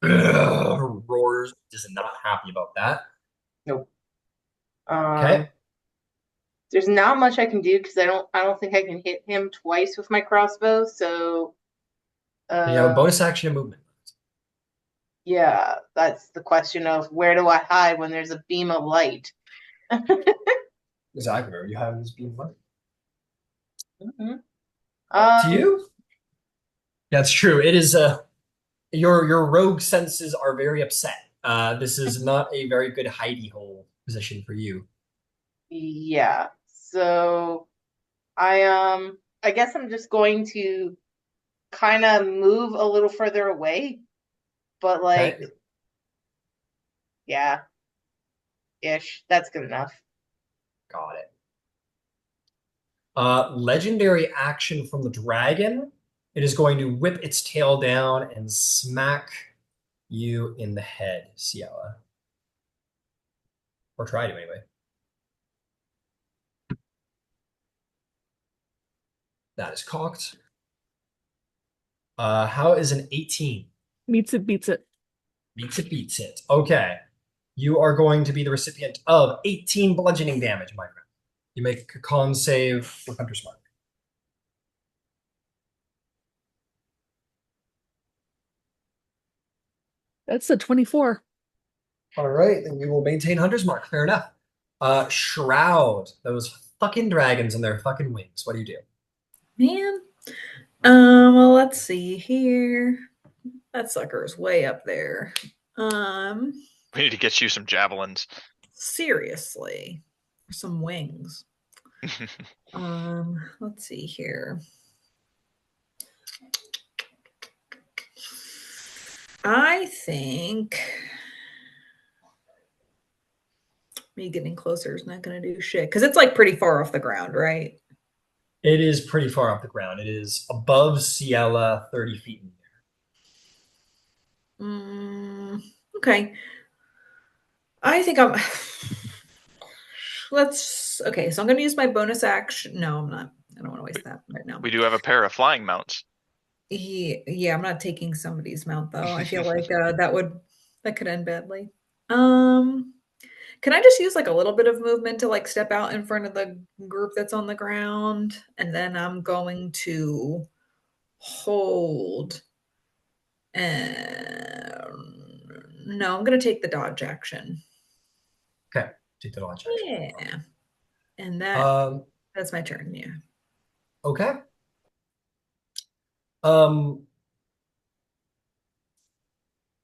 Roars is not happy about that. Nope. Okay. There's not much I can do because I don't think I can hit him twice with my crossbow. So You have a bonus action and movement. yeah, that's the question of where do I hide when there's a beam of light? Exactly. Where you have this beam light. Mhm. To you? That's true. It is your rogue senses are very upset. This is not a very good hidey hole position for you. Yeah. So I guess I'm just going to kind of move a little further away, but like Okay. yeah, ish. That's good enough. Got it. Legendary action from the dragon. It is going to whip its tail down and smack you in the head, Ciela. Or try to, anyway. That is cocked. How is an 18? Meets it, beats it. Beats it, beats it. Okay. You are going to be the recipient of 18 bludgeoning damage, my friend. You make a con save for Hunter's Mark. That's a 24. All right, then you will maintain Hunter's Mark. Fair enough. Shroud. Those fucking dragons and their fucking wings. What do you do? Man. Well, let's see here. That sucker is way up there. We need to get you some javelins. Seriously. Some wings. Let's see here. I think me getting closer is not going to do shit because it's like pretty far off the ground, right? It is pretty far off the ground. It is above Ciela, 30 feet in the air. Okay. I think I'm. Okay, so I'm going to use my bonus action. No, I'm not. I don't want to waste that right now. We do have a pair of flying mounts. Yeah, I'm not taking somebody's mount though. I feel like that could end badly. Can I just use like a little bit of movement to like step out in front of the group that's on the ground? And then I'm going to hold. No, I'm going to take the dodge action. Okay, take the dodge action. Yeah. And that's my turn, yeah. Okay.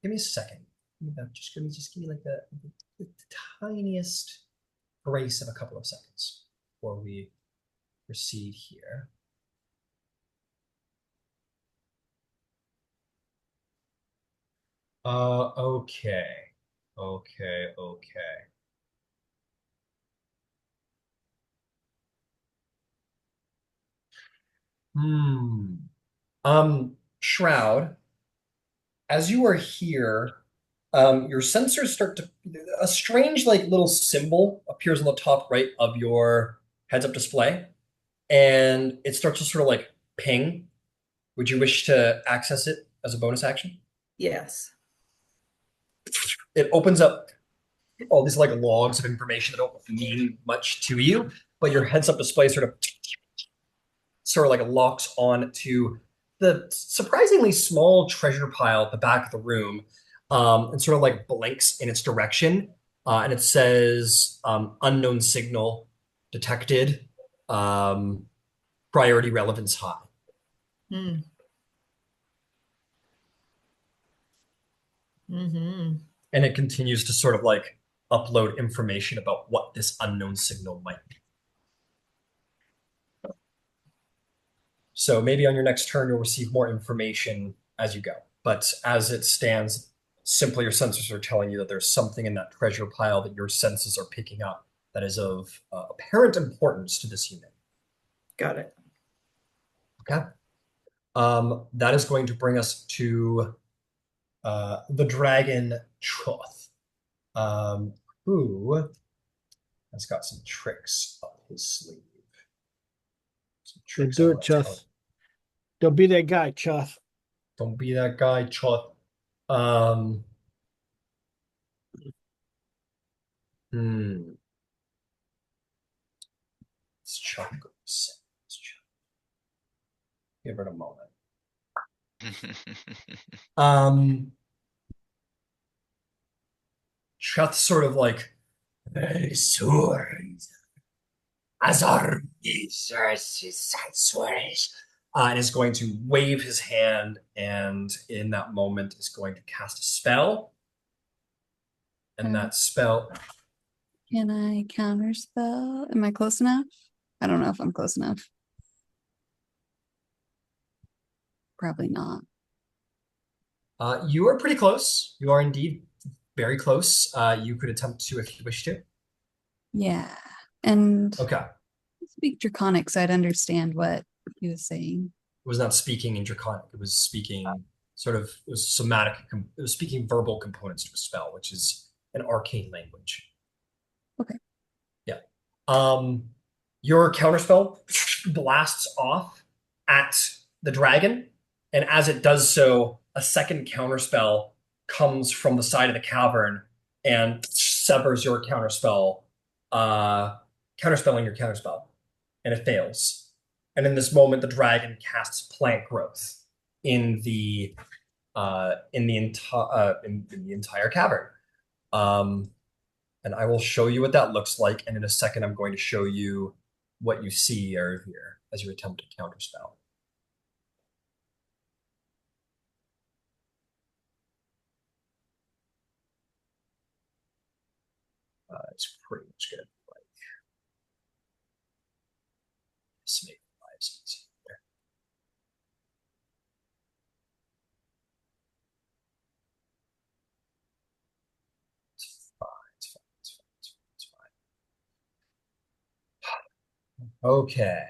Give me a second. Just give me like the tiniest grace of a couple of seconds before we proceed here. Okay. Shroud, as you are here, your sensors start to, a strange like little symbol appears on the top right of your heads-up display, and it starts to sort of like ping. Would you wish to access it as a bonus action? Yes. It opens up all these like logs of information that don't mean much to you, but your heads-up display sort of like locks on to the surprisingly small treasure pile at the back of the room, and sort of like blinks in its direction, and it says unknown signal detected, priority relevance high. And it continues to sort of like upload information about what this unknown signal might be. So maybe on your next turn, you'll receive more information as you go. But as it stands, simply your sensors are telling you that there's something in that treasure pile that your senses are picking up that is of apparent importance to this unit. Got it. Okay. That is going to bring us to the dragon Choth, who has got some tricks up his sleeve. Then do it, Choth. Don't be that guy, Choth. Don't be that guy, Choth. Let's chuck. Give it a moment. Choth sort of like, and is going to wave his hand, and in that moment is going to cast a spell. And that spell. Can I counterspell? Am I close enough? I don't know if I'm close enough. Probably not. You are pretty close. You are indeed very close. You could attempt to if you wish to. Yeah. And okay. Speak Draconic so I'd understand what he was saying. It was not speaking in Draconic. It was speaking it was somatic. It was speaking verbal components to a spell, which is an arcane language. Okay. Yeah. Your counterspell blasts off, at the dragon, and as it does so, a second counterspell comes from the side of the cavern and severs your counterspell, counterspelling your counterspell, and it fails. And in this moment, the dragon casts plant growth in the in the entire cavern. Um, and I will show you what that looks like. And in a second, I'm going to show you what you see or here as you attempt to counterspell. It's pretty much good. Like, this makes lives easier. It's fine. It's fine. It's fine. It's fine. It's fine. Okay.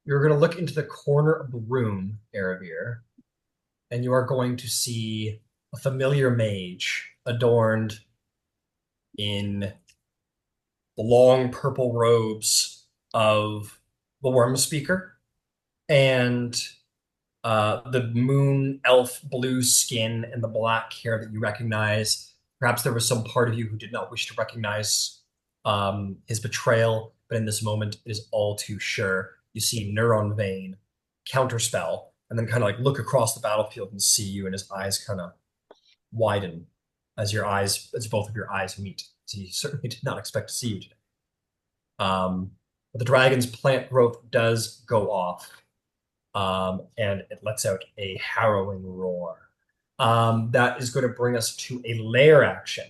You're going to look into the corner of the room, Aravir, and you are going to see a familiar mage adorned in the long purple robes of the Worm Speaker and the moon elf blue skin and the black hair that you recognize. Perhaps there was some part of you who did not wish to recognize his betrayal, but in this moment, it is all too sure. You see Neuron Vein counterspell, and then kind of like look across the battlefield and see you, and his eyes kind of widen as both of your eyes meet. So he certainly did not expect to see you today. But the dragon's plant growth does go off, and it lets out a harrowing roar. That is going to bring us to a lair action.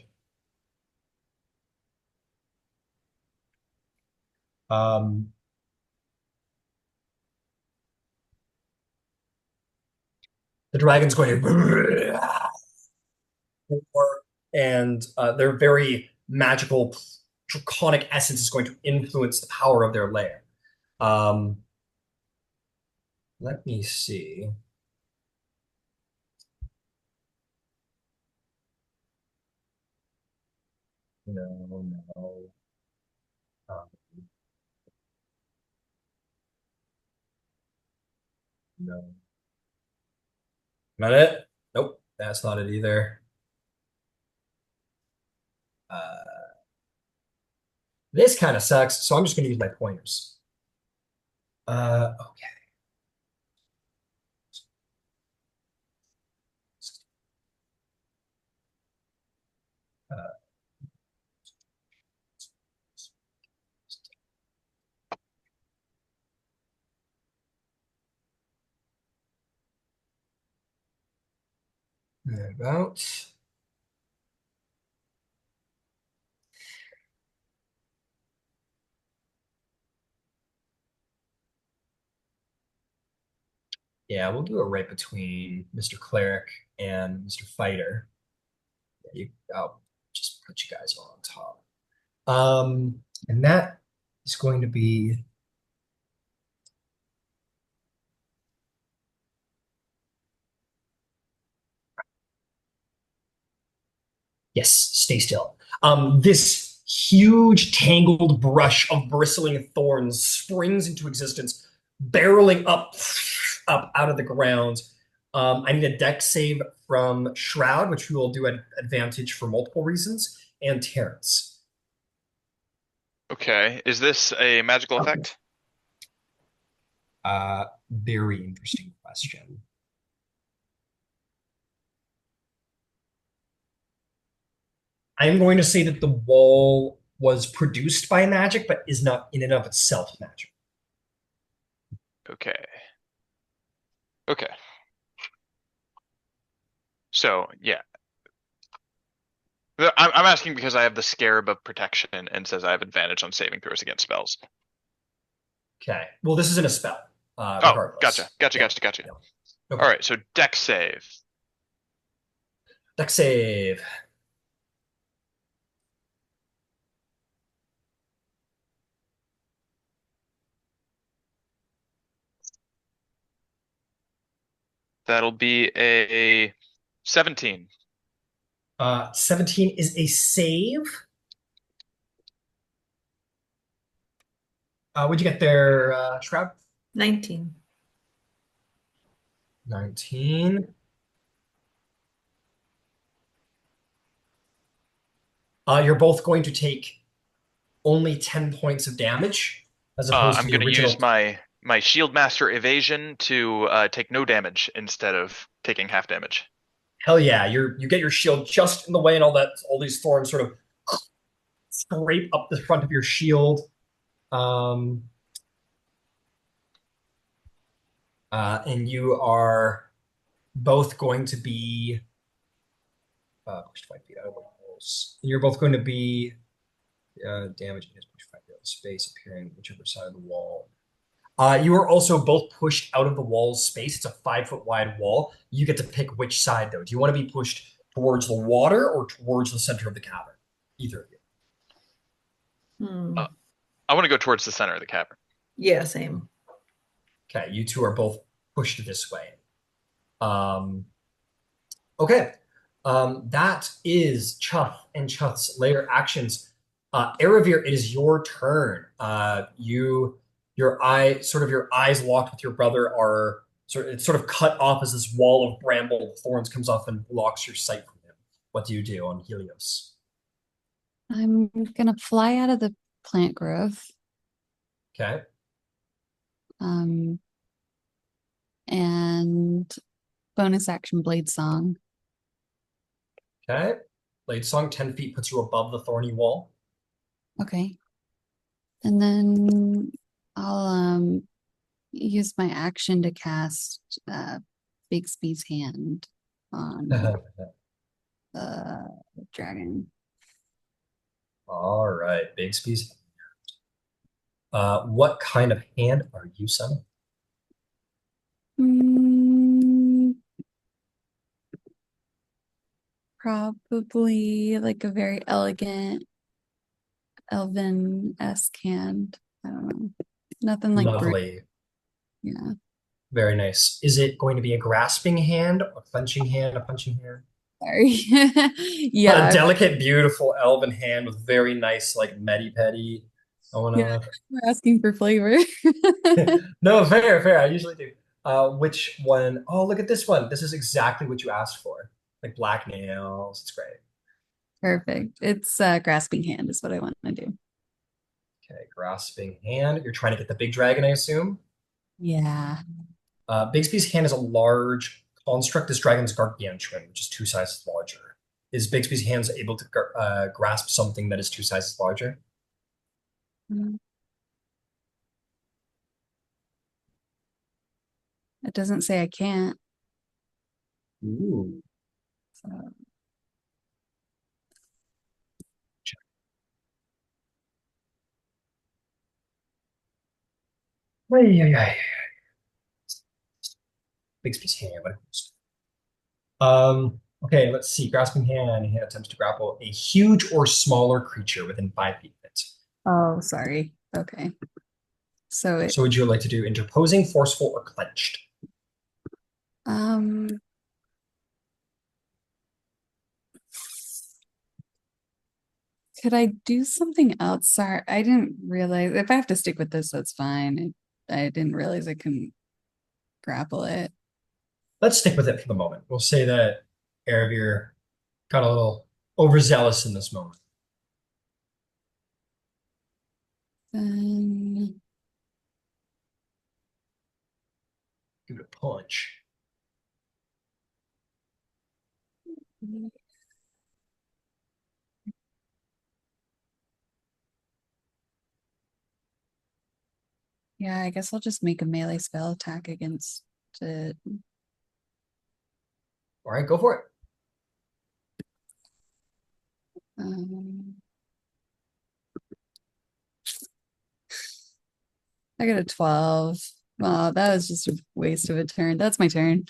The dragon's going to and their very magical draconic essence is going to influence the power of their lair. Let me see. No, no. Um, no. Not it? Nope, that's not it either. This kind of sucks, so I'm just going to use my pointers. Okay. Thereabouts. Yeah, we'll do it right between Mr. Cleric and Mr. Fighter. I'll just put you guys all on top. And that is going to be yes, stay still. This huge tangled brush of bristling thorns springs into existence, barreling up out of the ground. I need a dex save from Shroud, which we will do at advantage for multiple reasons, and Terrence. Okay, is this a magical effect? Very interesting question. I'm going to say that the wall was produced by magic, but is not in and of itself magic. Okay. Okay. So, yeah. I'm asking because I have the Scarab of Protection and says I have advantage on saving throws against spells. Okay. Well, this isn't a spell, Oh, regardless. gotcha. Yeah. Okay. All right, so dex save. Dex save. That'll be a 17. 17 is a save. What'd you get there, Shroud? 19. 19. You're both going to take only 10 points of damage as opposed to I'm the going to use original. my Shield Master evasion to take no damage instead of taking half damage. Hell yeah, you get your shield just in the way, and all these thorns sort of scrape up the front of your shield. Um, and you are both going to be pushed 5 feet out of the walls. You're both going to be damaging his pushed 5 feet out of space, appearing whichever side of the wall. You are also both pushed out of the wall's space. It's a 5 foot wide wall. You get to pick which side, though. Do you want to be pushed towards the water or towards the center of the cavern? Either of you. I want to go towards the center of the cavern. Yeah, same. Okay, you two are both pushed this way. Okay. That is Chuff and Chuff's layer actions. Eravir, it is your turn. Your eyes locked with your brother are it's sort of cut off as this wall of bramble thorns comes off and blocks your sight from him. What do you do on Helios? I'm gonna fly out of the plant growth. Okay. And bonus action blade song. Okay. Blade Song, 10 feet puts you above the thorny wall. Okay. And then I'll use my action to cast Bixby's hand on the dragon. All right, Bixby's. What kind of hand are you summoning? Probably like a very elegant elven-esque hand. I don't know. Nothing like Lovely. yeah. Very nice. Is it going to be a grasping hand, a clenching hand, a punching hand? Sorry. A Yeah. delicate, beautiful elven hand with very nice, like, medi-pedi going Yeah. on. We're asking for flavor. No, fair. I usually do. Which one? Oh, look at this one. This is exactly what you asked for. Like black nails. It's great. Perfect. It's grasping hand is what I want to do. Okay, grasping hand. You're trying to get the big dragon, I assume. Yeah. Bixby's hand is a large construct. This dragon's gargantuan, which is 2 sizes larger. Is Bixby's hands able to grasp something that is 2 sizes larger? It doesn't say I can't. Ooh. So. Ay. Bixby's hand. Okay, let's see. Grasping hand. Hand attempts to grapple a huge or smaller creature within 5 feet of it. Oh, sorry. Okay. So So would you like to do interposing, forceful, or clenched? Could I do something else? Sorry, I didn't realize if I have to stick with this, that's fine. I didn't realize I couldn't grapple it. Let's stick with it for the moment. We'll say that Eravir got a little overzealous in this moment. Then Give it a punch. yeah, I guess I'll just make a melee spell attack against it. All right, go for it. I got a 12. Well, that was just a waste of a turn. That's my turn.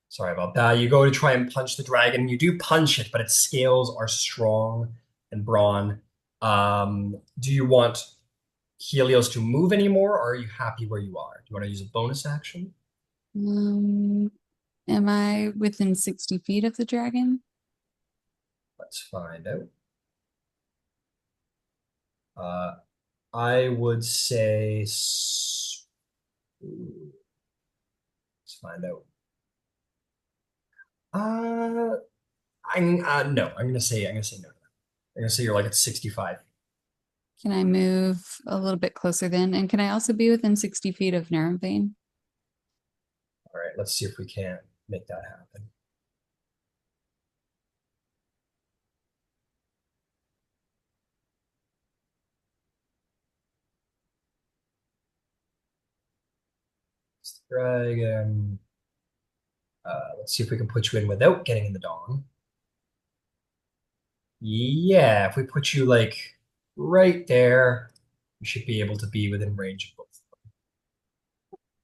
Sorry about that. You go to try and punch the dragon. You do punch it, but its scales are strong and brawn. Do you want Helios to move anymore, or are you happy where you are? Do you want to use a bonus action? Am I within 60 feet of the dragon? Let's find out. I would say. Let's find out. Uh, I'm no. I'm gonna say no. I'm gonna say you're like at 65. Can I move a little bit closer then? And can I also be within 60 feet of Narrow Vein? All right, let's see if we can make that happen. Dragon. Let's see if we can put you in without getting in the dawn. Yeah, if we put you like right there, you should be able to be within range of both.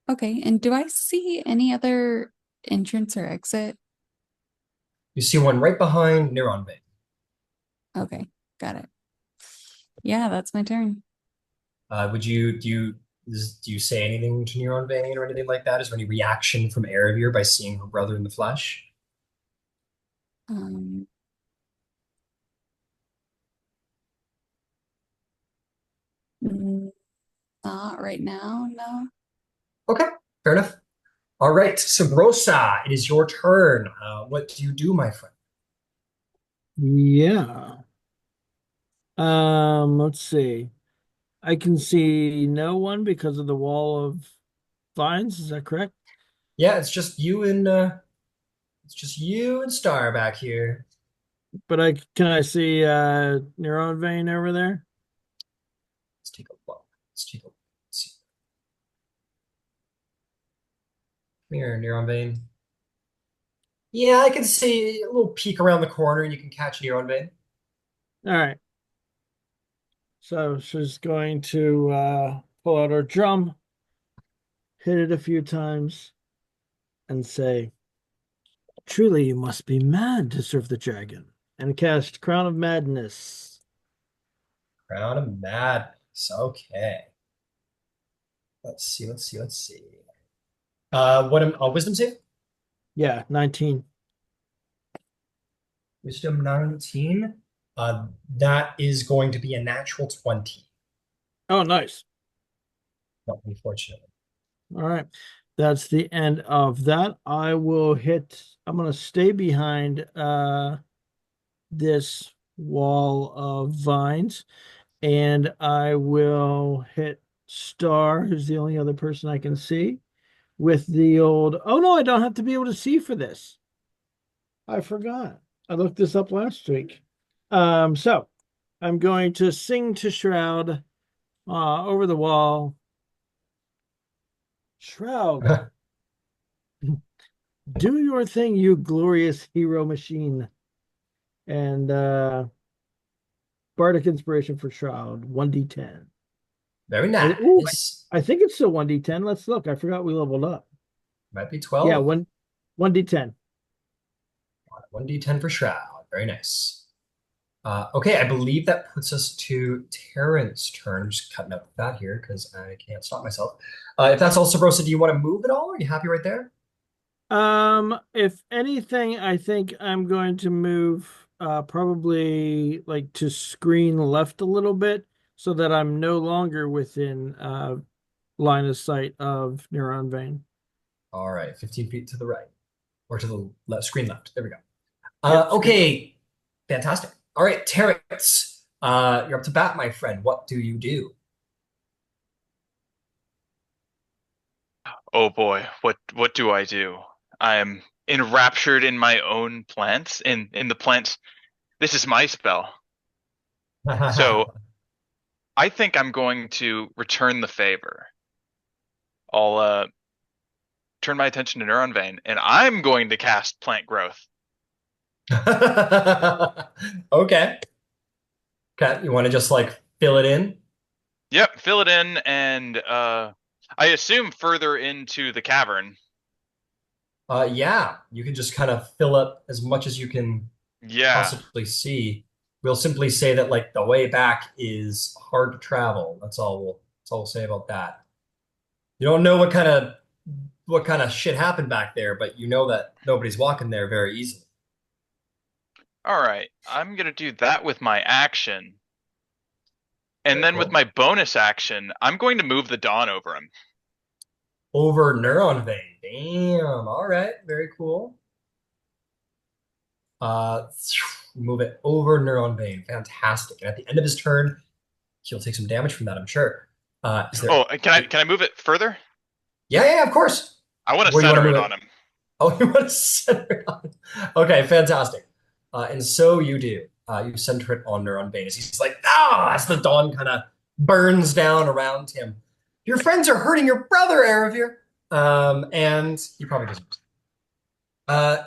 Okay. And do I see any other entrance or exit? You see one right behind Neuron Vein. Okay. Got it. Yeah, that's my turn. Would you do you say anything to Neuron Vein or anything like that? Is there any reaction from Erebir by seeing her brother in the flesh? Um, mm, Not right now, no. Okay, fair enough. All right, Sabrosa, it is your turn. What do you do, my friend? Yeah. Let's see. I can see no one because of the wall of vines. Is that correct? Yeah, it's just you and Star back here. But I can I see Neuron Vein over there? Let's take a look. Let's see. Come here, Neuron Vein. Yeah, I can see a little peek around the corner and you can catch Neuron Vein. All right. So she's going to pull out her drum, hit it a few times, and say, "Truly, you must be mad to serve the dragon," and cast Crown of Madness. Crown of Madness. Okay. Let's see. What am wisdom save? Yeah, 19. Wisdom 19. That is going to be a natural 20. Oh, nice. Not unfortunately. All right. That's the end of that. I'm gonna stay behind this wall of vines, and I will hit Star, who's the only other person I can see, with the old. Oh no, I don't have to be able to see for this. I forgot. I looked this up last week. So I'm going to sing to Shroud over the wall. Shroud, do your thing, you glorious hero machine. And Bardic Inspiration for Shroud, 1d10. Very Ooh, nice. I think it's still 1d10. Let's look. I forgot we leveled up. Might be Yeah, 12. 1d10. 1d10 for Shroud. Very nice. Okay, I believe that puts us to Terran's turn. I'm just cutting out that here because I can't stop myself. If that's all, Sabrosa, do you want to move at all? Are you happy right there? If anything, I think I'm going to move probably like to screen left a little bit so that I'm no longer within line of sight of Neuron Vein. All right, 15 feet to the right or to the left, screen left. There we go. Yep, Okay, fantastic. All right, Terrence, you're up to bat, my friend. What do you do? Oh boy, what do I do? I am enraptured in my own plants, in the plants. This is my spell. So I think I'm going to return the favor. I'll turn my attention to Neuron Vein, and I'm going to cast Plant Growth. Okay. Okay, you want to just like fill it in? Yep, fill it in, and I assume further into the cavern. Yeah, you can just kind of fill up as much as you can Yeah. possibly see. We'll simply say that like the way back is hard to travel. That's all we'll say about that. You don't know what kind of shit happened back there, but you know that nobody's walking there very easily. All right. I'm gonna do that with my action. And Very then with cool. my bonus action, I'm going to move the Dawn over him. Over Neuron Vein. Damn. All right. Very cool. Uh, move it over Neuron Vein. Fantastic. And at the end of his turn, he'll take some damage from that, I'm sure. Is there? Oh, can I move it further? Yeah, of course. I want to Where do you want center to it move on him. Oh, you want to center it on? Okay, fantastic. And so you do. You center it on Neuron Vein. He's like, as the dawn kind of burns down around him. Your friends are hurting your brother, Aravir. And he probably doesn't.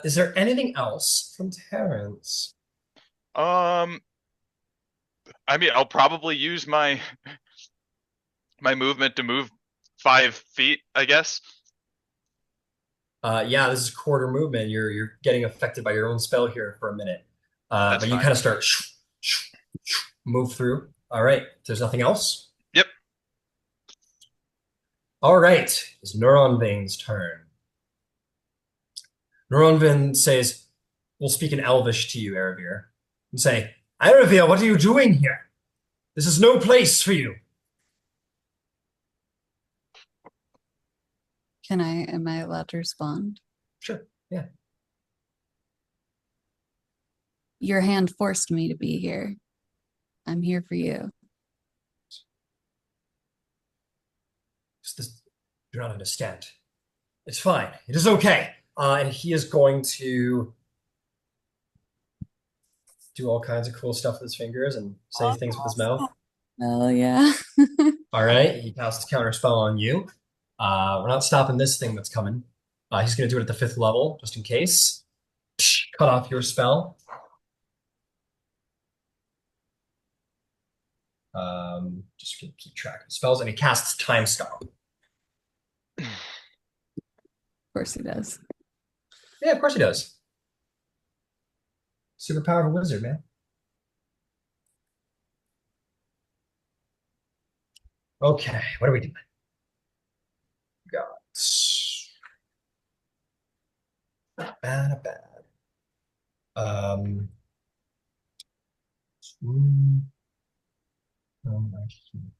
Is there anything else from Terrence? I mean, I'll probably use my movement to move 5 feet, I guess. Yeah, this is quarter movement. You're getting affected by your own spell here for a minute. That's But you fine. kind of start move through. All right. There's nothing else? Yep. All right. It's Neuron Vein's turn. Neuron Vein says, we'll speak in Elvish to you, Aravir, and say, Aravir, what are you doing here? This is no place for you. Am I allowed to respond? Sure. Yeah. Your hand forced me to be here. I'm here for you. Do not understand. It's fine. It is okay. And he is going to do all kinds of cool stuff with his fingers and say things with his mouth. Oh, yeah. All right. He casts a counter spell on you. We're not stopping this thing that's coming. He's going to do it at the 5th level, just in case. Cut off your spell. Just to keep track of spells, and he casts Time Stop. Of course he does. Yeah, of course he does. Super powerful wizard, man. Okay, what are we doing? We got not bad, not bad.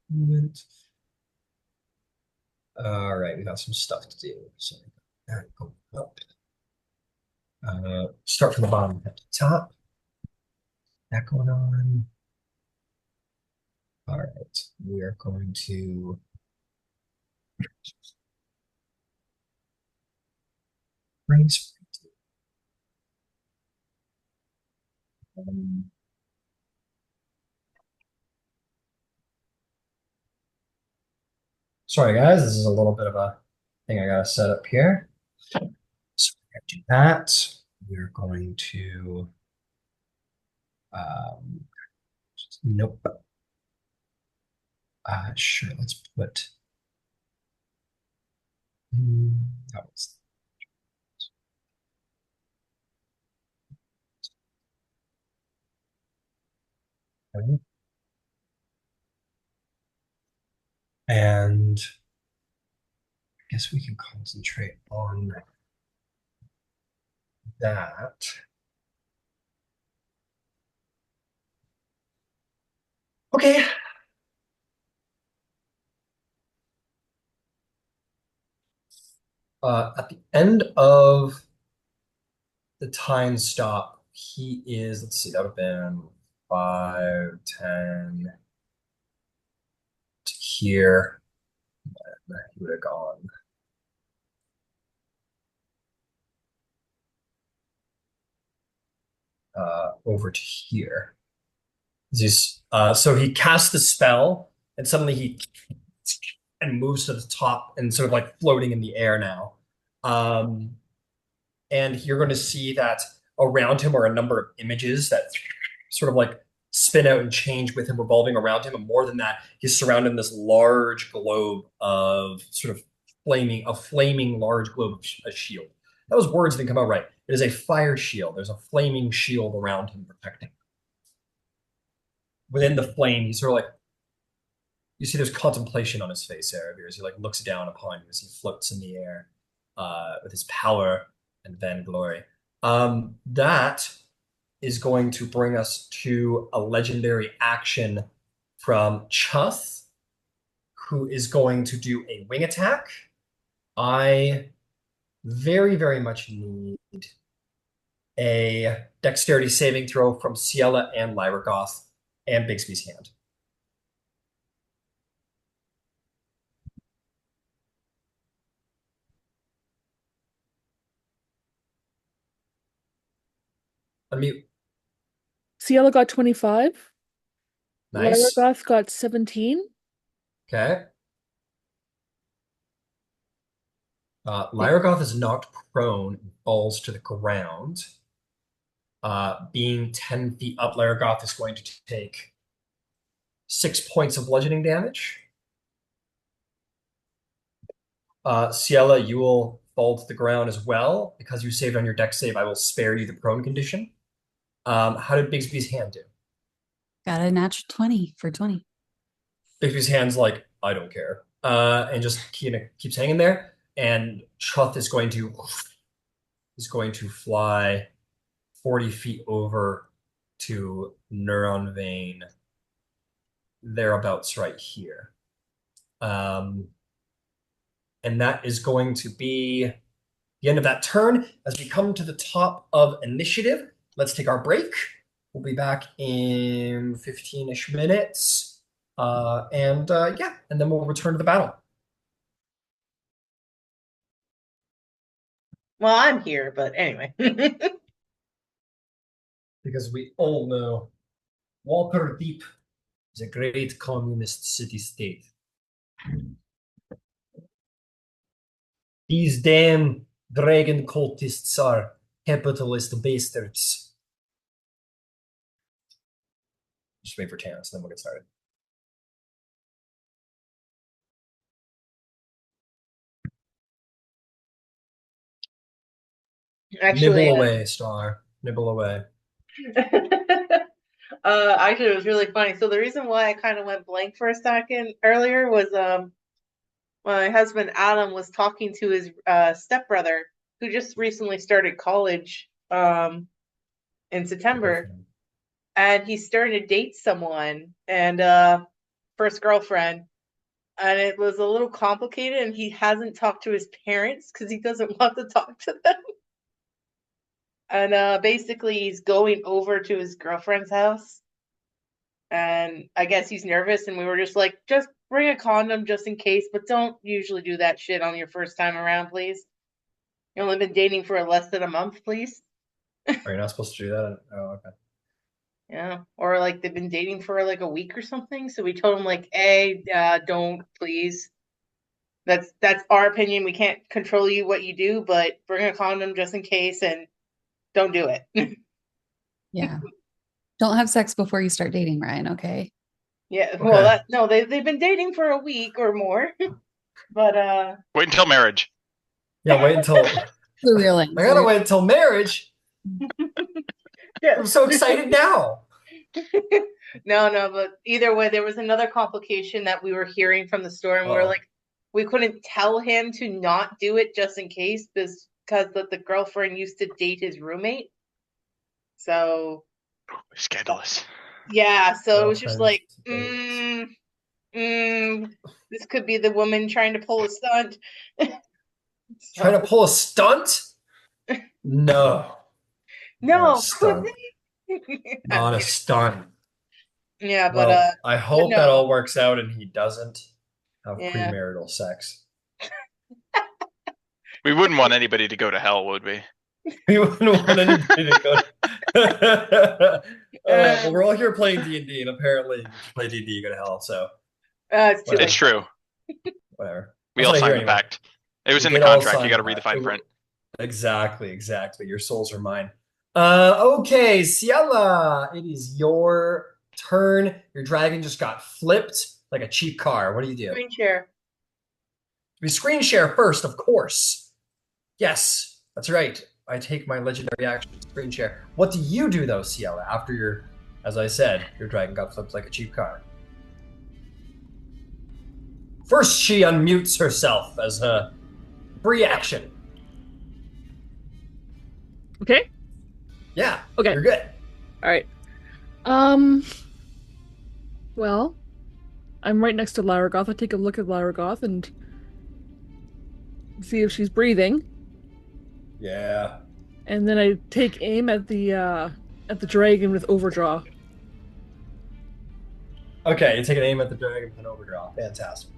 Movement. All right, we got some stuff to do. So go up. Start from the bottom at the top. That going on. All right, we are going to brain sprint. Sorry, guys, this is a little bit of a thing I gotta set up here. So we're gonna do that. We're going to nope. Sure, let's put that was okay. And I guess we can concentrate on that. Okay. At the end of the time stop, he is, let's see, that would have been 5, 10 to here. He would have gone. Over to here. So he casts the spell, and suddenly he moves to the top and sort of like floating in the air now. And you're going to see that around him are a number of images that sort of like spin out and change with him revolving around him. And more than that, he's surrounded in this large globe of sort of flaming large globe of a shield. Those words didn't come out right. It is a fire shield. There's a flaming shield around him protecting him. Within the flame, he's sort of like, you see there's contemplation on his face, Aravir, as he like looks down upon you as he floats in the air with his power and vainglory. That is going to bring us to a legendary action from Chuth, who is going to do a wing attack. I very, very much need a dexterity saving throw from Ciela and Lyragoth and Bigsby's hand. Unmute. Ciela got 25. Nice. Lyragoth got 17. Okay. Lyragoth is knocked prone and falls to the ground. Being 10 feet up, Lyragoth is going to take 6 points of bludgeoning damage. Ciela, you will fall to the ground as well. Because you saved on your dex save, I will spare you the prone condition. How did Bigsby's hand do? Got a natural 20 for 20. Bigsby's hand's like, I don't care. And just keeps hanging there. And Chuth is going to fly 40 feet over to Neuron Vein, thereabouts right here. And that is going to be the end of that turn. As we come to the top of initiative, let's take our break. We'll be back in 15-ish minutes. And then we'll return to the battle. Well, I'm here, but anyway. Because we all know Waterdeep is a great communist city-state. These damn dragon cultists are capitalist bastards. Just wait for Terrence, then we'll get started. Actually, Nibble away, Star. Nibble away. actually, it was really funny. So the reason why I kind of went blank for a second earlier was my husband Adam was talking to his stepbrother, who just recently started college in September, and he's starting to date someone, and first girlfriend, and it was a little complicated, and he hasn't talked to his parents because he doesn't want to talk to them. And basically, he's going over to his girlfriend's house. And I guess he's nervous. And we were just like, just bring a condom just in case. But don't usually do that shit on your first time around, please. You've only been dating for less than a month, please. Are you not supposed to do that? Oh, okay. Yeah. Or like they've been dating for like a week or something. So we told him like, hey, don't, please. That's our opinion. We can't control you what you do, but bring a condom just in case and don't do it. Yeah. Don't have sex before you start dating, Ryan, okay? Yeah, Okay. well, they've been dating for a week or more, but Wait until marriage. Yeah, wait until The real I gotta answer. wait until marriage. yeah. I'm so excited now. No, but either way, there was another complication that we were hearing from the store, and we were Uh-oh. like, we couldn't tell him to not do it just in case, because the girlfriend used to date his roommate. So Scandalous. yeah, so it was just like, Girlfriends this could be the woman trying to pull a stunt. Trying to pull a stunt? No. Not a No, stunt. Not a kidding. stunt. Yeah, but Well, I hope no. that all works out and he doesn't have Yeah. premarital sex. We wouldn't want anybody to go to hell, would we? We wouldn't want anybody to go. Well, we're all here playing D&D, and apparently, if you play D&D, you go to hell. So it's too Whatever. It's true. whatever. We That's all what I signed hear the anyway. pact. It was We in the did all contract. sign You got to the read the pact. fine print. Exactly. Your souls are mine. Okay, Ciela, it is your turn. Your dragon just got flipped like a cheap car. What do you do? screen share. We screen share first, of course. Yes, that's right. I take my legendary action to screen share. What do you do though, Ciela, after your, as I said, your dragon got flipped like a cheap car? First, she unmutes herself as a free action. Okay. Yeah. Okay. You're good. All right. Well, I'm right next to Lyragoth. I take a look at Lyragoth and see if she's breathing. Yeah. And then I take aim at the dragon with overdraw. Okay, you take an aim at the dragon with an overdraw. Fantastic.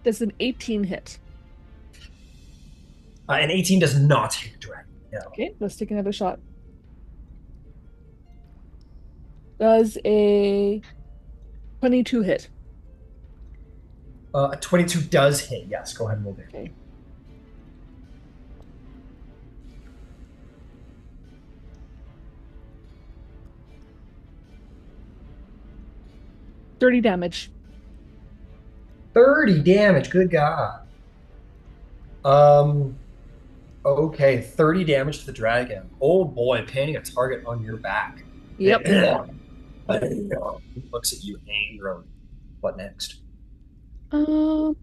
Does an 18 hit? An 18 does not hit the dragon. No. Okay, let's take another shot. Does a 22 hit? A 22 does hit. Yes, go ahead and roll damage. Okay. $30 damage. 30 damage. Good God. Okay, 30 damage to the dragon. Oh boy, painting a target on your back. Yep. Looks at you angrily. What next? Um,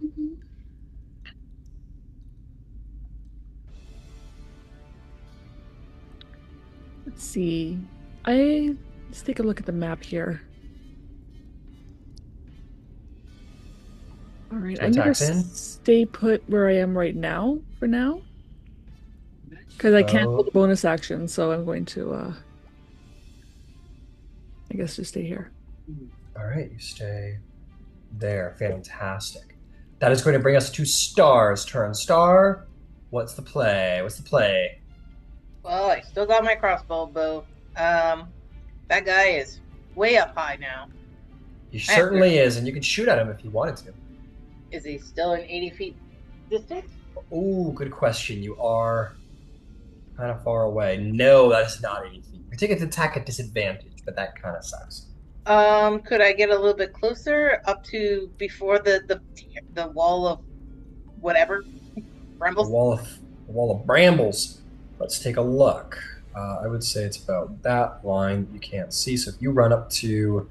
let's see. Let's take a look at the map here. All right, I'm gonna Attacks in? stay put where I am right now for now. Because I can't hold a bonus action, so I'm going to I guess just stay here. All right, you stay there. Fantastic. That is going to bring us to Star's turn. Star, what's the play? What's the play? Well, I still got my crossbow bow. That guy is way up high now. He certainly is, and you can shoot at him if you wanted to. Is he still in 80 feet distance? Oh, good question. You are kind of far away. No, that is not 80 feet. You take an attack at disadvantage, but that kind of sucks. Could I get a little bit closer up to before the wall of whatever? Brambles? The wall of brambles. Let's take a look. I would say it's about that line you can't see. So if you run up to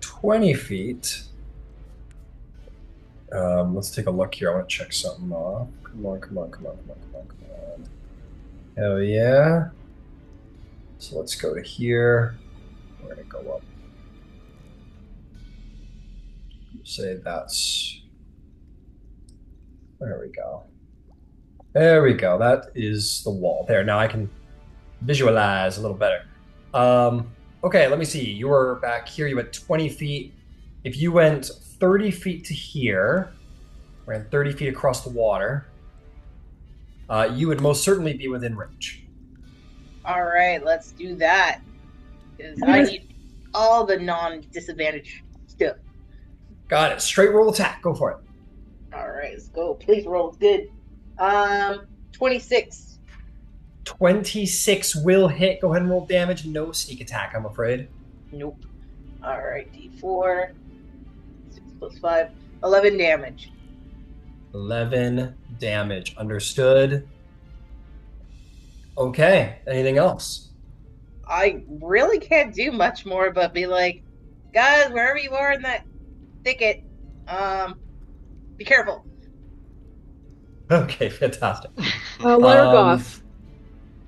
20 feet, let's take a look here. I want to check something off. Come on. Hell yeah. So let's go to here. We're going to go up. Say that's... There we go. There we go. That is the wall. There. Now I can visualize a little better. Okay, let me see. You were back here. You went 20 feet. If you went 30 feet to here, ran 30 feet across the water, you would most certainly be within range. All right, let's do that. Because I need all the non-disadvantage stuff. Got it. Straight roll attack. Go for it. All right, let's go. Please roll good. 26. 26 will hit. Go ahead and roll damage. No sneak attack, I'm afraid. Nope. All right, D4. 6 plus 5. 11 damage. 11 damage. Understood. Okay. Anything else? I really can't do much more but be like, guys, wherever you are in that thicket, be careful. Okay, fantastic. Lyragoth.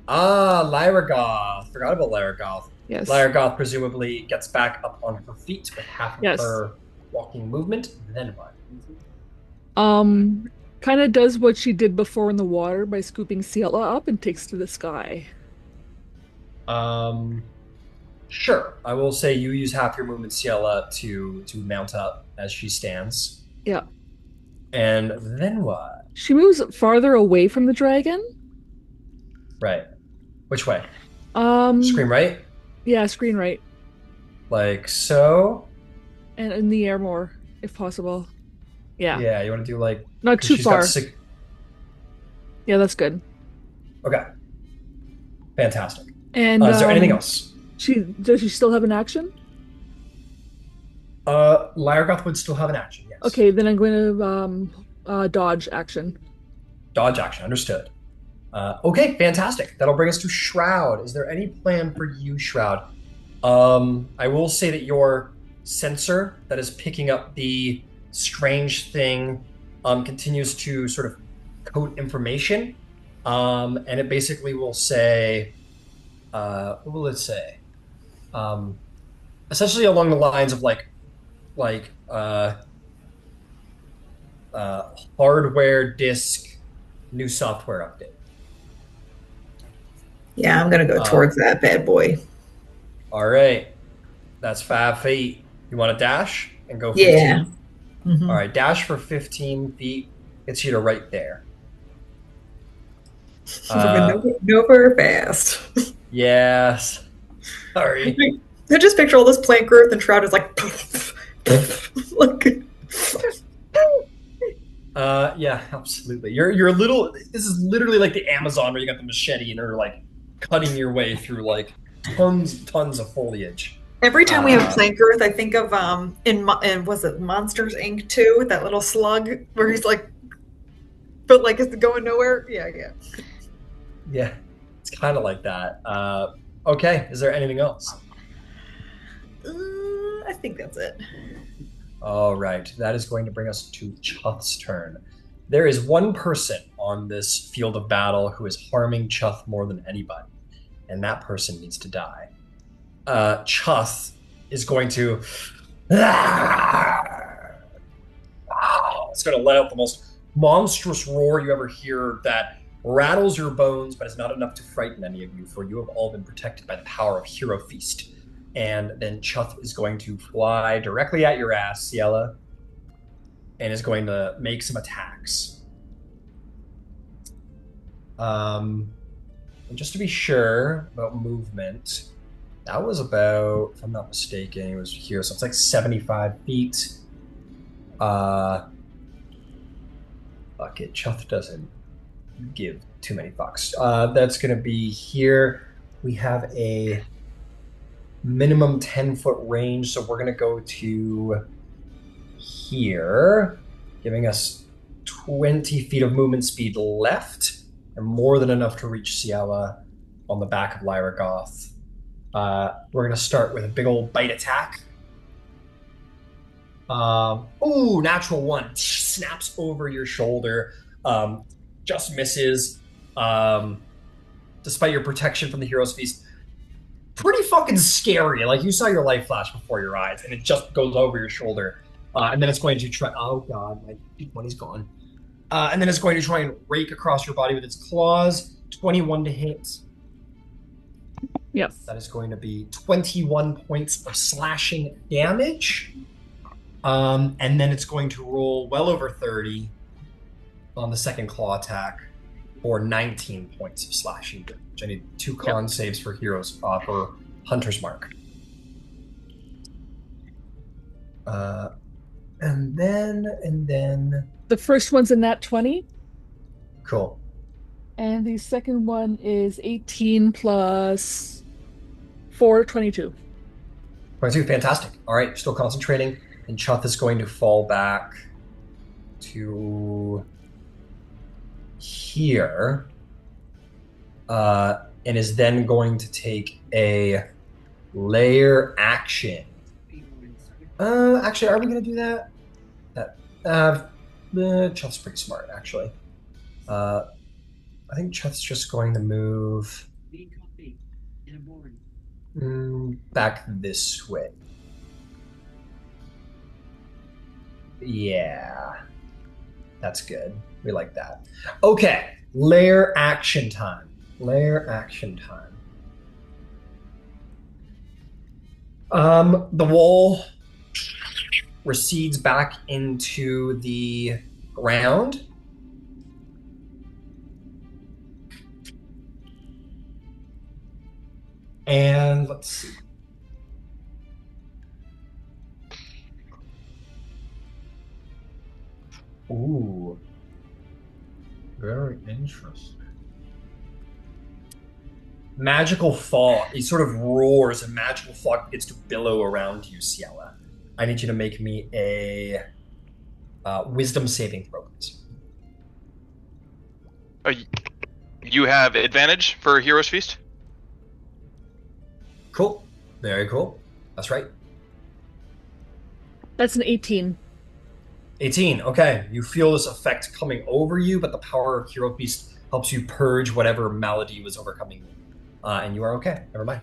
Lyragoth. Forgot about Lyragoth. Yes. Lyragoth presumably gets back up on her feet with half of Yes. her walking movement. Then what? Kind of does what she did before in the water by scooping Ciela up and takes to the sky. Sure. I will say you use half your movement, Ciela, to mount up as she stands. Yeah. And then what? She moves farther away from the dragon. Right. Which way? Screen right? Yeah, screen right. Like so? And in the air more, if possible. Yeah. Yeah, you want to do like... Not too she's got far. Yeah, that's good. Okay. Fantastic. And is there anything else? Does she still have an action? Lyragoth would still have an action, yes. Okay, then I'm going to dodge action. Dodge action, understood. Okay, fantastic. That'll bring us to Shroud. Is there any plan for you, Shroud? I will say that your sensor that is picking up the strange thing continues to sort of code information. And it basically will say, what will it say? essentially along the lines of hardware disk, new software update. Yeah, I'm gonna go towards that bad boy. All right, that's 5 feet. You want to dash and go 15? Yeah. Mhm. All right, dash for 15 feet gets you to right there. Nowhere fast. Yes. Sorry. I just picture all this plant growth and Shroud is like, like Yeah, absolutely. You're a little. This is literally like the Amazon where you got the machete and are like cutting your way through like tons of foliage. every time we have plant growth, I think of in was it Monsters Inc. 2 with that little slug where he's like, but like is going nowhere. Yeah. Yeah, it's kind of like that. Okay, is there anything else? I think that's it. All right, that is going to bring us to Chuth's turn. There is one person on this field of battle who is harming Chuth more than anybody, and that person needs to die. Chuth is going to. It's going to let out the most monstrous roar you ever hear that rattles your bones, but is not enough to frighten any of you, for you have all been protected by the power of Hero Feast. And then Chuth is going to fly directly at your ass, Ciela, and is going to make some attacks. And just to be sure about movement, that was about, if I'm not mistaken, it was here, so it's like 75 feet. Fuck it, Chuth doesn't give too many fucks. That's going to be here. We have a minimum 10-foot range, so we're going to go to here, giving us 20 feet of movement speed left, and more than enough to reach Ciela on the back of Lyra Goth. We're going to start with a big old bite attack. Natural one. Snaps over your shoulder. Just misses. Despite your protection from the Hero's Feast. Pretty fucking scary. Like, you saw your life flash before your eyes, and it just goes over your shoulder. And then it's going to try... Oh, God. My D20's gone. And then it's going to try and rake across your body with its claws. 21 to hit. Yep. That is going to be 21 points of slashing damage. And then it's going to roll well over 30 on the second claw attack for 19 points of slashing damage. I need 2 con saves for heroes for Hunter's Mark. And then The first one's a nat 20, cool. and the second one is 18 plus 4, 22. 22, fantastic. All right, still concentrating. And Chuth is going to fall back to here. And is then going to take a layer action. Actually, are we going to do that? Chuth's pretty smart, actually. I think Chuth's just going to move back this way. Yeah. That's good. We like that. Okay. Layer action time. The wall recedes back into the ground. And let's see. Ooh. Very interesting. Magical fog. He sort of roars, and magical fog begins to billow around you, Ciela. I need you to make me a wisdom saving throw, please. You have advantage for Hero's Feast? Cool. Very cool. That's right. That's an 18. 18. Okay. You feel this effect coming over you, but the power of Hero Feast helps you purge whatever malady was overcoming you. And you are okay. Never mind.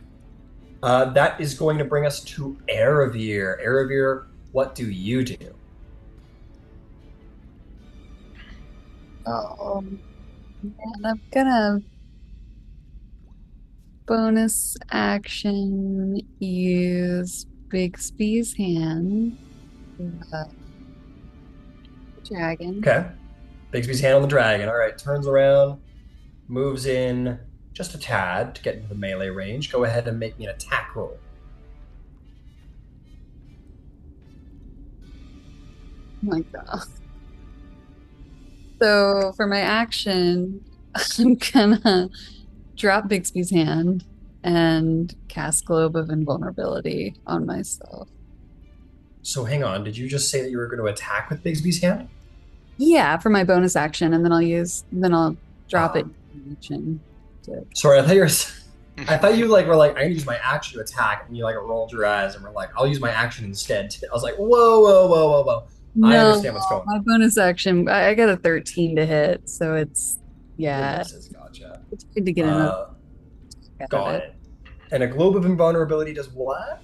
That is going to bring us to Erebir. Erebir, what do you do? Oh, man, I'm gonna bonus action use Bixby's hand. Uh, Dragon. Okay. Bigsby's hand on the dragon. All right, turns around, moves in just a tad to get into the melee range. Go ahead and make me an attack roll. Oh my God. So for my action, I'm gonna drop Bixby's hand and cast Globe of Invulnerability on myself. So hang on, did you just say that you were going to attack with Bigsby's hand? Yeah, for my bonus action, and then I'll drop it Um, in action. Sorry, I thought you like were like, I can use my action to attack, and you like rolled your eyes and were like, I'll use my action instead. I was like, whoa. I No, understand what's going my on. bonus action, I got a 13 to hit, so it's It yeah, misses, gotcha. it's good to get another Uh, out of got it. it. And a globe of invulnerability does what?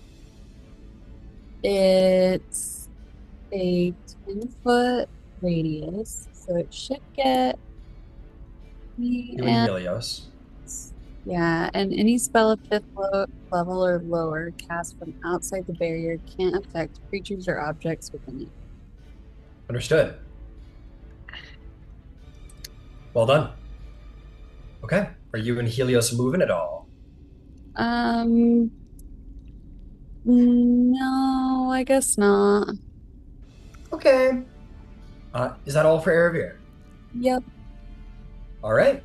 It's a 10-foot radius, so it should get me You and Helios. yeah, and any spell of fifth level or lower cast from outside the barrier can't affect creatures or objects within it. Understood. Well done. Okay. Are you and Helios moving at all? No, I guess not. Okay. Is that all for Erebir? Yep. All right.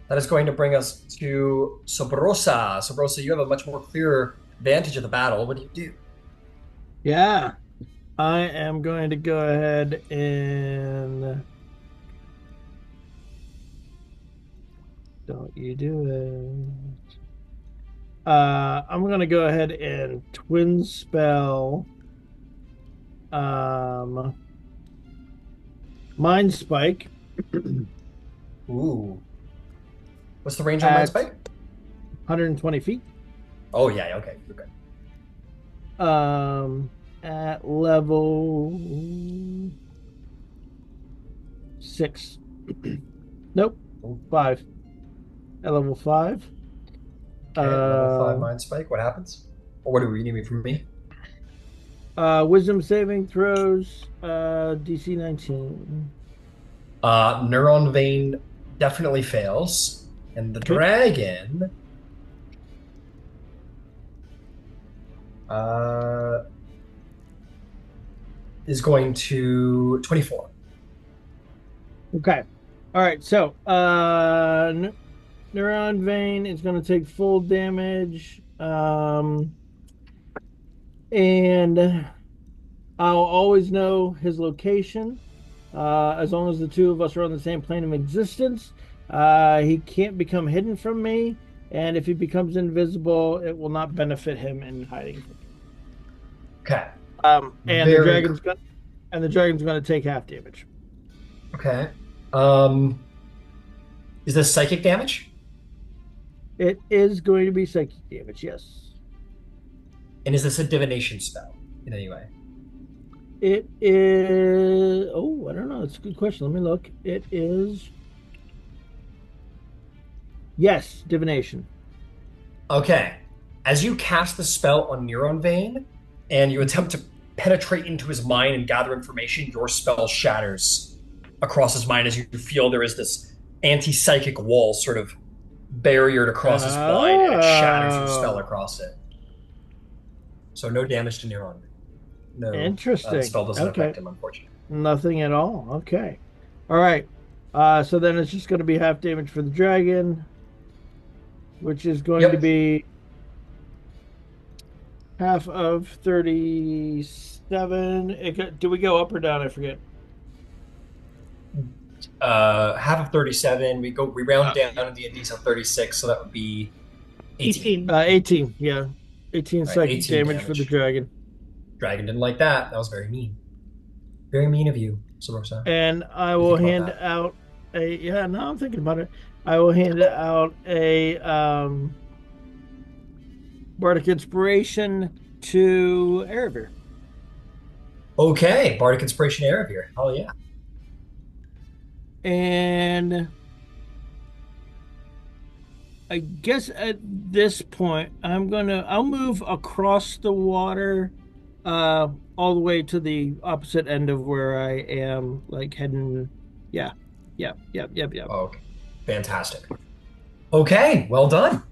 That is going to bring us to Sobrosa. Sobrosa, you have a much more clear vantage of the battle. What do you do? Yeah. I am going to go ahead and don't you do it. I'm gonna go ahead and twin spell Mind Spike Ooh. What's the range on Mind at Spike? 120 feet. Oh, yeah. Okay. You're good. At level 6. Nope. 5. At level 5. Okay. Level 5 Mind Spike. What happens? Or what do you need from me? Wisdom saving throws, DC 19. Neuron Vein definitely fails. And the Okay. dragon is going to 24. Okay. All right. So, Neuron Vein is going to take full damage. And I'll always know his location. As long as the two of us are on the same plane of existence. He can't become hidden from me. And if he becomes invisible, it will not benefit him in hiding. Okay. And the dragon's gonna take half damage. Okay. Is this psychic damage? It is going to be psychic damage, yes. And is this a divination spell in any way? It is. Oh, I don't know. It's a good question. Let me look. It is. Yes, divination. Okay. As you cast the spell on Neuron Vein and you attempt to penetrate into his mind and gather information, your spell shatters across his mind as you feel there is this anti-psychic wall sort of barriered across his mind and it shatters your spell across it. So no damage to Neuron. No. Interesting. The spell doesn't Okay. affect him, unfortunately. Nothing at all. Okay. All right. So then it's just going to be half damage for the dragon, which is going to be half of 37. Do we go up or down? I forget. Half of 37. We round down in D&D, so 36, so that would be 18. 18, yeah. 18 psychic 18 damage for the dragon. Dragon didn't like that. That was very mean. Very mean of you, Sobrosa. And I will hand out now I'm thinking about it. I will hand out a Bardic Inspiration to Erebir. Okay, Bardic Inspiration Aravir. Hell yeah. And I guess at this point, I'll move across the water, all the way to the opposite end of where I am, like heading. Yeah, yeah. Okay, fantastic. Okay, well done.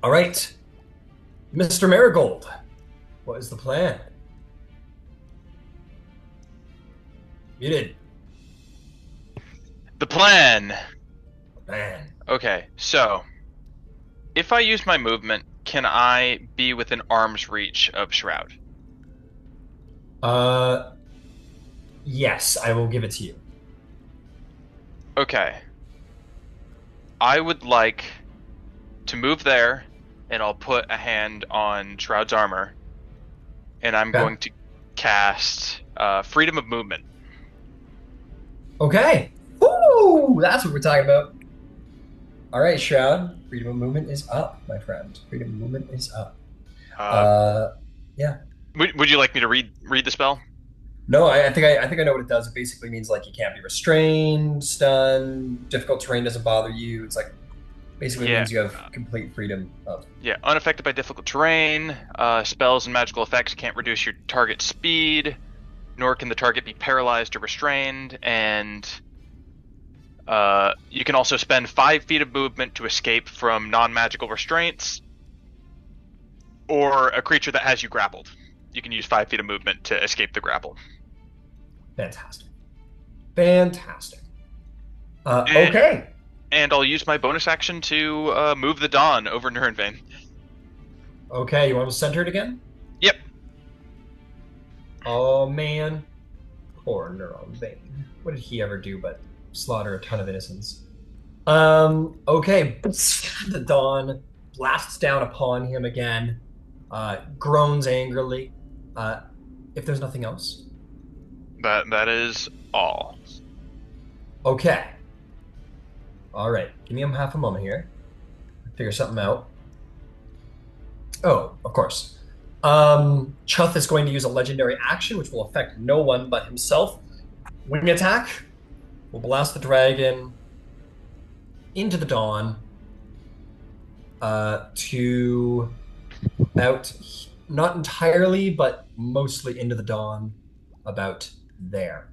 All right, Mr. Marigold, what is the plan? You did. The plan. Man. Okay, so if I use my movement, can I be within arm's reach of Shroud? Yes, I will give it to you. Okay. I would like to move there, and I'll put a hand on Shroud's armor, and I'm Okay. going to cast Freedom of Movement. Okay. Woo! That's what we're talking about. All right, Shroud. Freedom of movement is up, my friend. Freedom of movement is up. Yeah. Would you like me to read the spell? No, I think I know what it does. It basically means like you can't be restrained, stunned, difficult terrain doesn't bother you. It's like basically Yeah. means you have complete freedom of. Yeah, unaffected by difficult terrain. Spells and magical effects can't reduce your target's speed, nor can the target be paralyzed or restrained. And you can also spend 5 feet of movement to escape from non-magical restraints, or a creature that has you grappled. You can use 5 feet of movement to escape the grapple. Fantastic. Fantastic. And- Okay. And I'll use my bonus action to move the Dawn over Nurenvein. Okay, you want to center it again? Yep. Oh man. Poor Neuron Vein. What did he ever do but slaughter a ton of innocents? Okay. The Dawn blasts down upon him again, groans angrily. If there's nothing else. That is all. Okay. All right. Give me half a moment here. Figure something out. Oh, of course. Chuth is going to use a legendary action, which will affect no one but himself. Wing attack will blast the dragon into the dawn to about, not entirely, but mostly into the dawn, about there.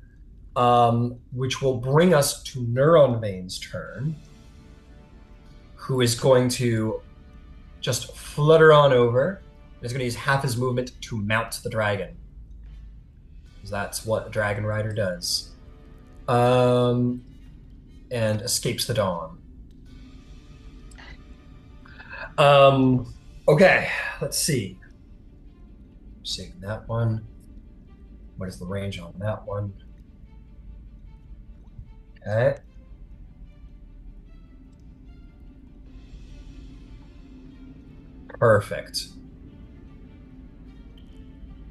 Which will bring us to Neuron Vein's turn, who is going to just flutter on over. He's going to use half his movement to mount the dragon. Because that's what a dragon rider does. And escapes the dawn. Okay, let's see. Saving that one. What is the range on that one? Okay. Perfect.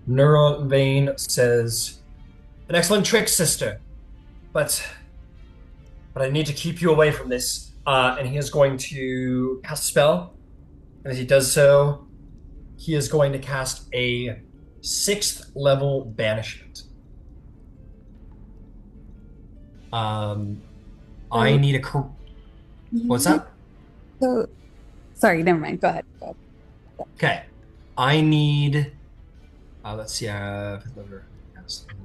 Neuron Vein says, "An excellent trick, sister, but I need to keep you away from this." And he is going to cast a spell. And as he does so, he is going to cast a 6th level banishment. I need a. What's that? So, sorry, never mind. Go ahead. Go ahead. Okay. I need. Let's see.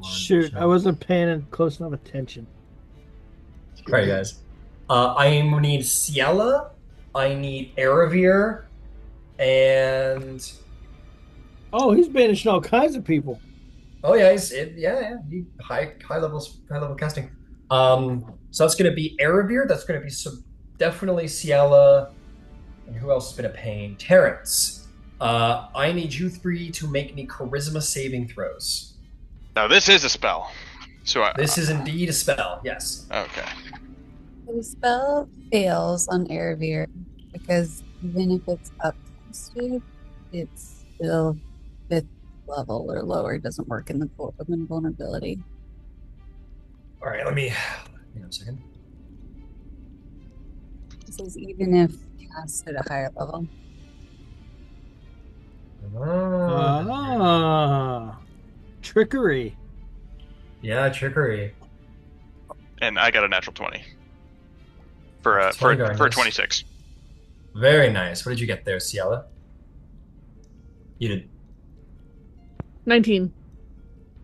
Shoot, I wasn't paying close enough attention. All right, guys. I need Ciela. I need Aravir. And. Oh, he's banishing all kinds of people. Oh yeah, he high level casting. So that's gonna be Aravir. That's gonna be definitely Ciela. And who else has been a pain? Terrence. I need you 3 to make me charisma saving throws. Now this is a spell. So This is indeed a spell. Yes. Okay. The spell fails on Erebir because even if it's upcasted, it's still 5th level or lower. It doesn't work in the invulnerability. All right. Hang on a second. This is even if cast at a higher level. Ah, trickery. Yeah, trickery. And I got a natural 20 for That's for 20, very for a nice. 26. Very nice. What did you get there, Ciela? You did 19.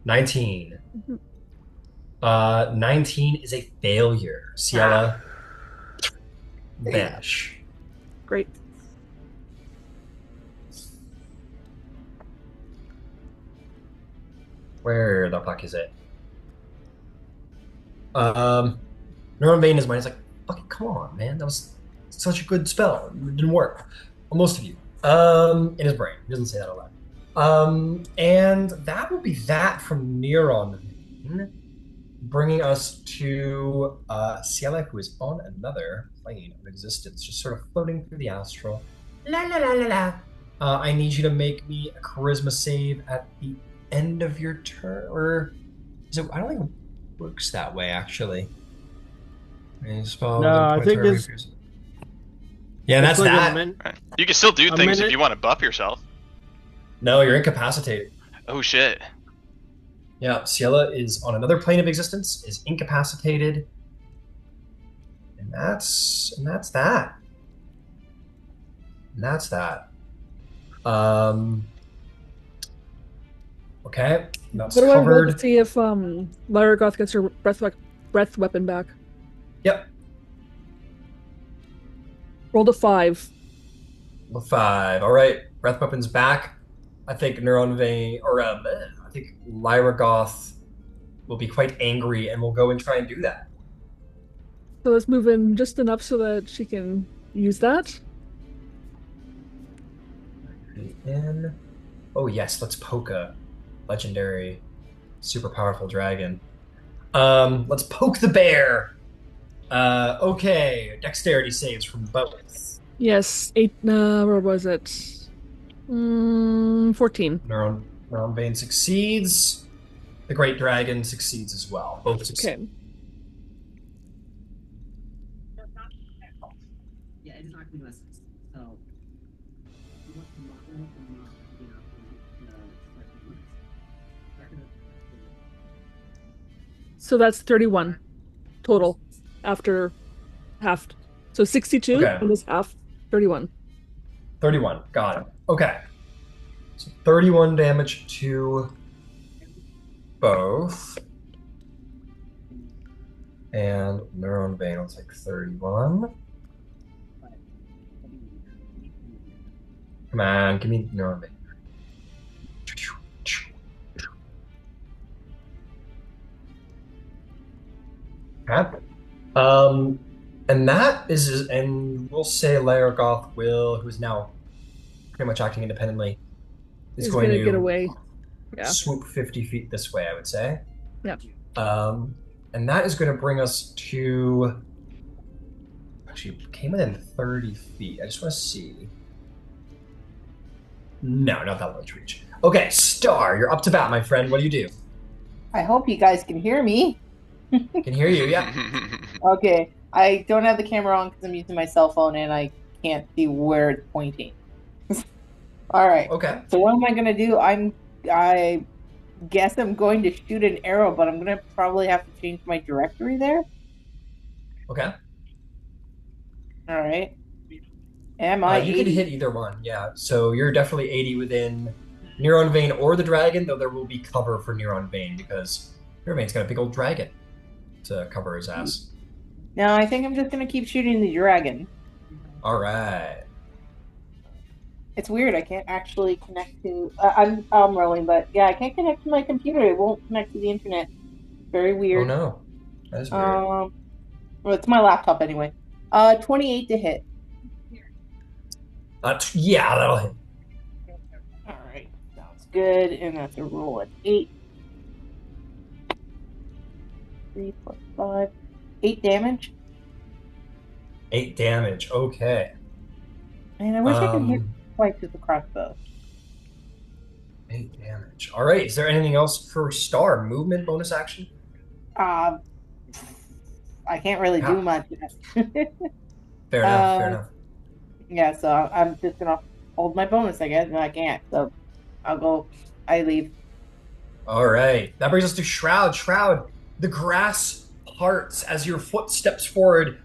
19. Mhm. 19 is a failure. Ciela, vanish. Great. Where the fuck is it? Neuron Vein is mine. It's like, fucking come on, man. That was such a good spell. It didn't work. Well, most of you. In his brain. He doesn't say that aloud. And that will be that from Neuron Vein, bringing us to Ciela, who is on another plane of existence, just sort of floating through the astral. La la la la la. I need you to make me a charisma save at the end of your turn, or is it? I don't think it works that way, actually. No, I think it's Yeah, that's like that. Right. You can still do A things if minute. you want to buff yourself. No, you're incapacitated. Oh shit. Yeah, Ciela is on another plane of existence, is incapacitated, and that's that. And that's that. Okay, that's What do I roll to covered. see if Lyra Goth gets her breath weapon back? Yep, Rolled a 5. 5. All right, breath weapons back. I think Neuron Vein, or I think Lyra Goth will be quite angry, and will go and try and do that. So let's move in just enough so that she can use that. In. Oh yes, let's poke a legendary, super powerful dragon. Let's poke the bear. Okay, dexterity saves from both. Yes, 8. Where was it? 14. Neuron Bane succeeds. The Great Dragon succeeds as well. Both succeed. Okay. So that's 31 total after half. So 62 Okay. and this half 31. 31. Got it. Okay. So 31 damage to both. And Neuron Bane will take 31. Come on, give me Neuron Bane. Okay. And that is, and we'll say Goth will, who's now pretty much acting independently, is He's going gonna to get away. Yeah. swoop 50 feet this way, I would say. Yeah. And that is going to bring us to, actually came within 30 feet. I just want to see. No, not that much reach. Okay, Star, you're up to bat, my friend. What do you do? I hope you guys can hear me. Can hear you, yeah. Okay, I don't have the camera on because I'm using my cell phone and I can't see where it's pointing. All right. Okay. So what am I gonna do? I guess I'm going to shoot an arrow, but I'm gonna probably have to change my directory there. Okay. All right. Am I? You can 80? hit either one, yeah. So you're definitely 80 within Neuron Vein or the dragon, though there will be cover for Neuron Vein because Neuron Vein's got a big old dragon to cover his ass. No, I think I'm just gonna keep shooting the dragon. All right. It's weird. I can't actually connect to. I'm rolling, but yeah, I can't connect to my computer. It won't connect to the internet. Very Oh weird. no, that is weird. Well, it's my laptop anyway. 28 to hit. Yeah, that'll hit. All right, sounds good. And that's a roll at 8. 3 plus 5. 8 damage. 8 damage. Okay. And I wish I could hit twice with the crossbow. 8 damage. All right. Is there anything else for Star? Movement, bonus action? I can't really do much. Fair enough. Fair enough. Yeah, so I'm just gonna hold my bonus, I guess. No, I can't. So I'll go. I leave. All right. That brings us to Shroud. Shroud, the grass parts as your foot steps forward.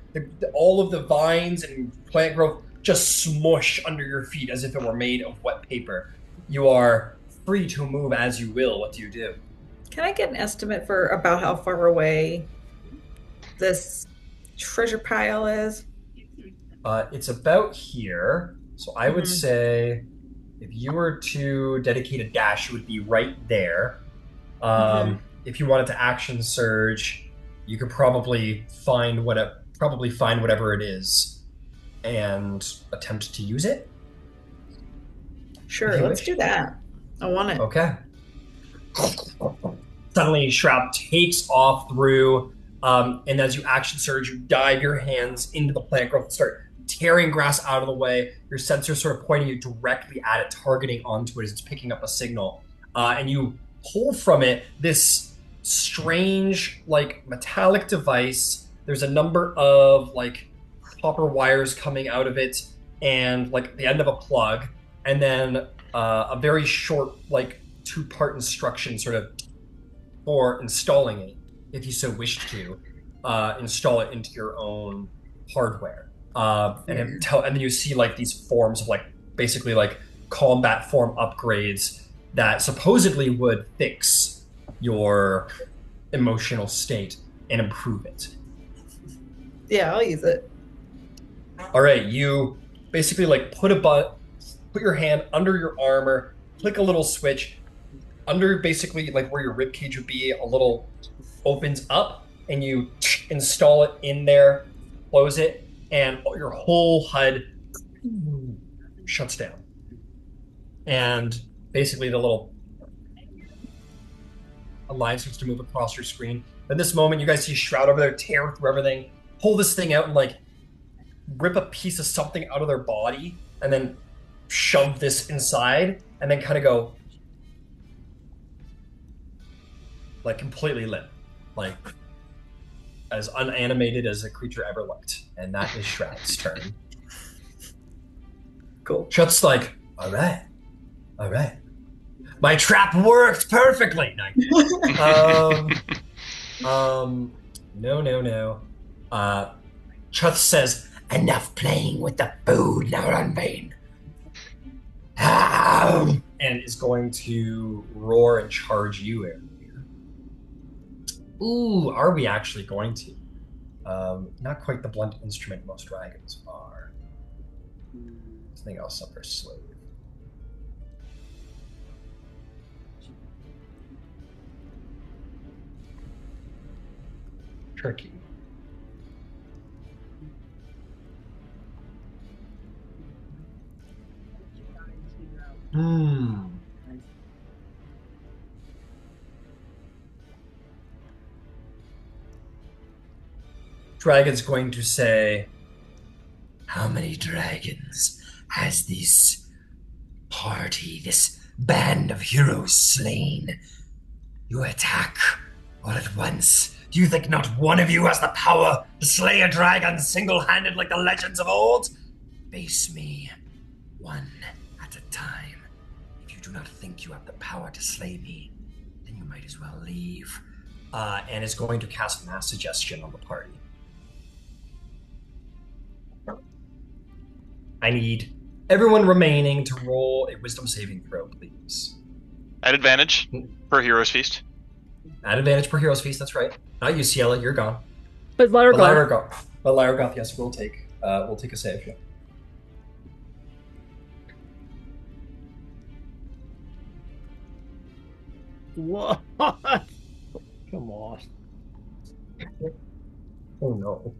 All of the vines and plant growth just smush under your feet as if it were made of wet paper. You are free to move as you will. What do you do? Can I get an estimate for about how far away this treasure pile is? It's about here. So I would say if you were to dedicate a dash, it would be right there. If you wanted to action surge, you could probably find whatever it is and attempt to use it. Sure, If you let's wish. do that. I want it. Okay. Suddenly, Shroud takes off through, and as you action surge, you dive your hands into the plant growth and start tearing grass out of the way. Your sensor sort of pointing you directly at it, targeting onto it as it's picking up a signal. And you pull from it this strange, like, metallic device. There's a number of, like, copper wires coming out of it and, like, the end of a plug. And then a very short, like, two-part instruction sort of for installing it, if you so wish to, install it into your own hardware. And then you see like these forms of like basically like combat form upgrades that supposedly would fix your emotional state and improve it. Yeah, I'll use it. All right, you basically like put your hand under your armor, click a little switch. Under basically like where your rib cage would be, a little opens up, and you install it in there, close it, and your whole HUD shuts down. And basically the little line starts to move across your screen. At this moment, you guys see Shroud over there tear through everything, pull this thing out and like rip a piece of something out of their body, and then shove this inside, and then kind of go like completely limp, like as unanimated as a creature ever looked. And that is Shroud's turn. Cool. Shroud's like, all right. My trap worked perfectly. No. Chuth says, enough playing with the food, now run, Bane. And is going to roar and charge you, Aaron. Ooh, are we actually going to? Not quite the blunt instrument most dragons are. Something else up their sleeve. Tricky. Dragon's going to say, how many dragons has this party, this band of heroes slain? You attack all at once. Do you think not one of you has the power to slay a dragon single-handed like the legends of old? Face me, one at a time. If you do not think you have the power to slay me, then you might as well leave. And is going to cast Mass Suggestion on the party. I need everyone remaining to roll a Wisdom saving throw, please. At advantage per Hero's Feast. At advantage per Hero's Feast, that's right. Not you, Ciela, you're gone. But Lyragoth. But Lyragoth, yes, we'll take a save. Yeah. What? Come on. Oh no.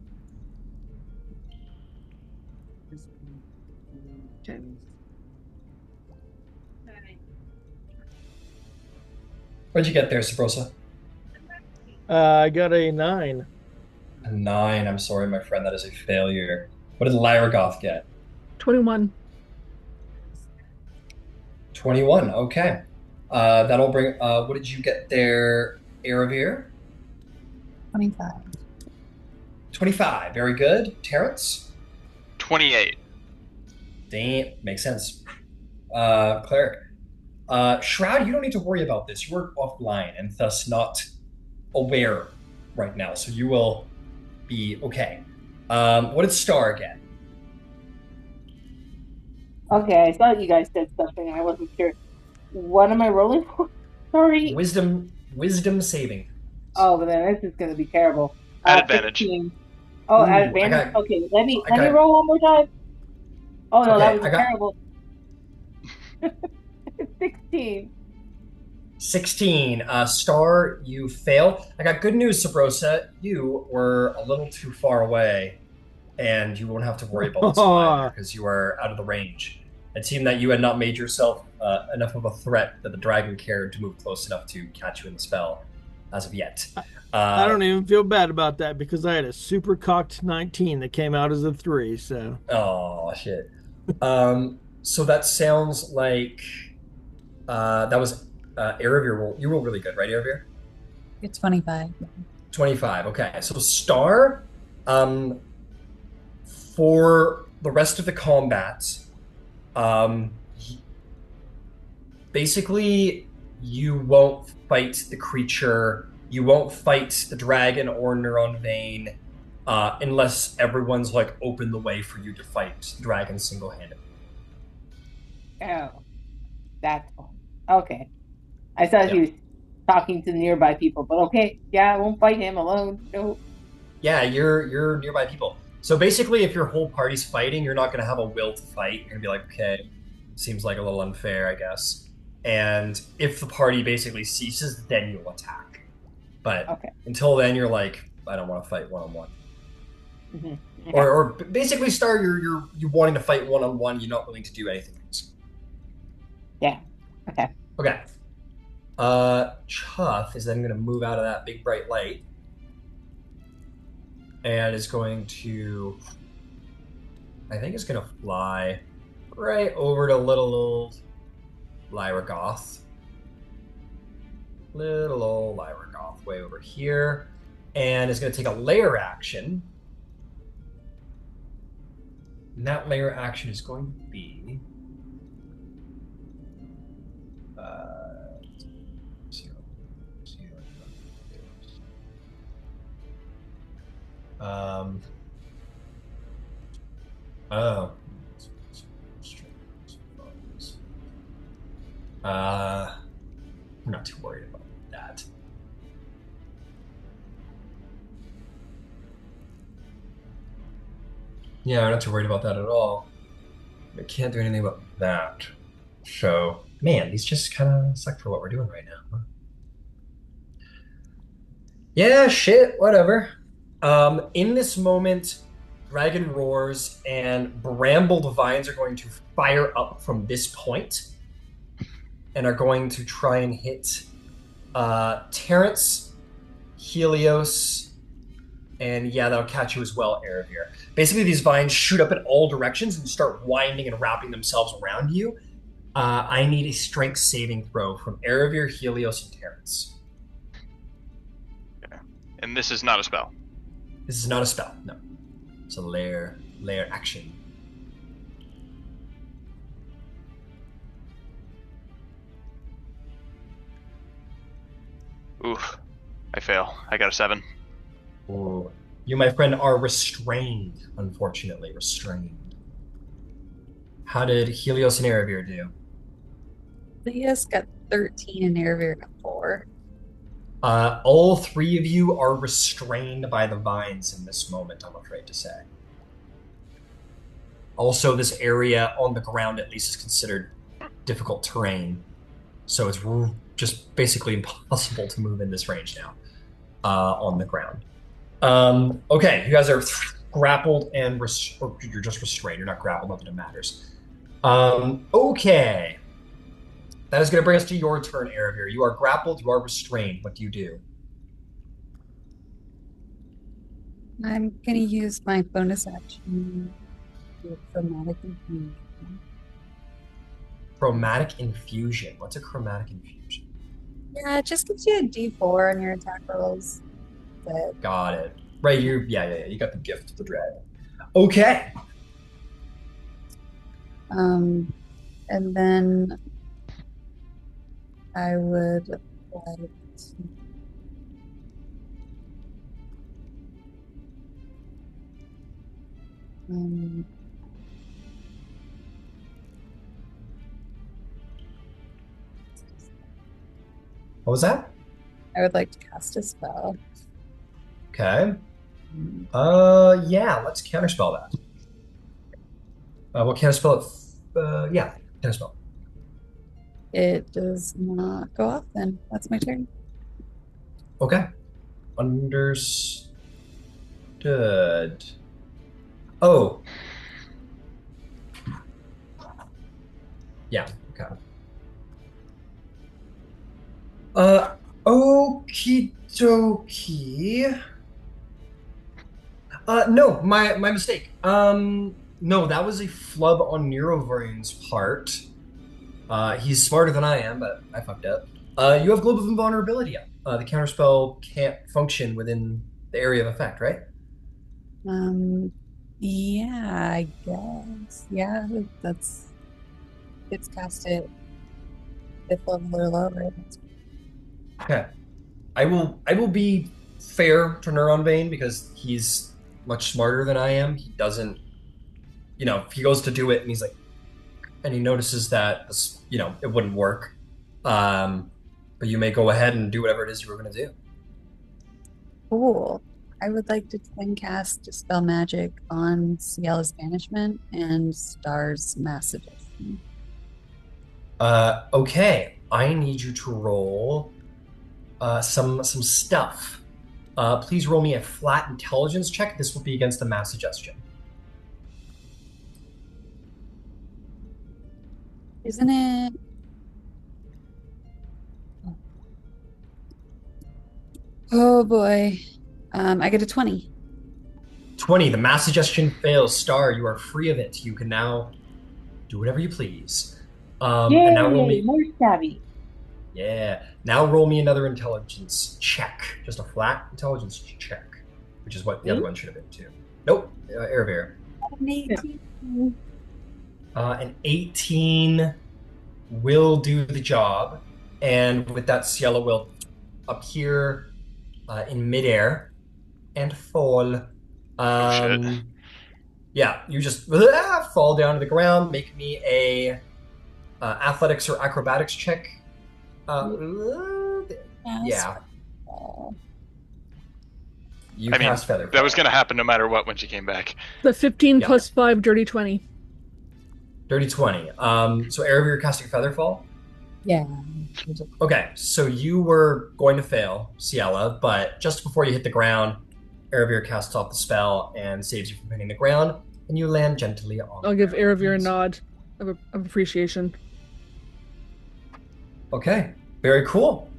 What'd you get there, Sabrosa? I got a 9. A 9. I'm sorry, my friend. That is a failure. What did Lyragoth get? 21. 21. Okay. That'll bring. What did you get there, Aravir? 25. 25. Very good. Terrence? 28. Damn. Makes sense. cleric. Shroud, you don't need to worry about this. You're offline and thus not aware right now, so you will be okay. What did Star get? Okay, I thought you guys said something and I wasn't sure. What am I rolling for? Sorry. Wisdom saving. Oh, but then this is going to be terrible. At advantage. 16. Oh, at Ooh, advantage. Okay, I let me got, roll one more time. Oh no, that okay, was I got terrible. 16. 16. Star, you fail. I got good news, Sabrosa. You were a little too far away, and you won't have to worry about this either because you are out of the range. It seemed that you had not made yourself enough of a threat that the dragon cared to move close enough to catch you in the spell as of yet. I don't even feel bad about that because I had a super cocked 19 that came out as a 3. So, Oh, shit. So that sounds like that was Aravir roll. You roll really good, right, Aravir? It's 25. 25. Okay. So Star, um, for the rest of the combat, um, basically you won't fight the creature, you won't fight the dragon or Neuron Vein, unless everyone's like open the way for you to fight the dragon single-handed. Oh, that's fine. Okay. I thought he Yeah. was talking to nearby people, but okay. Yeah, I won't fight him alone. No. Yeah, you're nearby people. So basically, if your whole party's fighting, you're not going to have a will to fight. You're going to be like, okay, seems like a little unfair, I guess. And if the party basically ceases, then you'll attack. But Okay. until then, you're like, I don't want to fight one on one. Okay. Or basically, Star, you're wanting to fight one on one. You're not willing to do anything else. Yeah. Okay. Okay. Chuff is then going to move out of that big bright light and is going to, I think it's going to fly right over to little old Lyra Goth. Little old Lyra Goth way over here. And is going to take a layer action. And that layer action is going to be oh. I'm not too worried about that. Yeah, I'm not too worried about that at all. I can't do anything about that. So, man, these just kind of suck for what we're doing right now. Huh? Yeah, shit, whatever. In this moment, Dragon roars and brambled vines are going to fire up from this point and are going to try and hit Terrence, Helios, and yeah, that'll catch you as well, Aravir. Basically, these vines shoot up in all directions and start winding and wrapping themselves around you. I need a strength saving throw from Aravir, Helios, and Terrence. Yeah. And this is not a spell. This is not a spell, no. It's a layer action. Oof. I fail. I got a 7. Ooh. You, my friend, are restrained, unfortunately. Restrained. How did Helios and Aravir do? Leah's got 13 and Aravir got 4. All three of you are restrained by the vines in this moment, I'm afraid to say. Also, this area on the ground at least is considered difficult terrain. So it's just basically impossible to move in this range now on the ground. Okay, you guys are grappled and or you're just restrained. You're not grappled, not that it matters. Okay. That is going to bring us to your turn, Aravir. You are grappled, you are restrained. What do you do? I'm going to use my bonus action with chromatic infusion. Chromatic infusion. What's a chromatic infusion? Yeah, it just gives you a d4 on your attack rolls. But Got it. Right, yeah. You got the gift of the dragon. Okay. And then I would like to um, What was that? I would like to cast a spell. Okay. Yeah, let's counterspell that. We'll counterspell it. Yeah, counterspell. It does not go off then. That's my turn. Okay. Understood. Oh. Yeah, okay. Okie dokie. No, my mistake. No, that was a flub on Neurovrain's part. He's smarter than I am, but I fucked up. You have Global Invulnerability up. The counterspell can't function within the area of effect, right? Yeah, I guess. Yeah, that's it's cast at 5th level or lower. Okay. I will be fair to Neuron Vein because he's much smarter than I am. He doesn't, he goes to do it and he's like, and he notices that this, it wouldn't work. But you may go ahead and do whatever it is you were going to do. Cool. I would like to then cast Dispel Magic on Ciella's Banishment and Star's Mass Suggestion. Okay. I need you to roll some stuff. Please roll me a flat intelligence check. This will be against the Mass Suggestion. Isn't it? Oh boy. I get a 20. 20. The Mass Suggestion fails. Star, you are free of it. You can now do whatever you please. Yay, and now roll me. more savvy. Yeah. Now roll me another intelligence check. Just a flat intelligence check, which is what the other one should have been too. Nope. Erebir. An 18. An 18 will do the job. And with that, Ciela will appear in midair and fall. Shit. Yeah, you just fall down to the ground. Make me a athletics or acrobatics check. Yeah. You cast Featherfall. That was going to happen no matter what when she came back. The 15 Yeah. plus 5, dirty 20. Dirty 20. So Erebir, you're casting Featherfall? Yeah. Okay, so you were going to fail, Ciela, but just before you hit the ground, Erebir casts off the spell and saves you from hitting the ground, and you land gently on I'll the give ground. Erebir a nod of appreciation. Okay, very cool.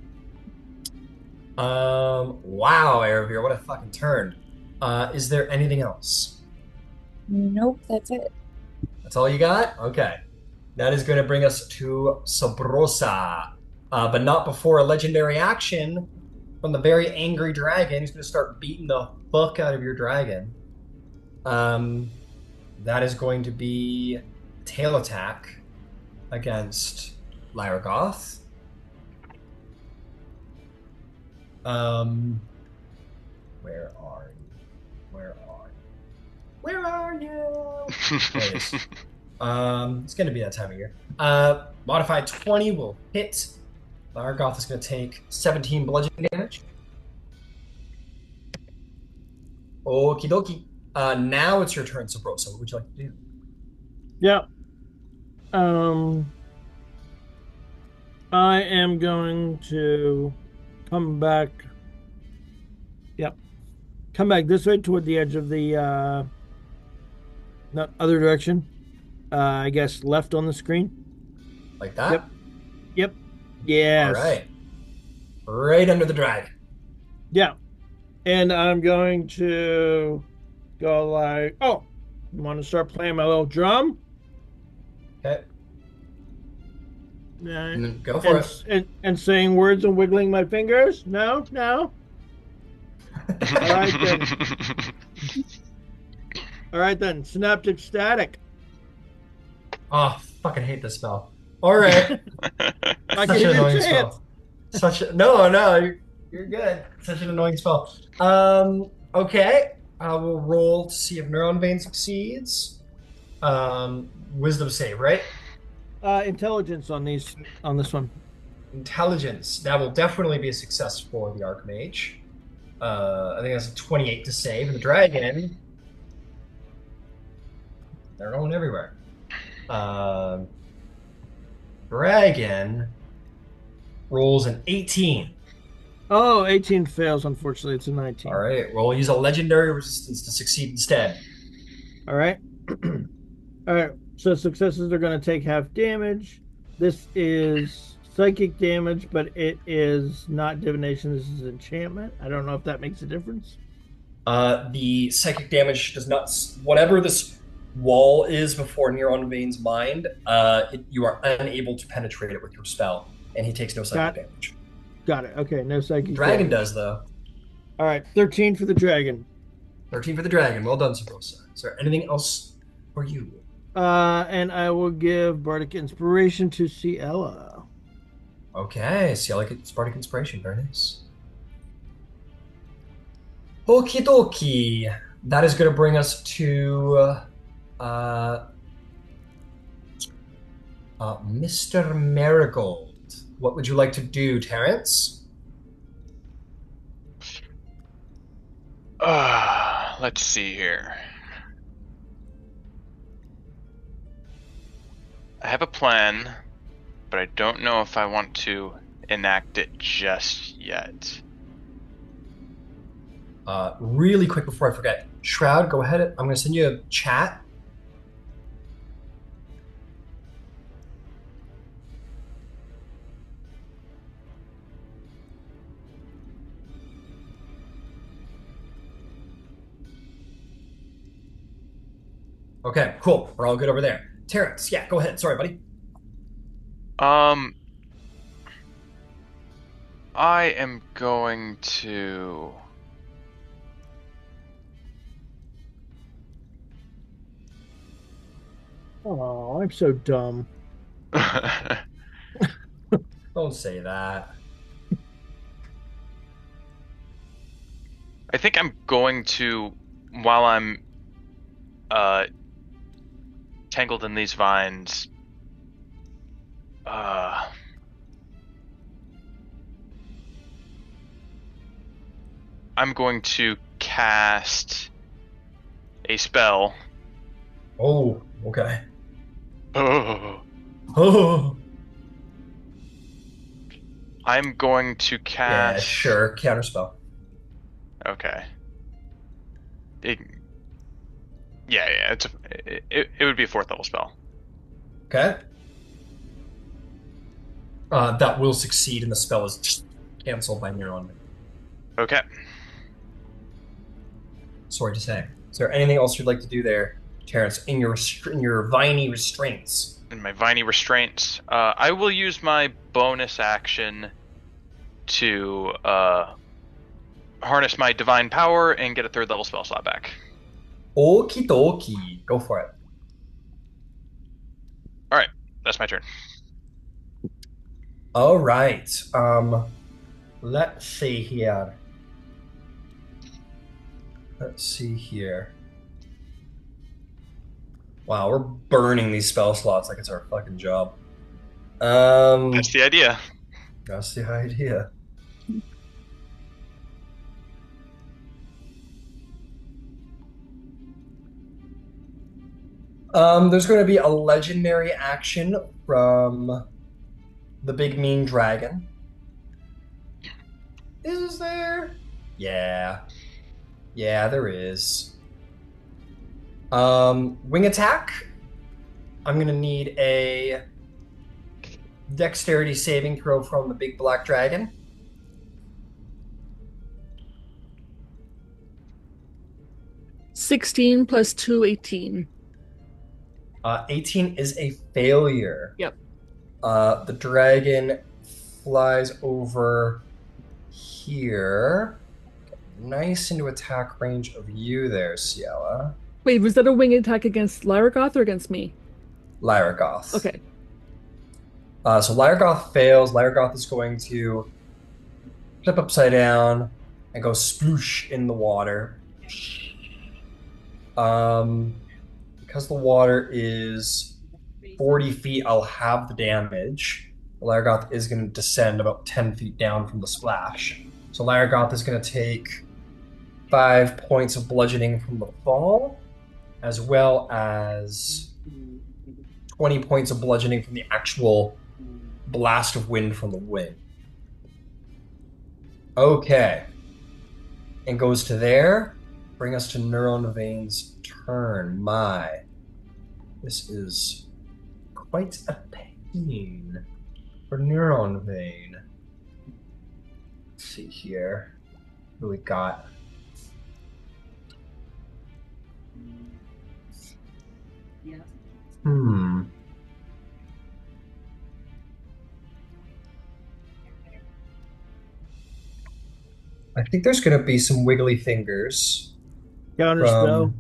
Wow, Erebir, what a fucking turn. Is there anything else? Nope, that's it. That's all you got? Okay. That is going to bring us to Sabrosa. But not before a legendary action from the very angry dragon. He's going to start beating the fuck out of your dragon. That is going to be tail attack against Lyragoth. Where are you? Where are you? There it is. It's going to be that time of year. Modified 20 will hit. Lyragoth is going to take 17 bludgeoning damage. Okie dokie. Now it's your turn, Sabrosa. What would you like to do? Yeah. I am going to come back. Yep. Come back this way toward the edge of the not other direction. I guess left on the screen. Like that? Yep. Yes. All right. Right under the dragon. Yeah. And I'm going to go like, oh, you want to start playing my little drum? Okay. Yeah. And then go for it. And saying words and wiggling my fingers? No? All right then. All right then. Synaptic static. Oh, fucking hate this spell. All right. I Such gave an you a annoying chance. spell. No, you're good. Such an annoying spell. Okay. I will roll to see if Neuron Vein succeeds. Wisdom save, right? Intelligence on this one. Intelligence. That will definitely be a success for the Archmage. I think that's a 28 to save. And the dragon, they're going everywhere. Dragon rolls an 18. Oh, 18 fails, unfortunately. It's a 19. All right, we'll use a legendary resistance to succeed instead. All right. All right. So successes are going to take half damage. This is psychic damage, but it is not divination. This is enchantment. I don't know if that makes a difference. The psychic damage does not. Whatever this wall is before Neuron Vein's mind, you are unable to penetrate it with your spell, and he takes no psychic damage. Got it. Okay, no psychic Dragon damage. does, though. All right, 13 for the dragon. 13 for the dragon. Well done, Sabrosa. Is there anything else for you? And I will give Bardic Inspiration to Ciela. Okay, see, I like it. Spartic Inspiration. Very nice. Okie dokie. That is going to bring us to Mr. Marigold. What would you like to do, Terrence? Let's see here. I have a plan, but I don't know if I want to enact it just yet. Really quick before I forget, Shroud, go ahead. I'm going to send you a chat. Okay, cool. We're all good over there. Terrence, yeah, go ahead. Sorry, buddy. I am going to... Oh, I'm so dumb. Don't say that. I think I'm going to, while I'm tangled in these vines, I'm going to cast a spell. Oh, okay. Oh. Oh. I'm going to cast... Yeah, sure. Counterspell. Okay. Yeah, it would be a 4th level spell. Okay. That will succeed, and the spell is canceled by Neuron. Okay. Sorry to say. Is there anything else you'd like to do there, Terrence, in your viney restraints? In my viney restraints, I will use my bonus action to harness my divine power and get a 3rd level spell slot back. Okie dokie. Go for it. All right, that's my turn. All right. Let's see here. Wow, we're burning these spell slots like it's our fucking job. That's the idea. That's the idea. There's going to be a legendary action from the big mean dragon. Is there? Yeah. Yeah, there is. Wing attack. I'm going to need a dexterity saving throw from the big black dragon. +16 +2, 18. 18 is a failure. Yep. The dragon flies over here. Nice into attack range of you there, Ciela. Wait, was that a wing attack against Lyragoth or against me? Lyragoth. Okay. So Lyragoth fails. Lyragoth is going to flip upside down and go sploosh in the water. Because the water is 40 feet, I'll have the damage. Lyragoth is going to descend about 10 feet down from the splash. So Lyragoth is going to take 5 points of bludgeoning from the fall, as well as 20 points of bludgeoning from the actual blast of wind from the wind. Okay. And goes to there. Bring us to Neuron Vein's turn. This is quite a pain for Neuron Vein. Let's see here. What do we got? I think there's going to be some wiggly fingers. Counterspell.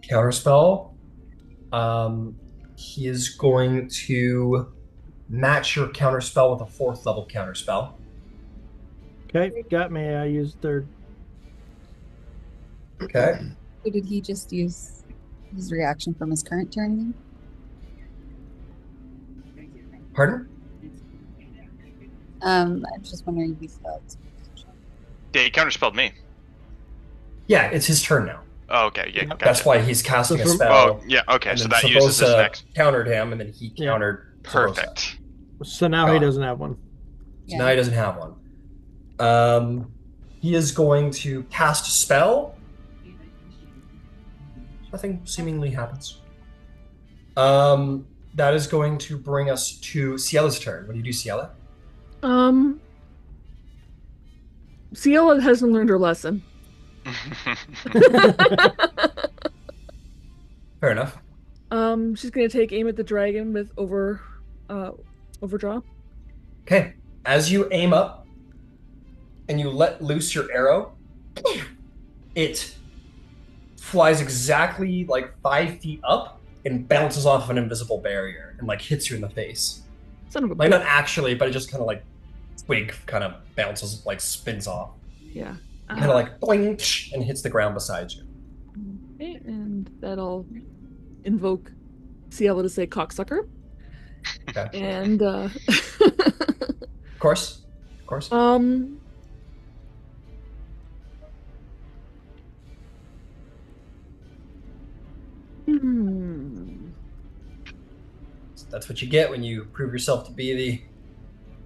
Counterspell. He is going to match your counterspell with a 4th level counterspell. Okay, got me. I used third. Okay. So did he just use his reaction from his current turn? Pardon? I was just wondering if he spelled. Yeah, he counterspelled me. Yeah, it's his turn now. Oh, okay, yeah, gotcha. That's why he's casting a spell. Oh, yeah, okay, and so then that uses his Sabosa next. countered him, and then he countered Sabosa. Perfect. So now he doesn't have one. So now he doesn't have one. He is going to cast a spell. Nothing seemingly happens. That is going to bring us to Ciella's turn. What do you do, Ciella? Ciela hasn't learned her lesson. Fair enough. She's gonna take aim at the dragon with overdraw. Okay. As you aim up and you let loose your arrow, it flies exactly like 5 feet up and bounces off an invisible barrier and like hits you in the face. Son of a Like not actually, but it just kind of like twig kind of bounces, like spins off. Yeah. Kind of like boing and hits the ground beside you. Okay, and that'll invoke Ciela to say cocksucker. Okay. And Of course. Of course. That's what you get when you prove yourself to be the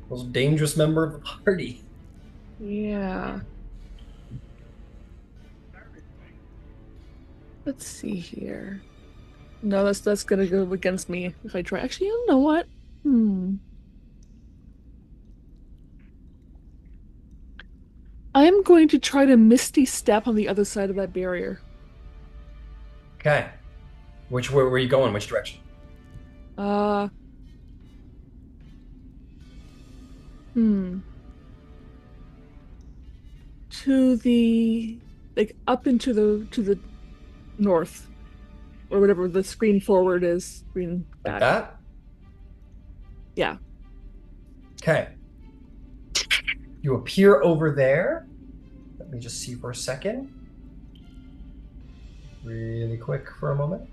most dangerous member of the party. Yeah. Let's see here. No, that's gonna go against me if I try. Actually, you know what? I am going to try to Misty Step on the other side of that barrier. Okay. Where are you going? Which direction? To the up into the north. Or whatever the screen forward is. Screen back. Like that? Yeah. Okay. You appear over there. Let me just see for a second. Really quick for a moment.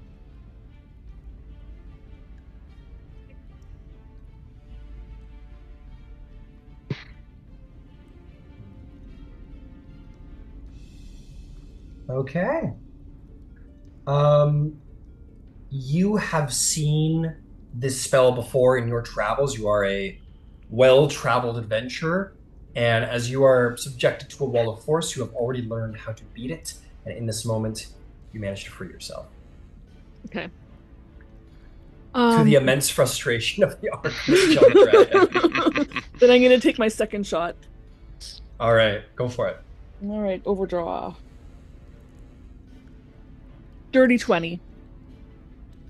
Okay. You have seen this spell before in your travels. You are a well-traveled adventurer, and as you are subjected to a wall of force, you have already learned how to beat it, and in this moment, you manage to free yourself. Okay. To the immense frustration of the Archmage Dragon. Then I'm gonna take my second shot. All right, go for it. All right, overdraw. Dirty 20.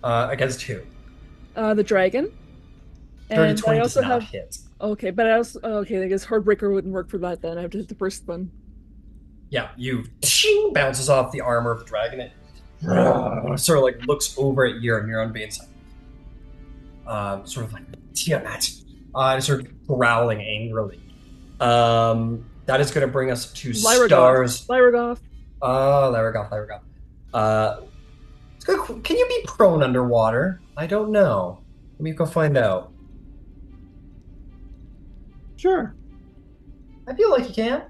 Against who? The dragon. Dirty And 20 I does also not have hit. okay, but I also okay. I guess Heartbreaker wouldn't work for that. Then I have to hit the first one. Yeah, you bounces off the armor of the dragon. It sort of like looks over at your Neuron Vein side. sort of like Tiamat, sort of growling angrily. That is going to bring us to stars. Lyragoth. Lyragoth. Can you be prone underwater? I don't know. Let me go find out. Sure. I feel like you can.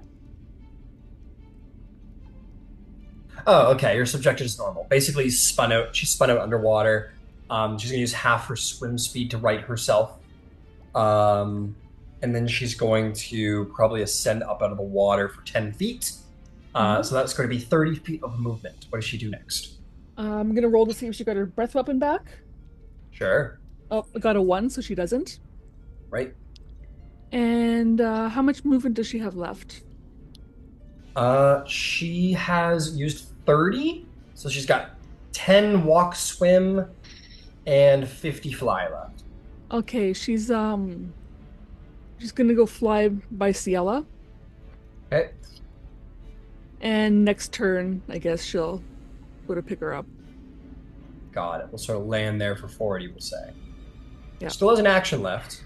Oh, okay. You're subjected as normal. Basically, she spun out underwater. She's gonna use half her swim speed to right herself. And then she's going to probably ascend up out of the water for 10 feet. So that's going to be 30 feet of movement. What does she do next? I'm gonna roll to see if she got her breath weapon back. Sure. Oh, I got a 1, so she doesn't. Right. And how much movement does she have left? She has used 30, so she's got 10 walk, swim, and 50 fly left. Okay, she's gonna go fly by Ciela. Okay. And next turn, I guess she'll go to pick her up. Got it. We'll sort of land there for 40, we'll say. Yeah. Still has an action left.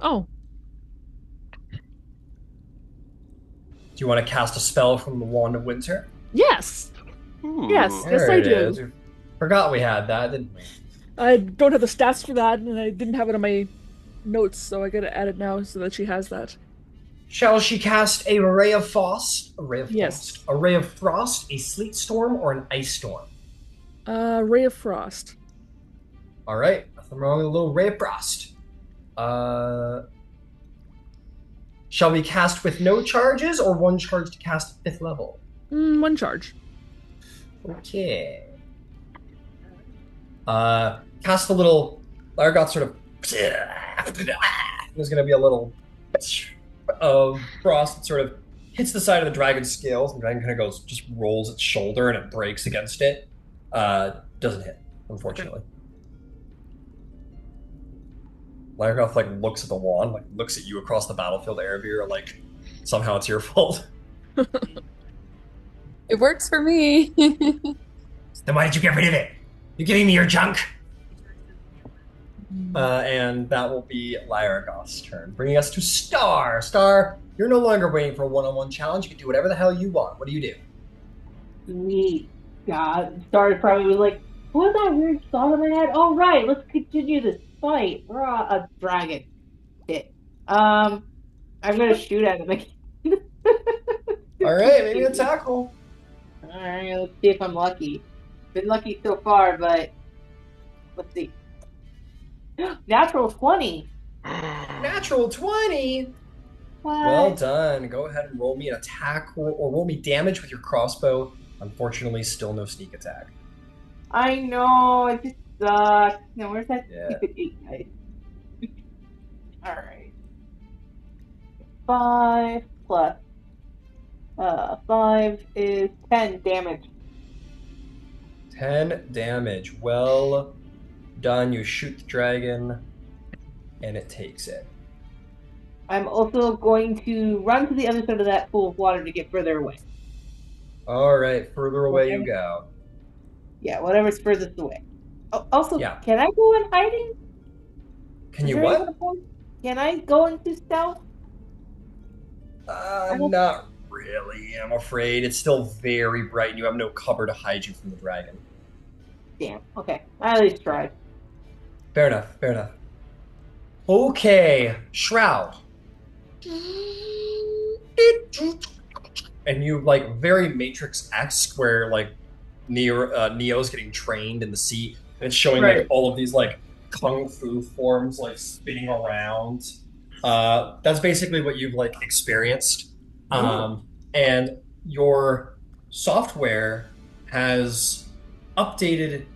Oh, Do you want to cast a spell from the Wand of Winter? yes. Ooh. Yes. There I it do. is. Forgot we had that, didn't we? I don't have the stats for that, and I didn't have it on my notes, so I gotta add it now so that she has that. Shall she cast a ray of frost? Yes. A ray of frost, a sleet storm, or an ice storm? Ray of Frost. All right, nothing wrong with a little ray of frost. Shall we cast with no charges or one charge to cast at 5th level? 1 charge. Okay. Cast a little. Largoth sort of. There's going to be a little of frost that sort of hits the side of the dragon's scales. The dragon kind of goes, just rolls its shoulder and it breaks against it. Doesn't hit, unfortunately. Largoth like looks at the wand, like looks at you across the battlefield, Erebir, like somehow it's your fault. It works for me. Then why did you get rid of it? You're giving me your junk? And that will be Lyragoth's turn, bringing us to Star. Star, you're no longer waiting for a one-on-one challenge. You can do whatever the hell you want. What do you do? Neat. God, Star probably was like, what was that weird thought in my head? Oh, right, let's continue this fight. We're a dragon. Shit. I'm gonna shoot at him again. All right, maybe a tackle. Alright, let's see if I'm lucky. Been lucky so far, but let's see. Natural 20. Natural 20. What? Well done. Go ahead and roll me an attack or roll me damage with your crossbow. Unfortunately, still no sneak attack. I know, I just suck. No, where's that Yeah. stupid 8 dice? Alright. 5 plus 5 is 10 damage. 10 damage. Well done. You shoot the dragon, and it takes it. I'm also going to run to the other side of that pool of water to get further away. All right, further away you go. Yeah, whatever's furthest away. Oh, also, Yeah. can I go in hiding? Can Is you there what? even a point? Can I go into stealth? Not really, I'm afraid. It's still very bright, and you have no cover to hide you from the dragon. Damn. Okay, I at least tried. Fair enough, fair enough. Okay, Shroud. And you, like, very Matrix-esque, where, like, Neo's getting trained in the sea, and it's showing, like, all of these, like, kung fu forms, like, spinning around. That's basically what you've, like, experienced. And your software has updated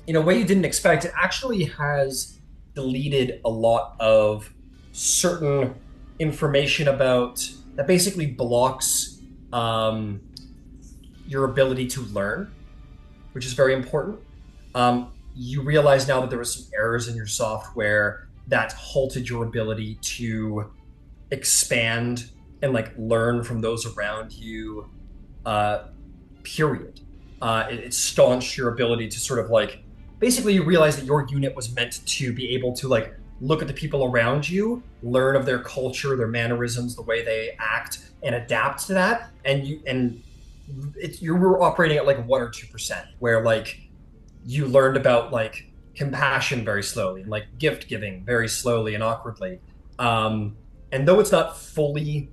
in a way you didn't expect. It actually has deleted a lot of certain information about that basically blocks your ability to learn, which is very important. You realize now that there was some errors in your software that halted your ability to expand and like learn from those around you. period. It staunched your ability to sort of like, basically you realize that your unit was meant to be able to like look at the people around you, learn of their culture, their mannerisms, the way they act, and adapt to that. And you were operating at like 1 or 2%, where like you learned about like compassion very slowly and like gift giving very slowly and awkwardly. And though it's not fully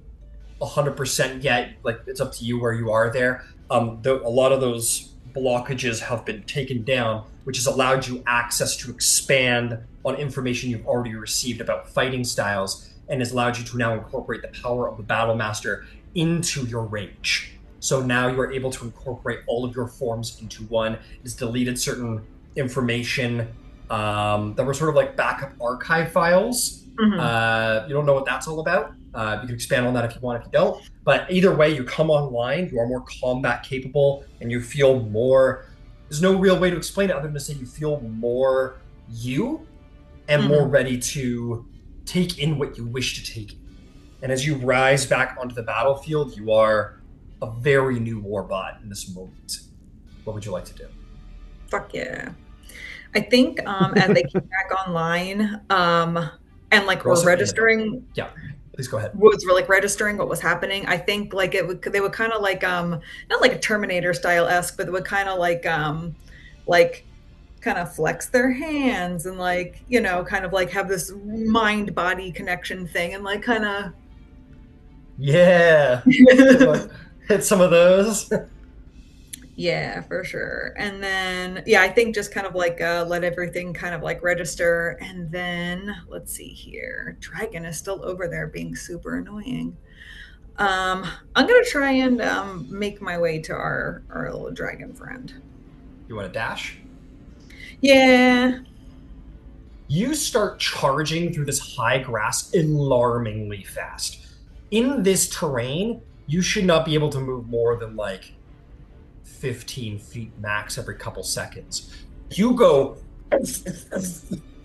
100% yet, like it's up to you where you are there. A lot of those blockages have been taken down, which has allowed you access to expand on information you've already received about fighting styles, and has allowed you to now incorporate the power of the battle master into your rage. So now you are able to incorporate all of your forms into one. It's deleted certain information that were sort of like backup archive files. You don't know what that's all about. You can expand on that if you want, if you don't. But either way, you come online, you are more combat capable, and you feel more. There's no real way to explain it other than to say you feel more you and more ready to take in what you wish to take in. And as you rise back onto the battlefield, you are a very new warbot in this moment. What would you like to do? Fuck yeah. I think as they came back online, and like Roll we're some registering, Yeah, please go ahead. was like registering what was happening. I think like they would kind of like not like a Terminator style esque, but they would kind of like kind of flex their hands and like, you know, kind of like have this mind body connection thing and like kind of Yeah. Hit some of those. Yeah, for sure. And then, yeah, I think just kind of like let everything kind of like register. And then let's see here. Dragon is still over there being super annoying. I'm gonna try and make my way to our little dragon friend. You want to dash? Yeah. You start charging through this high grass alarmingly fast. In this terrain, you should not be able to move more than like 15 feet max every couple seconds. You go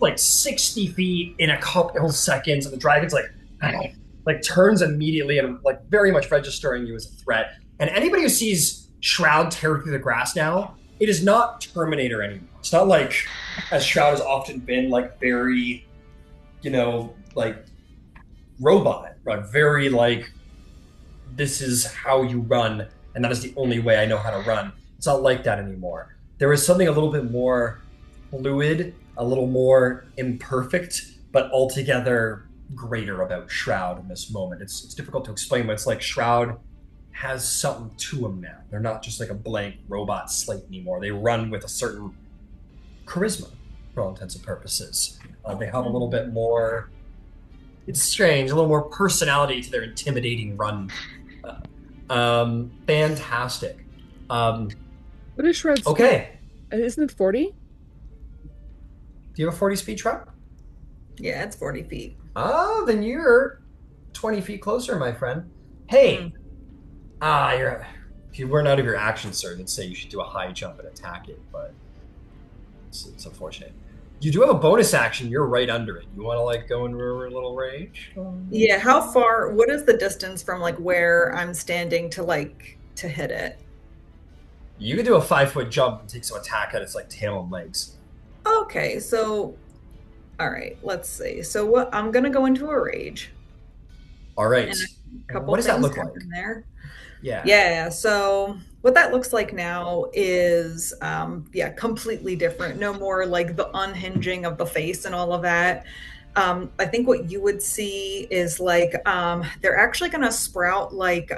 like 60 feet in a couple seconds, and the dragon's like turns immediately and like very much registering you as a threat. And anybody who sees Shroud tear through the grass now, it is not Terminator anymore. It's not like, as Shroud has often been, like very, like robot, right? Very like, this is how you run, and that is the only way I know how to run. It's not like that anymore. There is something a little bit more fluid, a little more imperfect, but altogether greater about Shroud in this moment. It's difficult to explain, but it's like Shroud has something to them now. They're not just like a blank robot slate anymore. They run with a certain charisma, for all intents and purposes. They have a little bit more. It's strange, a little more personality to their intimidating run. Fantastic. What is Shred's? Okay. Isn't it 40? Do you have a 40 speed truck? Yeah, it's 40 feet. Oh, then you're 20 feet closer, my friend. Hey. If you weren't out of your action, sir, then say you should do a high jump and attack it, but it's unfortunate. You do have a bonus action. You're right under it. You want to like go into a little range? Yeah, how far, what is the distance from like where I'm standing to like to hit it? You could do a 5-foot jump and take some attack at its like tail and legs. Okay, so all right, let's see. So what I'm gonna go into a rage. All right. And a couple What does that things look like? happen there. Yeah. Yeah, so what that looks like now is completely different. No more like the unhinging of the face and all of that. I think what you would see is like they're actually gonna sprout like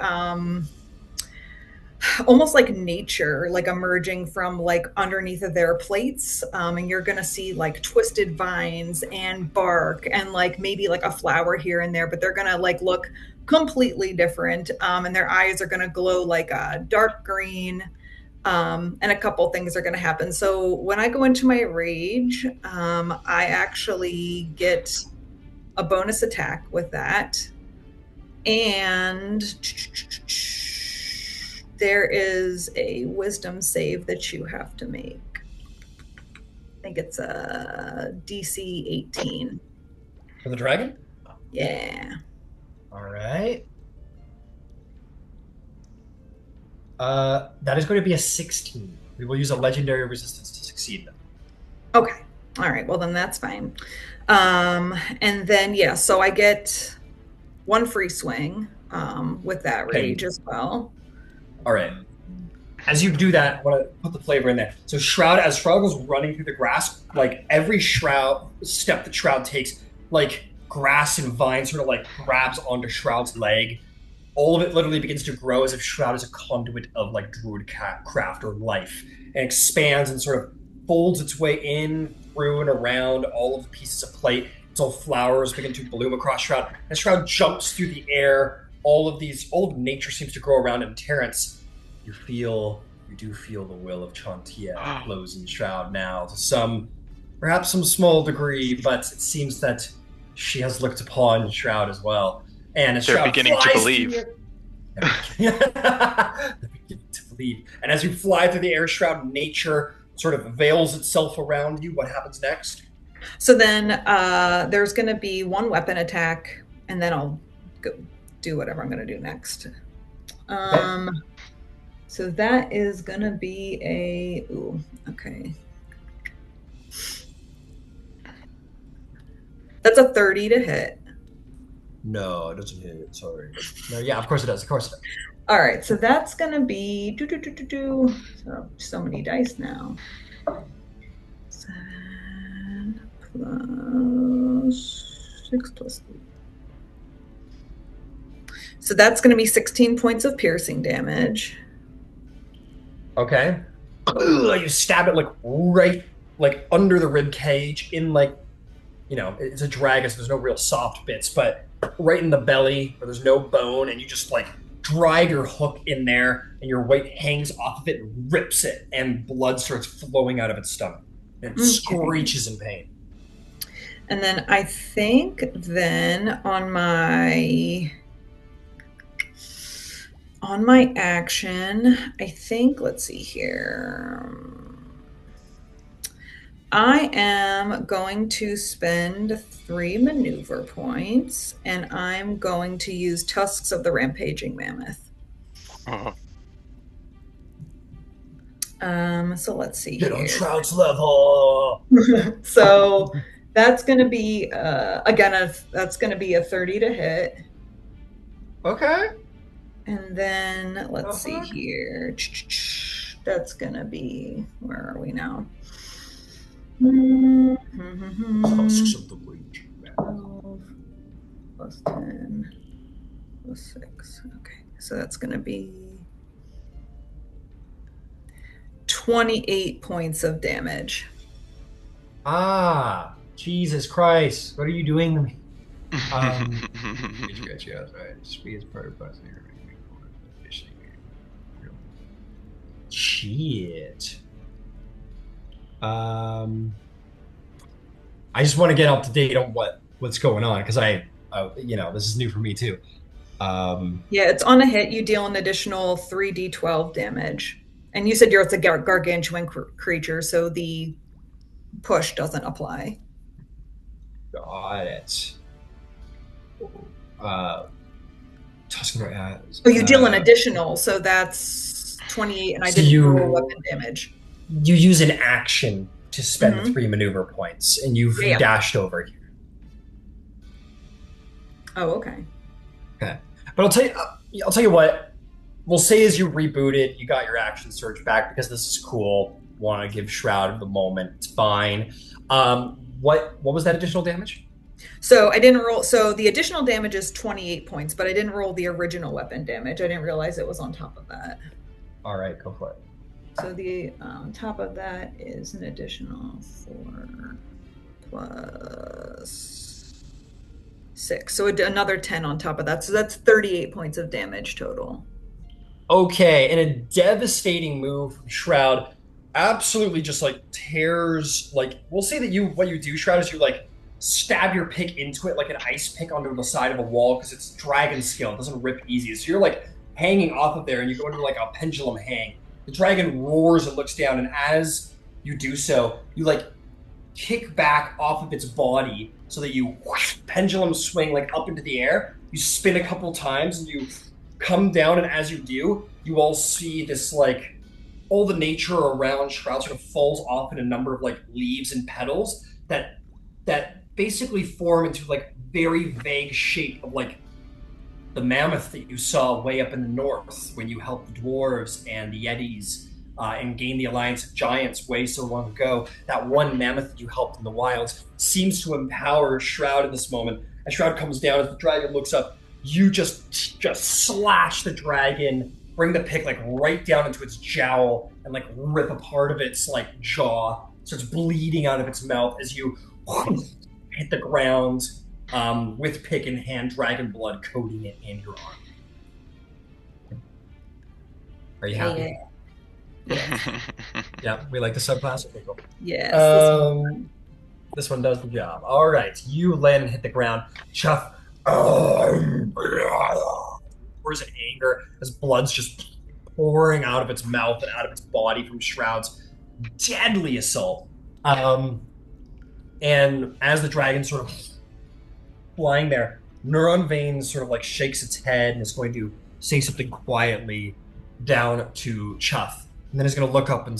almost like nature, like emerging from like underneath of their plates. And you're gonna see like twisted vines and bark and like maybe like a flower here and there, but they're gonna like look completely different. And their eyes are gonna glow like a dark green. And a couple things are gonna happen. So when I go into my rage, I actually get a bonus attack with that. And there is a wisdom save that you have to make. I think it's a DC 18. For the dragon? Yeah. All right. That is going to be a 16. We will use a legendary resistance to succeed. Okay. All right. Well, then that's fine. And then, yeah, so I get one free swing with that Okay. rage as well. All right. As you do that, I want to put the flavor in there. So as Shroud goes running through the grass, like every step that Shroud takes, like grass and vines sort of like grabs onto Shroud's leg. All of it literally begins to grow as if Shroud is a conduit of like druid craft or life, and expands and sort of folds its way in, through, and around all of the pieces of plate until flowers begin to bloom across Shroud. As Shroud jumps through the air, all of nature seems to grow around him. Terrence, you do feel the will of Chantia flows in Shroud now to perhaps some small degree, but it seems that she has looked upon Shroud as well. And as They're Shroud beginning to flies believe. They're beginning to believe. And as you fly through the air, Shroud, nature sort of veils itself around you. What happens next? So then there's going to be one weapon attack, and then I'll go do whatever I'm going to do next. So that is going to be okay. That's a 30 to hit. No, it doesn't hit. Sorry. No, yeah, of course it does. Of course it does. All right, so that's going to be so many dice now. 7 plus 6 plus 3. So that's going to be 16 points of piercing damage. Okay. You stab it like right like under the rib cage in like, it's a dragon, so there's no real soft bits, but right in the belly where there's no bone, and you just like drive your hook in there, and your weight hangs off of it and rips it, and blood starts flowing out of its stomach. And it screeches in pain. And then I think then on my action, I think, let's see here. I am going to spend 3 maneuver points, and I'm going to use Tusks of the Rampaging Mammoth. So let's see Get here. on Shroud's level. So that's going to be that's going to be a 30 to hit. Okay. And then let's see here. That's going to be, where are we now? Tusks of the Raging Mammoth. 12 plus 10 plus 6. Okay, so that's going to be 28 points of damage. Jesus Christ. What are you doing to me? Shit. I just want to get up to date on what's going on, because this is new for me too. Yeah, it's on a hit. You deal an additional 3d12 damage, and you said it's a gargantuan creature, so the push doesn't apply. Got it. So you deal an additional, so that's 28, and I didn't roll weapon damage. You use an action to spend 3 maneuver points, and you've dashed over here. Oh, okay. Okay, but I'll tell you what. We'll say as you rebooted, you got your action surge back because this is cool. Want to give Shroud the moment? It's fine. What was that additional damage? So I didn't roll. So the additional damage is 28 points, but I didn't roll the original weapon damage. I didn't realize it was on top of that. All right, go for it. So the top of that is an additional 4 plus 6. So another 10 on top of that. So that's 38 points of damage total. Okay, and a devastating move from Shroud absolutely just like tears, like, we'll say that what you do, Shroud, is you like stab your pick into it like an ice pick onto the side of a wall, because it's dragon skill. It doesn't rip easy. So you're like hanging off of there, and you go into like a pendulum hang. The dragon roars and looks down, and as you do so, you like kick back off of its body so that you pendulum swing like up into the air. You spin a couple times, and you come down, and as you do, you all see this like all the nature around Shroud sort of falls off in a number of like leaves and petals that basically form into like very vague shape of like the mammoth that you saw way up in the north when you helped the dwarves and the yetis and gained the alliance of giants way so long ago. That one mammoth that you helped in the wilds seems to empower Shroud in this moment. And Shroud comes down as the dragon looks up. You just slash the dragon, bring the pick like right down into its jowl, and like rip a part of its like jaw. Starts bleeding out of its mouth as you hit the ground with pick in hand, dragon blood coating it in your arm. Are you happy? Yeah, we like the subclass. Okay, cool. Yes. This one does the job. All right, you land and hit the ground. Chuff roars in anger as blood's just pouring out of its mouth and out of its body from Shroud's deadly assault. And as the dragon sort of flying there, Neuron Veins sort of like shakes its head and is going to say something quietly down to Chuff. And then is going to look up and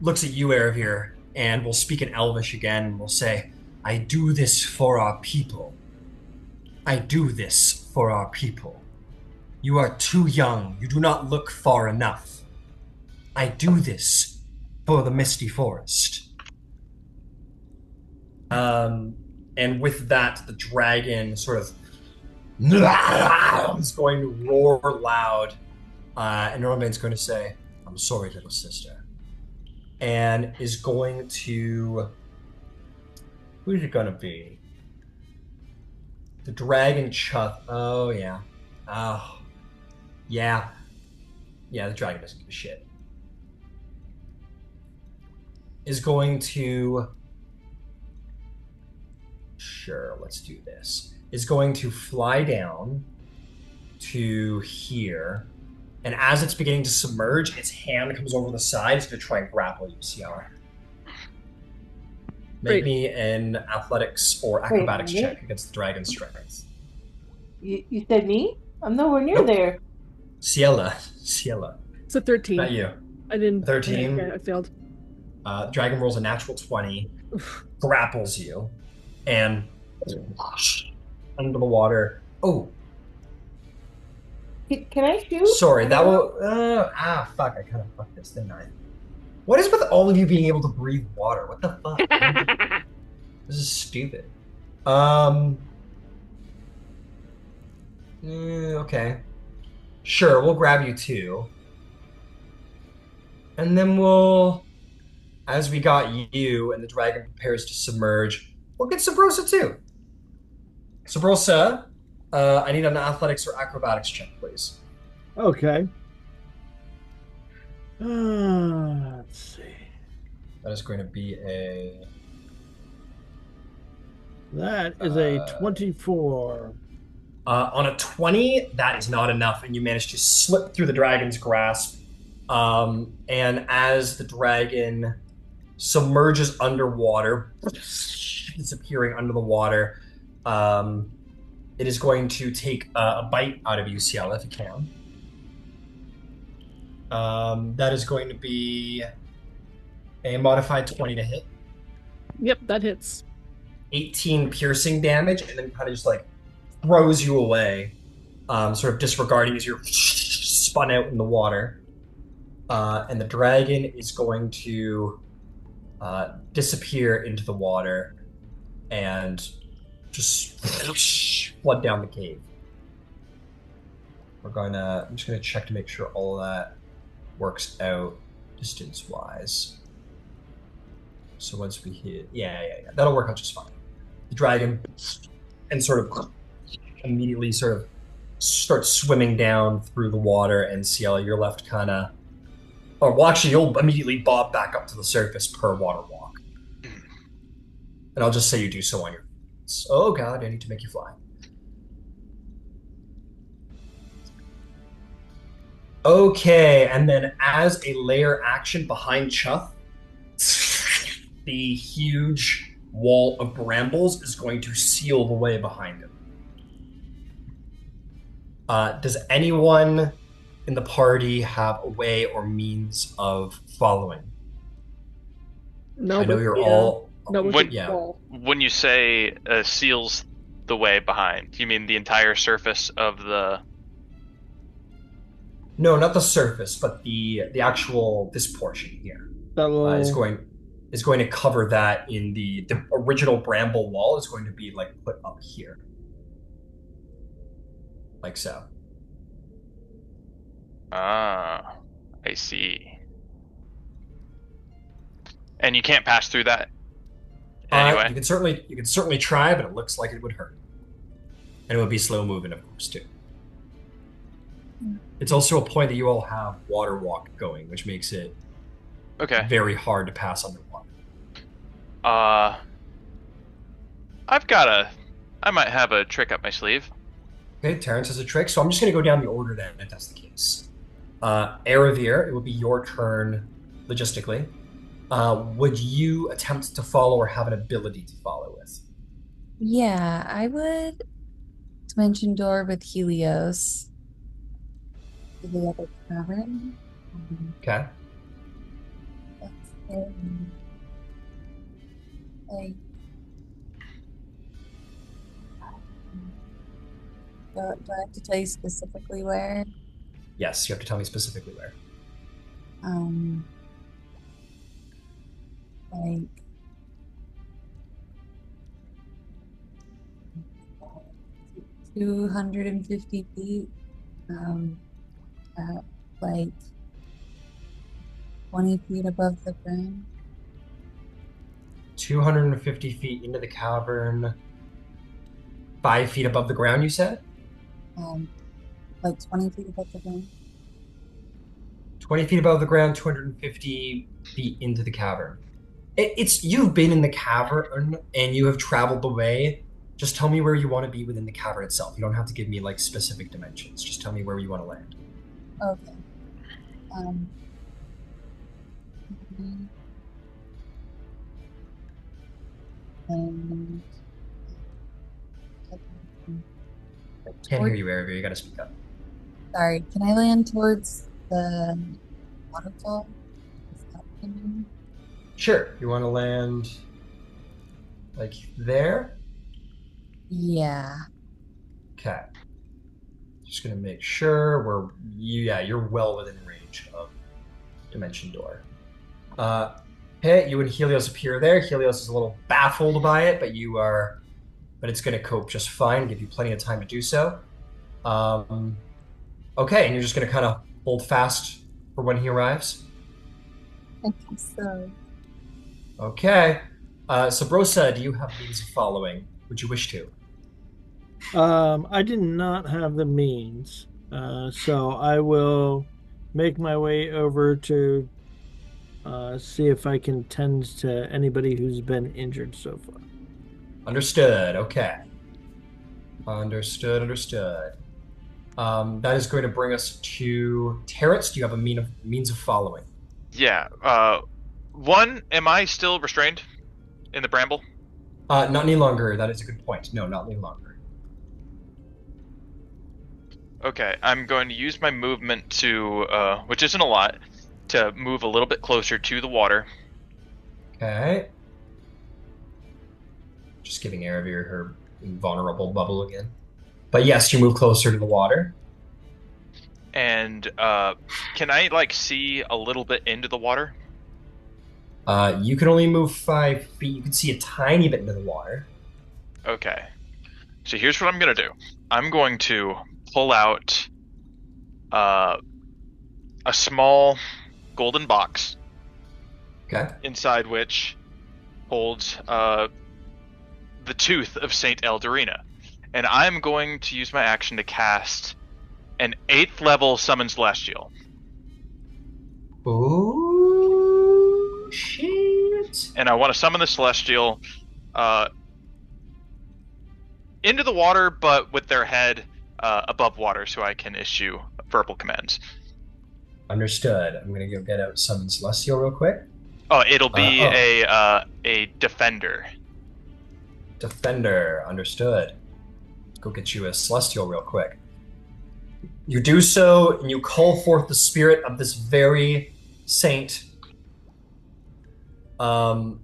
looks at you, Eravir, and will speak in Elvish again and will say, I do this for our people. I do this for our people. You are too young. You do not look far enough. I do this for the Misty Forest. And with that, the dragon sort of is going to roar loud. And Norman's going to say, I'm sorry, little sister. And is going to... Who's it going to be? The dragon Chuff. Oh, yeah. Oh, yeah. Yeah, the dragon doesn't give a shit. Is going to... Sure, let's do this. Is going to fly down to here. And as it's beginning to submerge, its hand comes over the side. It's going to try and grapple you, Ciara. Make me an athletics or acrobatics check against the dragon's strength. You said me? I'm nowhere near there. Ciela. It's a 13. Not you. I didn't. 13. I failed. The dragon rolls a natural 20, grapples you, and under the water. Oh, Can I shoot? sorry, that will. Fuck! I kind of fucked this, didn't I? What is with all of you being able to breathe water? What the fuck? This is stupid. Okay. Sure, we'll grab you too. And then we'll, as we got you and the dragon prepares to submerge, we'll get Sabrosa too. Sabrosa, I need an athletics or acrobatics check, please. Okay. Let's see. That is going to be a... That is a 24. On a 20, that is not enough, and you manage to slip through the dragon's grasp. And as the dragon submerges underwater, disappearing under the water, it is going to take a bite out of you, Ciela, if you can. That is going to be a modified 20 to hit. Yep, that hits. 18 piercing damage, and then kind of just like throws you away, sort of disregarding as you're spun out in the water. And the dragon is going to disappear into the water and just flood down the cave. I'm just gonna check to make sure all of that works out distance-wise. So once we hit, yeah, that'll work out just fine. The dragon and sort of immediately sort of starts swimming down through the water, and Ciela, you're left kind of, or well, actually, you'll immediately bob back up to the surface per water walk. And I'll just say you do so on your feet. Oh god, I need to make you fly. Okay, and then as a layer action behind Chuff, the huge wall of brambles is going to seal the way behind him. Does anyone in the party have a way or means of following? No, I know but you're yeah, all. no, we When could Yeah. fall. when you say seals the way behind, you mean the entire surface of the? No, not the surface, but the actual this portion here That is little. going to cover that in the original bramble wall is going to be like put up here, like so. Ah, I see. And you can't pass through that anyway. You can certainly try, but it looks like it would hurt, and it would be slow moving, of course, too. It's also a point that you all have water walk going, which makes it Okay. very hard to pass underwater. I might have a trick up my sleeve. Okay, Terrence has a trick, so I'm just going to go down the order then, if that's the case. Aravir, it will be your turn logistically. Would you attempt to follow or have an ability to follow with? Yeah, I would dimension door with Helios to the other cavern. Okay. That's very, like, do I have to tell you specifically where? Yes, you have to tell me specifically where. Um, like 250 feet, like 20 feet above the ground. 250 feet into the cavern, 5 feet above the ground, you said? Like 20 feet above the ground. 20 feet above the ground, 250 feet into the cavern. It's you've been in the cavern and you have traveled the way. Just tell me where you want to be within the cavern itself. You don't have to give me like specific dimensions. Just tell me where you want to land. Okay. And Can't hear you, Aravir. You got to speak up. Sorry, can I land towards the waterfall? Is that what I mean? Sure. You want to land like there? Yeah. Okay. Just gonna make sure you're well within range of Dimension Door. Hey, you and Helios appear there. Helios is a little baffled by it, but it's gonna cope just fine, give you plenty of time to do so. Okay, and you're just gonna kind of hold fast for when he arrives. I think so. Okay. Sabrosa, do you have means of following? Would you wish to? I did not have the means, so I will make my way over to see if I can tend to anybody who's been injured so far. Understood. Okay. Understood. That is going to bring us to Terrence. Do you have a means of following? Yeah. One, am I still restrained in the bramble? Not any longer. That is a good point. No, not any longer. Okay, I'm going to use my movement to, which isn't a lot, to move a little bit closer to the water. Okay. Just giving Aravir her invulnerable bubble again. But yes, you move closer to the water. And can I like see a little bit into the water? You can only move 5 feet. You can see a tiny bit into the water. Okay. So here's what I'm gonna do. I'm going to pull out a small golden box. Okay. Inside which holds the tooth of Saint Eldarina. And I'm going to use my action to cast an 8th level Summon Celestial. Oh, shit. And I want to summon the Celestial into the water, but with their head above water, so I can issue verbal commands. Understood. I'm going to go get out Summon Celestial real quick. Oh, it'll be a defender. Defender. Understood. Go get you a Celestial real quick. You do so, and you call forth the spirit of this very saint, who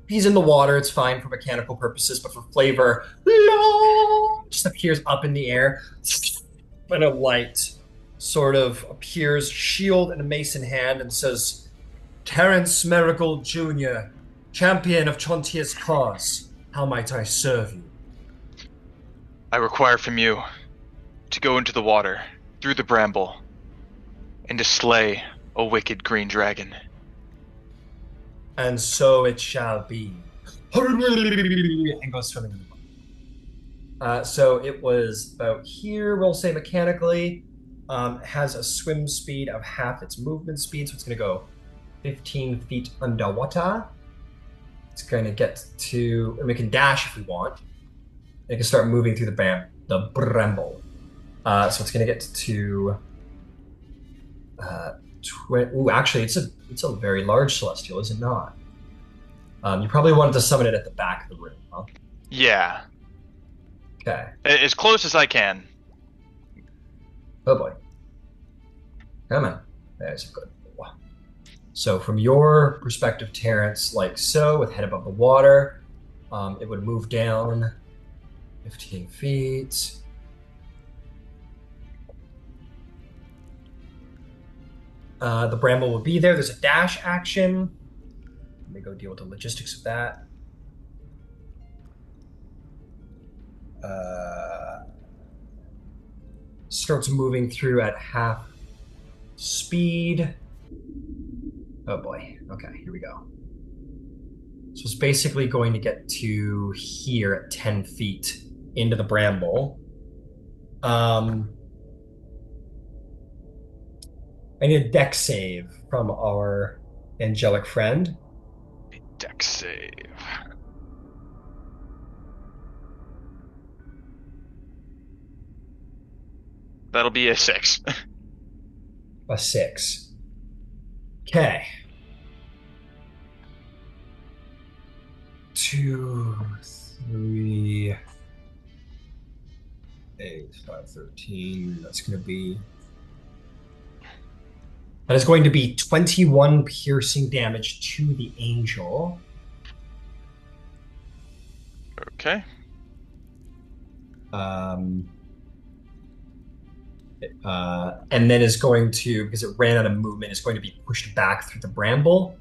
he's in the water. It's fine for mechanical purposes, but for flavor, just appears up in the air, and a light sort of appears, shield and a mace in hand, and says, "Terence Marigold Jr., champion of Chontia's cause, how might I serve you?" I require from you to go into the water, through the bramble, and to slay a wicked green dragon. And so it shall be. And goes swimming in the water. So it was about here, we'll say mechanically. Has a swim speed of half its movement speed, so it's going to go 15 feet underwater. It's going to get to, and we can dash if we want. It can start moving through the bramble. So it's going to get to. Actually, it's a very large celestial, is it not? You probably wanted to summon it at the back of the room, huh? Yeah. Okay. As close as I can. Oh boy. Come on. There's a good one. So from your perspective, Terrence, like so, with head above the water, it would move down 15 feet. The bramble will be there. There's a dash action. Let me go deal with the logistics of that. Starts moving through at half speed. Oh boy. Okay, here we go. So it's basically going to get to here at 10 feet into the bramble. I need a dex save from our angelic friend. Dex save. That'll be a 6. A 6. Okay. 2, 3, 8, 5, 13. That's going to be. That is going to be 21 piercing damage to the angel. Okay. And then is going to, because it ran out of movement, is going to be pushed back through the bramble.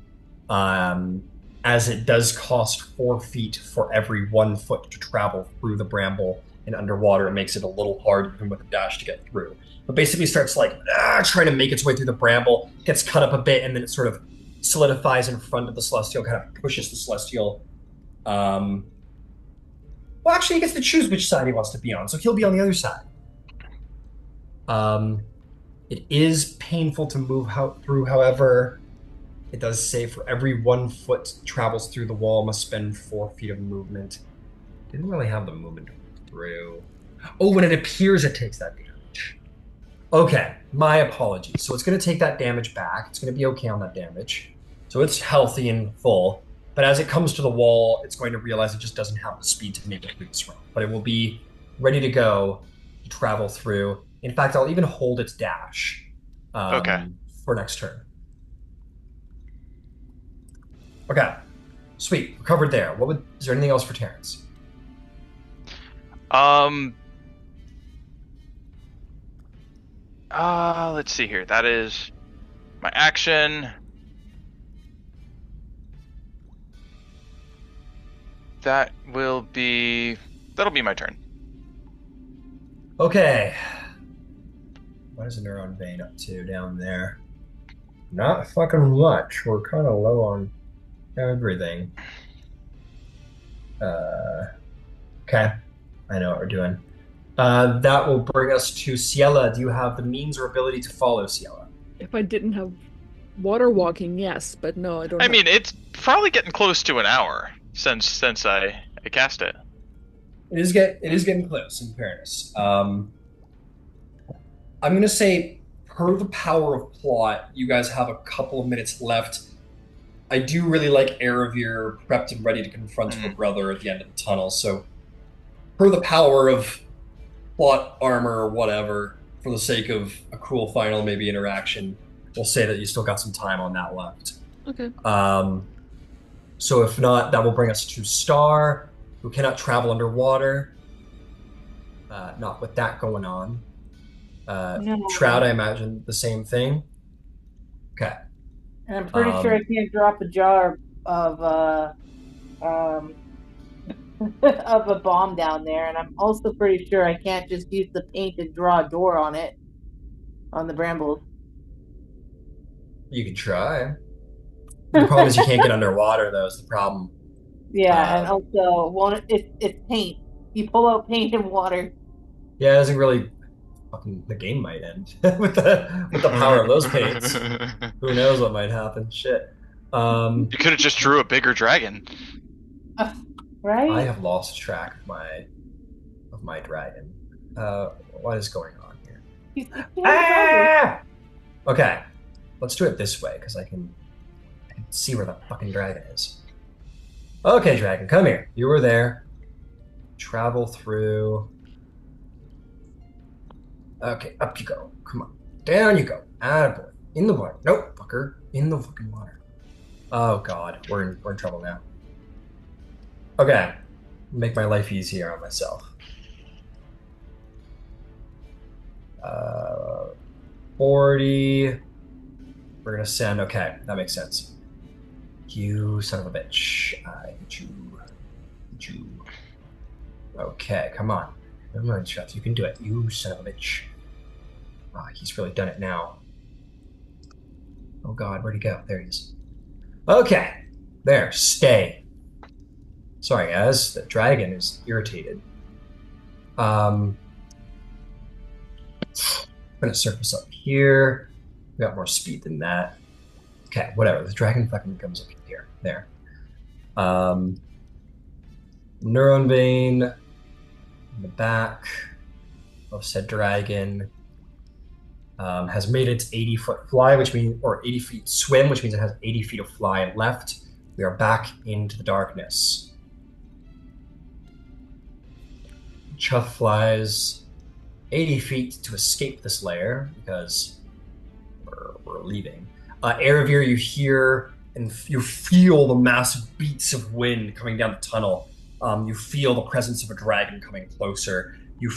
As it does cost 4 feet for every 1 foot to travel through the bramble and underwater. It makes it a little hard, even with a dash, to get through. But basically starts like trying to make its way through the bramble, gets cut up a bit, and then it sort of solidifies in front of the Celestial, kind of pushes the Celestial. Well, actually, he gets to choose which side he wants to be on, so he'll be on the other side. It is painful to move through, however. It does say for every 1 foot travels through the wall, must spend 4 feet of movement. Didn't really have the movement through. Oh, when it appears, it takes that damage. Okay, my apologies. So it's going to take that damage back. It's going to be okay on that damage. So it's healthy and full. But as it comes to the wall, it's going to realize it just doesn't have the speed to make it through this round. But it will be ready to go to travel through. In fact, I'll even hold its dash for next turn. Okay, sweet. We're covered there. Is there anything else for Terrence? Let's see here. That is my action. That'll be my turn. Okay. What is a neuron vein up to down there? Not fucking much. We're kind of low on everything. Okay. I know what we're doing. That will bring us to Ciela. Do you have the means or ability to follow Ciela? If I didn't have water walking, yes, but no, I don't. I mean, it's probably getting close to an hour since I cast it. It is getting close, in fairness. I'm going to say, per the power of plot, you guys have a couple of minutes left. I do really like Eravir prepped and ready to confront her brother at the end of the tunnel, so per the power of plot armor or whatever, for the sake of a cool final maybe interaction, we'll say that you still got some time on that left. Okay. So if not, that will bring us to Star, who cannot travel underwater. Not with that going on. No. Trout, I imagine the same thing. Okay. And I'm pretty sure I can't drop a jar of of a bomb down there, and I'm also pretty sure I can't just use the paint and draw a door on it on the brambles. You can try. The problem is you can't get underwater, though, is the problem. Yeah, and also it's paint. You pull out paint and water. Yeah, it doesn't really fucking the game might end with the power of those paints. Who knows what might happen? Shit. You could have just drew a bigger dragon. Right? I have lost track of my dragon. What is going on here? He's dragon. Okay, let's do it this way because I can see where the fucking dragon is. Okay, dragon, come here. You were there. Travel through. Okay, up you go. Come on. Down you go. Attaboy. In the water. Nope, fucker. In the fucking water. Oh god, we're in trouble now. Okay. Make my life easier on myself. 40. We're gonna send. Okay, that makes sense. You son of a bitch. I hate you. Hate you. Okay, come on. Never mind, Chef. You can do it. You son of a bitch. Ah, he's really done it now. Oh god, where'd he go? There he is. Okay. There, stay. Sorry, guys. The dragon is irritated. I'm gonna surface up here. We got more speed than that. Okay, whatever. The dragon fucking comes up here. There. Neuron vein in the back of said dragon has made its 80-foot fly, which means, or 80 feet swim, which means it has 80 feet of fly left. We are back into the darkness. Chuff flies 80 feet to escape this lair because we're leaving. Aravir, you hear and you feel the massive beats of wind coming down the tunnel. You feel the presence of a dragon coming closer. You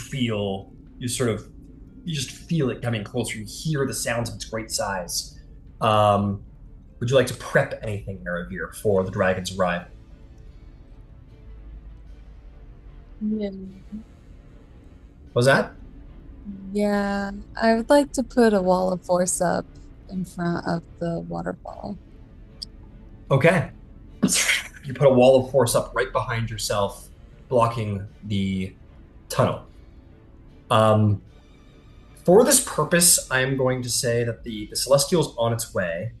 just feel it coming closer. You hear the sounds of its great size. Would you like to prep anything, Aravir, for the dragon's arrival? Yeah. What was that? Yeah, I would like to put a wall of force up in front of the waterfall. Okay. You put a wall of force up right behind yourself, blocking the tunnel. For this purpose, I'm going to say that the Celestial's on its way.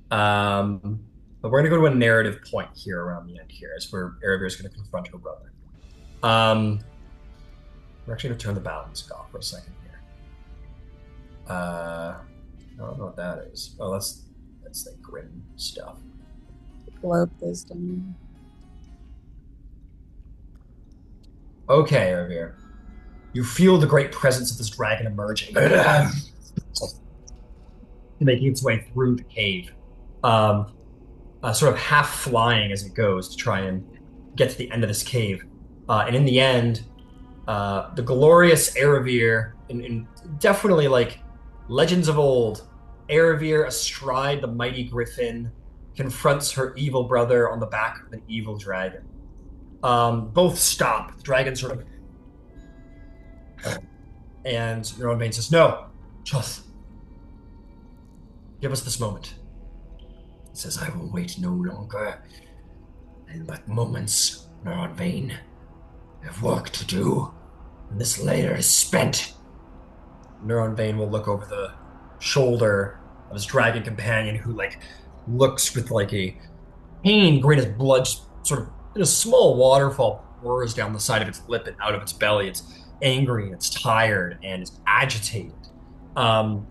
But we're going to go to a narrative point here around the end here, as where Aravir is going to confront her brother. We're actually going to turn the balance off for a second here. I don't know what that is. Oh, that's the grim stuff. Globe wisdom. Okay, Aravir. You feel the great presence of this dragon emerging, making its way through the cave, sort of half flying as it goes to try and get to the end of this cave. And in the end, the glorious Aravir, in definitely like legends of old, Aravir astride the mighty griffin confronts her evil brother on the back of an evil dragon. Both stop. The dragon sort of... And Neuron Vein says, "No, Choth, give us this moment." He says, "I will wait no longer. In but moments, Neuron Vein. I have work to do, and this layer is spent." Neuron Vein will look over the shoulder of his dragon companion, who looks with a pain grin as blood sort of in a small waterfall pours down the side of its lip and out of its belly. It's angry, and it's tired, and it's agitated. But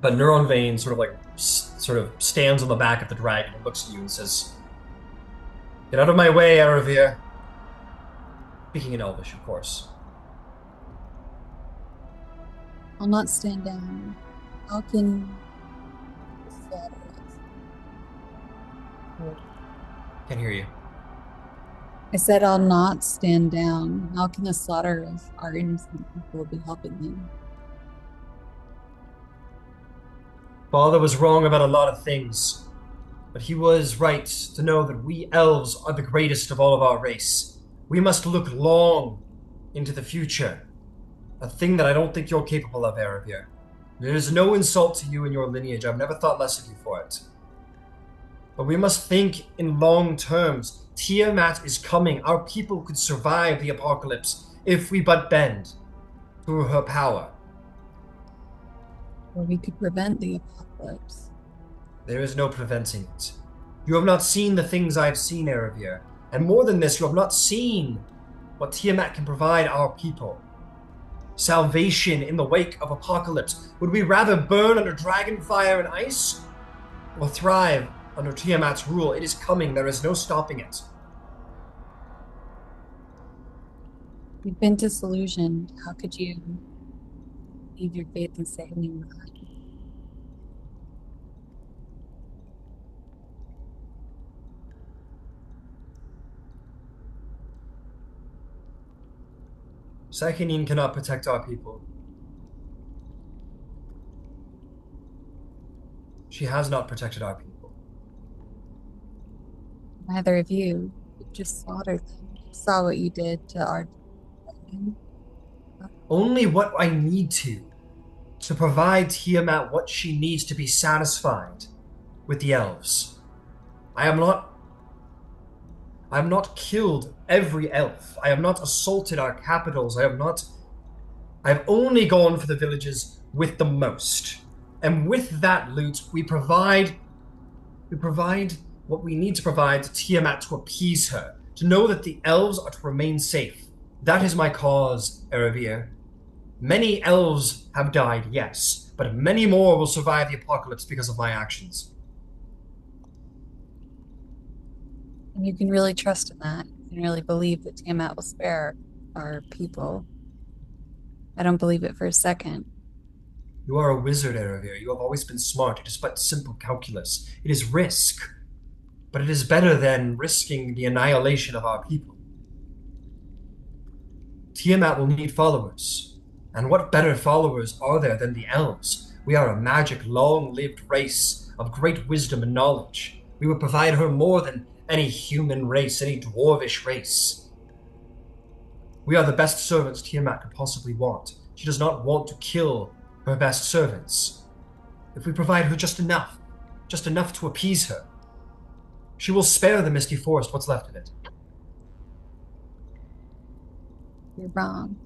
Neuron Vein sort of stands on the back of the dragon and looks at you and says, "Get out of my way, Aravir." Speaking in Elvish, of course. I'll not stand down. How can slaughter us? Can't hear you. I said I'll not stand down. How can the slaughter of our innocent people be helping them? Father was wrong about a lot of things, but he was right to know that we elves are the greatest of all of our race. We must look long into the future, a thing that I don't think you're capable of, Erebir. There is no insult to you and your lineage. I've never thought less of you for it. But we must think in long terms. Tiamat is coming. Our people could survive the apocalypse if we but bend to her power. Or we could prevent the apocalypse. There is no preventing it. You have not seen the things I have seen, Erebir. And more than this, you have not seen what Tiamat can provide our people. Salvation in the wake of apocalypse. Would we rather burn under dragon fire and ice, or thrive under Tiamat's rule? It is coming. There is no stopping it. You've been disillusioned. How could you leave your faith in saving God? Sekhenin cannot protect our people. She has not protected our people. Neither of you. You just slaughtered them. You saw what you did to our. Only what I need to provide Tiamat what she needs to be satisfied with the elves. I have not killed every elf. I have not assaulted our capitals. I have only gone for the villages with the most. And with that loot, we provide what we need to provide to Tiamat to appease her, to know that the elves are to remain safe. That is my cause, Erebir. Many elves have died, yes, but many more will survive the apocalypse because of my actions. And you can really trust in that. You can really believe that Tiamat will spare our people. I don't believe it for a second. You are a wizard, Erebir. You have always been smart. It is but simple calculus. It is risk. But it is better than risking the annihilation of our people. Tiamat will need followers. And what better followers are there than the elves? We are a magic, long-lived race of great wisdom and knowledge. We would provide her more than any human race, any dwarvish race. We are the best servants Tiamat could possibly want. She does not want to kill her best servants. If we provide her just enough to appease her, she will spare the Misty Forest what's left of it. You're wrong.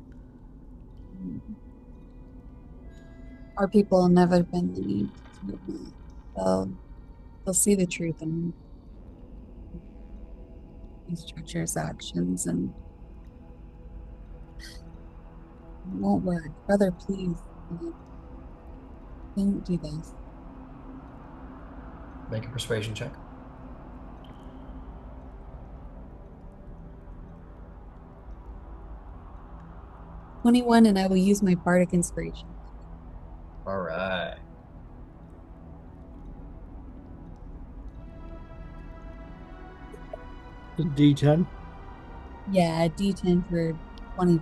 Our people will never bend the knee to Tiamat. They'll see the truth in these treacherous actions, and it won't work. Brother, please, don't do this. Make a persuasion check. "21, and I will use my bardic inspiration." All right. The D10. Yeah, D10 for 20.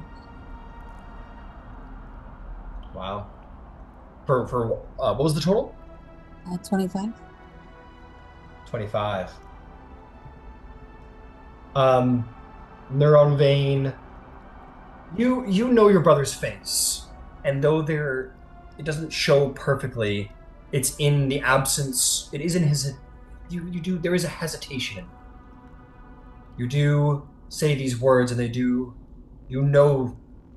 Wow. For what was the total? 25. 25. Neuron vein. You know your brother's face, and though it doesn't show perfectly, it's in the absence. It is in his. There is a hesitation. You do say these words, and they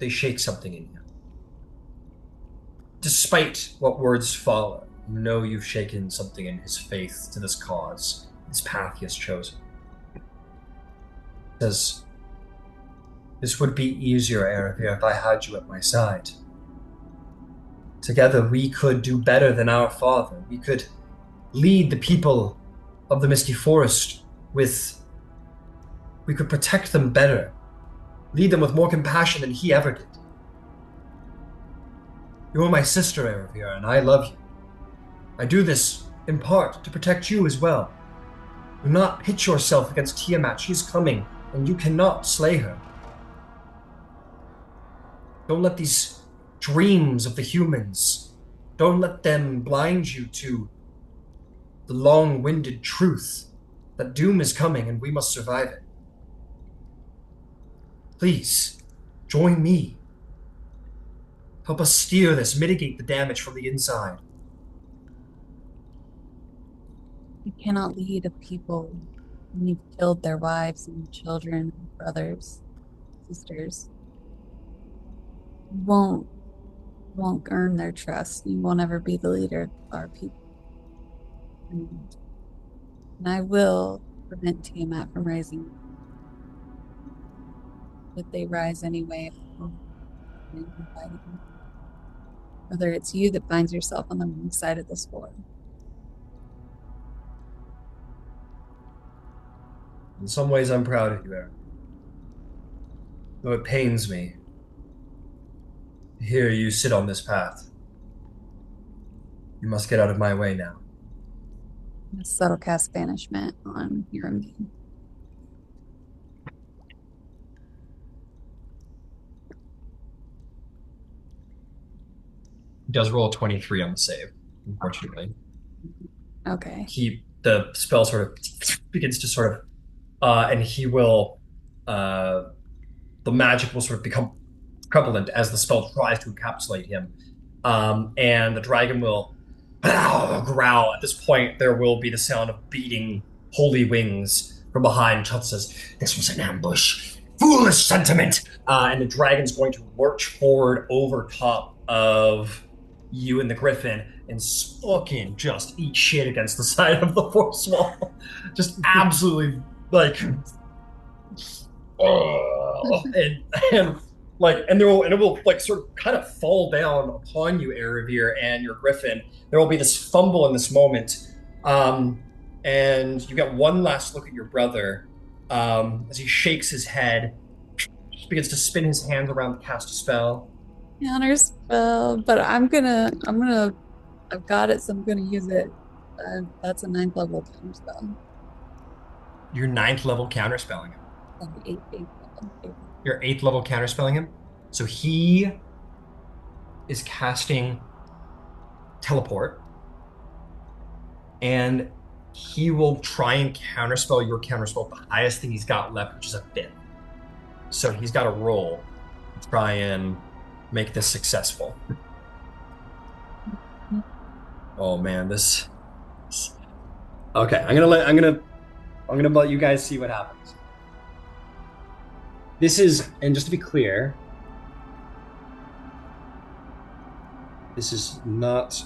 shake something in you. Despite what words follow, you know you've shaken something in his faith to this cause, this path he has chosen. He says, "This would be easier, Erebir, if I had you at my side. Together we could do better than our father. We could lead the people of the Misty Forest we could protect them better, lead them with more compassion than he ever did. You are my sister, Eravir, and I love you. I do this, in part, to protect you as well. Do not pitch yourself against Tiamat. She is coming, and you cannot slay her. Don't let these dreams of the humans, don't let them blind you to the long-winded truth that doom is coming and we must survive it. Please, join me. Help us steer this, mitigate the damage from the inside. You cannot lead a people when you've killed their wives and children, brothers, sisters. You won't earn their trust. You won't ever be the leader of our people. And I will prevent Tiamat from rising. But they rise anyway. Whether it's you that finds yourself on the wrong side of this war. In some ways, I'm proud of you, Aaron. Though it pains me to hear you sit on this path. You must get out of my way now. A subtle cast banishment on Hiramine. He does roll a 23 on the save, unfortunately. Okay. The spell sort of begins to sort of, and he will, the magic will sort of become prevalent as the spell tries to encapsulate him. And the dragon will growl. At this point, there will be the sound of beating holy wings from behind. Chut says, "This was an ambush. Foolish sentiment!" And the dragon's going to lurch forward over top of you and the griffin and fucking just eat shit against the side of the force wall. Just absolutely, like... and it will like sort of kind of fall down upon you, Eravir, and your griffin. There will be this fumble in this moment, and you get one last look at your brother as he shakes his head, just begins to spin his hands around to cast a spell. Counter spell, but I've got it, so I'm gonna use it. That's a 9th level counter spell. Your 9th level counterspelling him. Eighth level. Your 8th level counterspelling him. So he is casting teleport, and he will try and counterspell your counterspell, the highest thing he's got left, which is a 5th. So he's got to roll to try and make this successful. Oh man, this. Okay, I'm gonna let you guys see what happens. This is, and just to be clear, this is not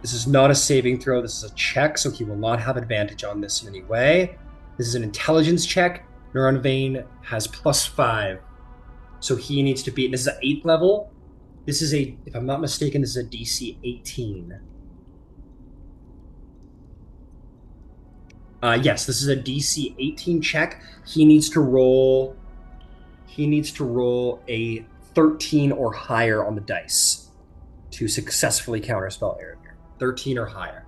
a saving throw. This is a check, so he will not have advantage on this in any way. This is an intelligence check. Neuron Vein has +5, so he needs to beat. This is an 8th level. This is if I'm not mistaken, this is a DC 18. Yes, this is a DC 18 check. He needs to roll a 13 or higher on the dice to successfully counterspell Eravir. 13 or higher.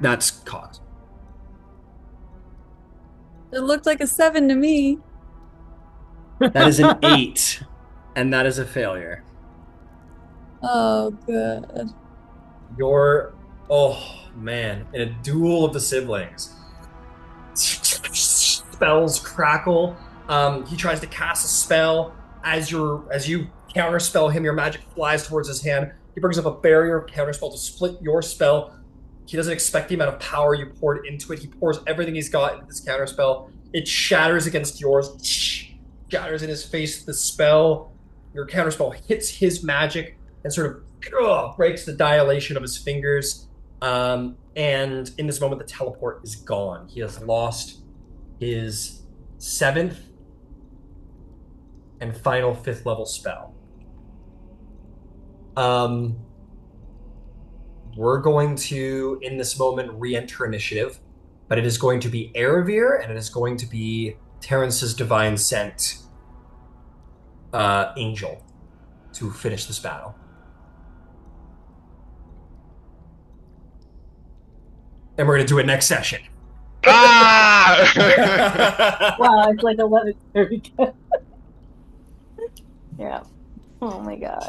That's caught. It looked like a 7 to me. That is an 8, and that is a failure. Oh, good. Oh man, in a duel of the siblings, spells crackle. He tries to cast a spell. As you counterspell him, your magic flies towards his hand. He brings up a barrier of counterspell to split your spell. He doesn't expect the amount of power you poured into it. He pours everything he's got into this counterspell. It shatters against yours. Shatters in his face. The spell, your counterspell, hits his magic and sort of breaks the dilation of his fingers. And in this moment, the teleport is gone. He has lost his 7th and final 5th level spell. We're going to, in this moment, re-enter initiative, but it is going to be Eravir, and it is going to be Terrence's Divine Scent. angel to finish this battle. And we're gonna do it next session. Ah! Wow, it's like 11:30. Yeah. Oh my god.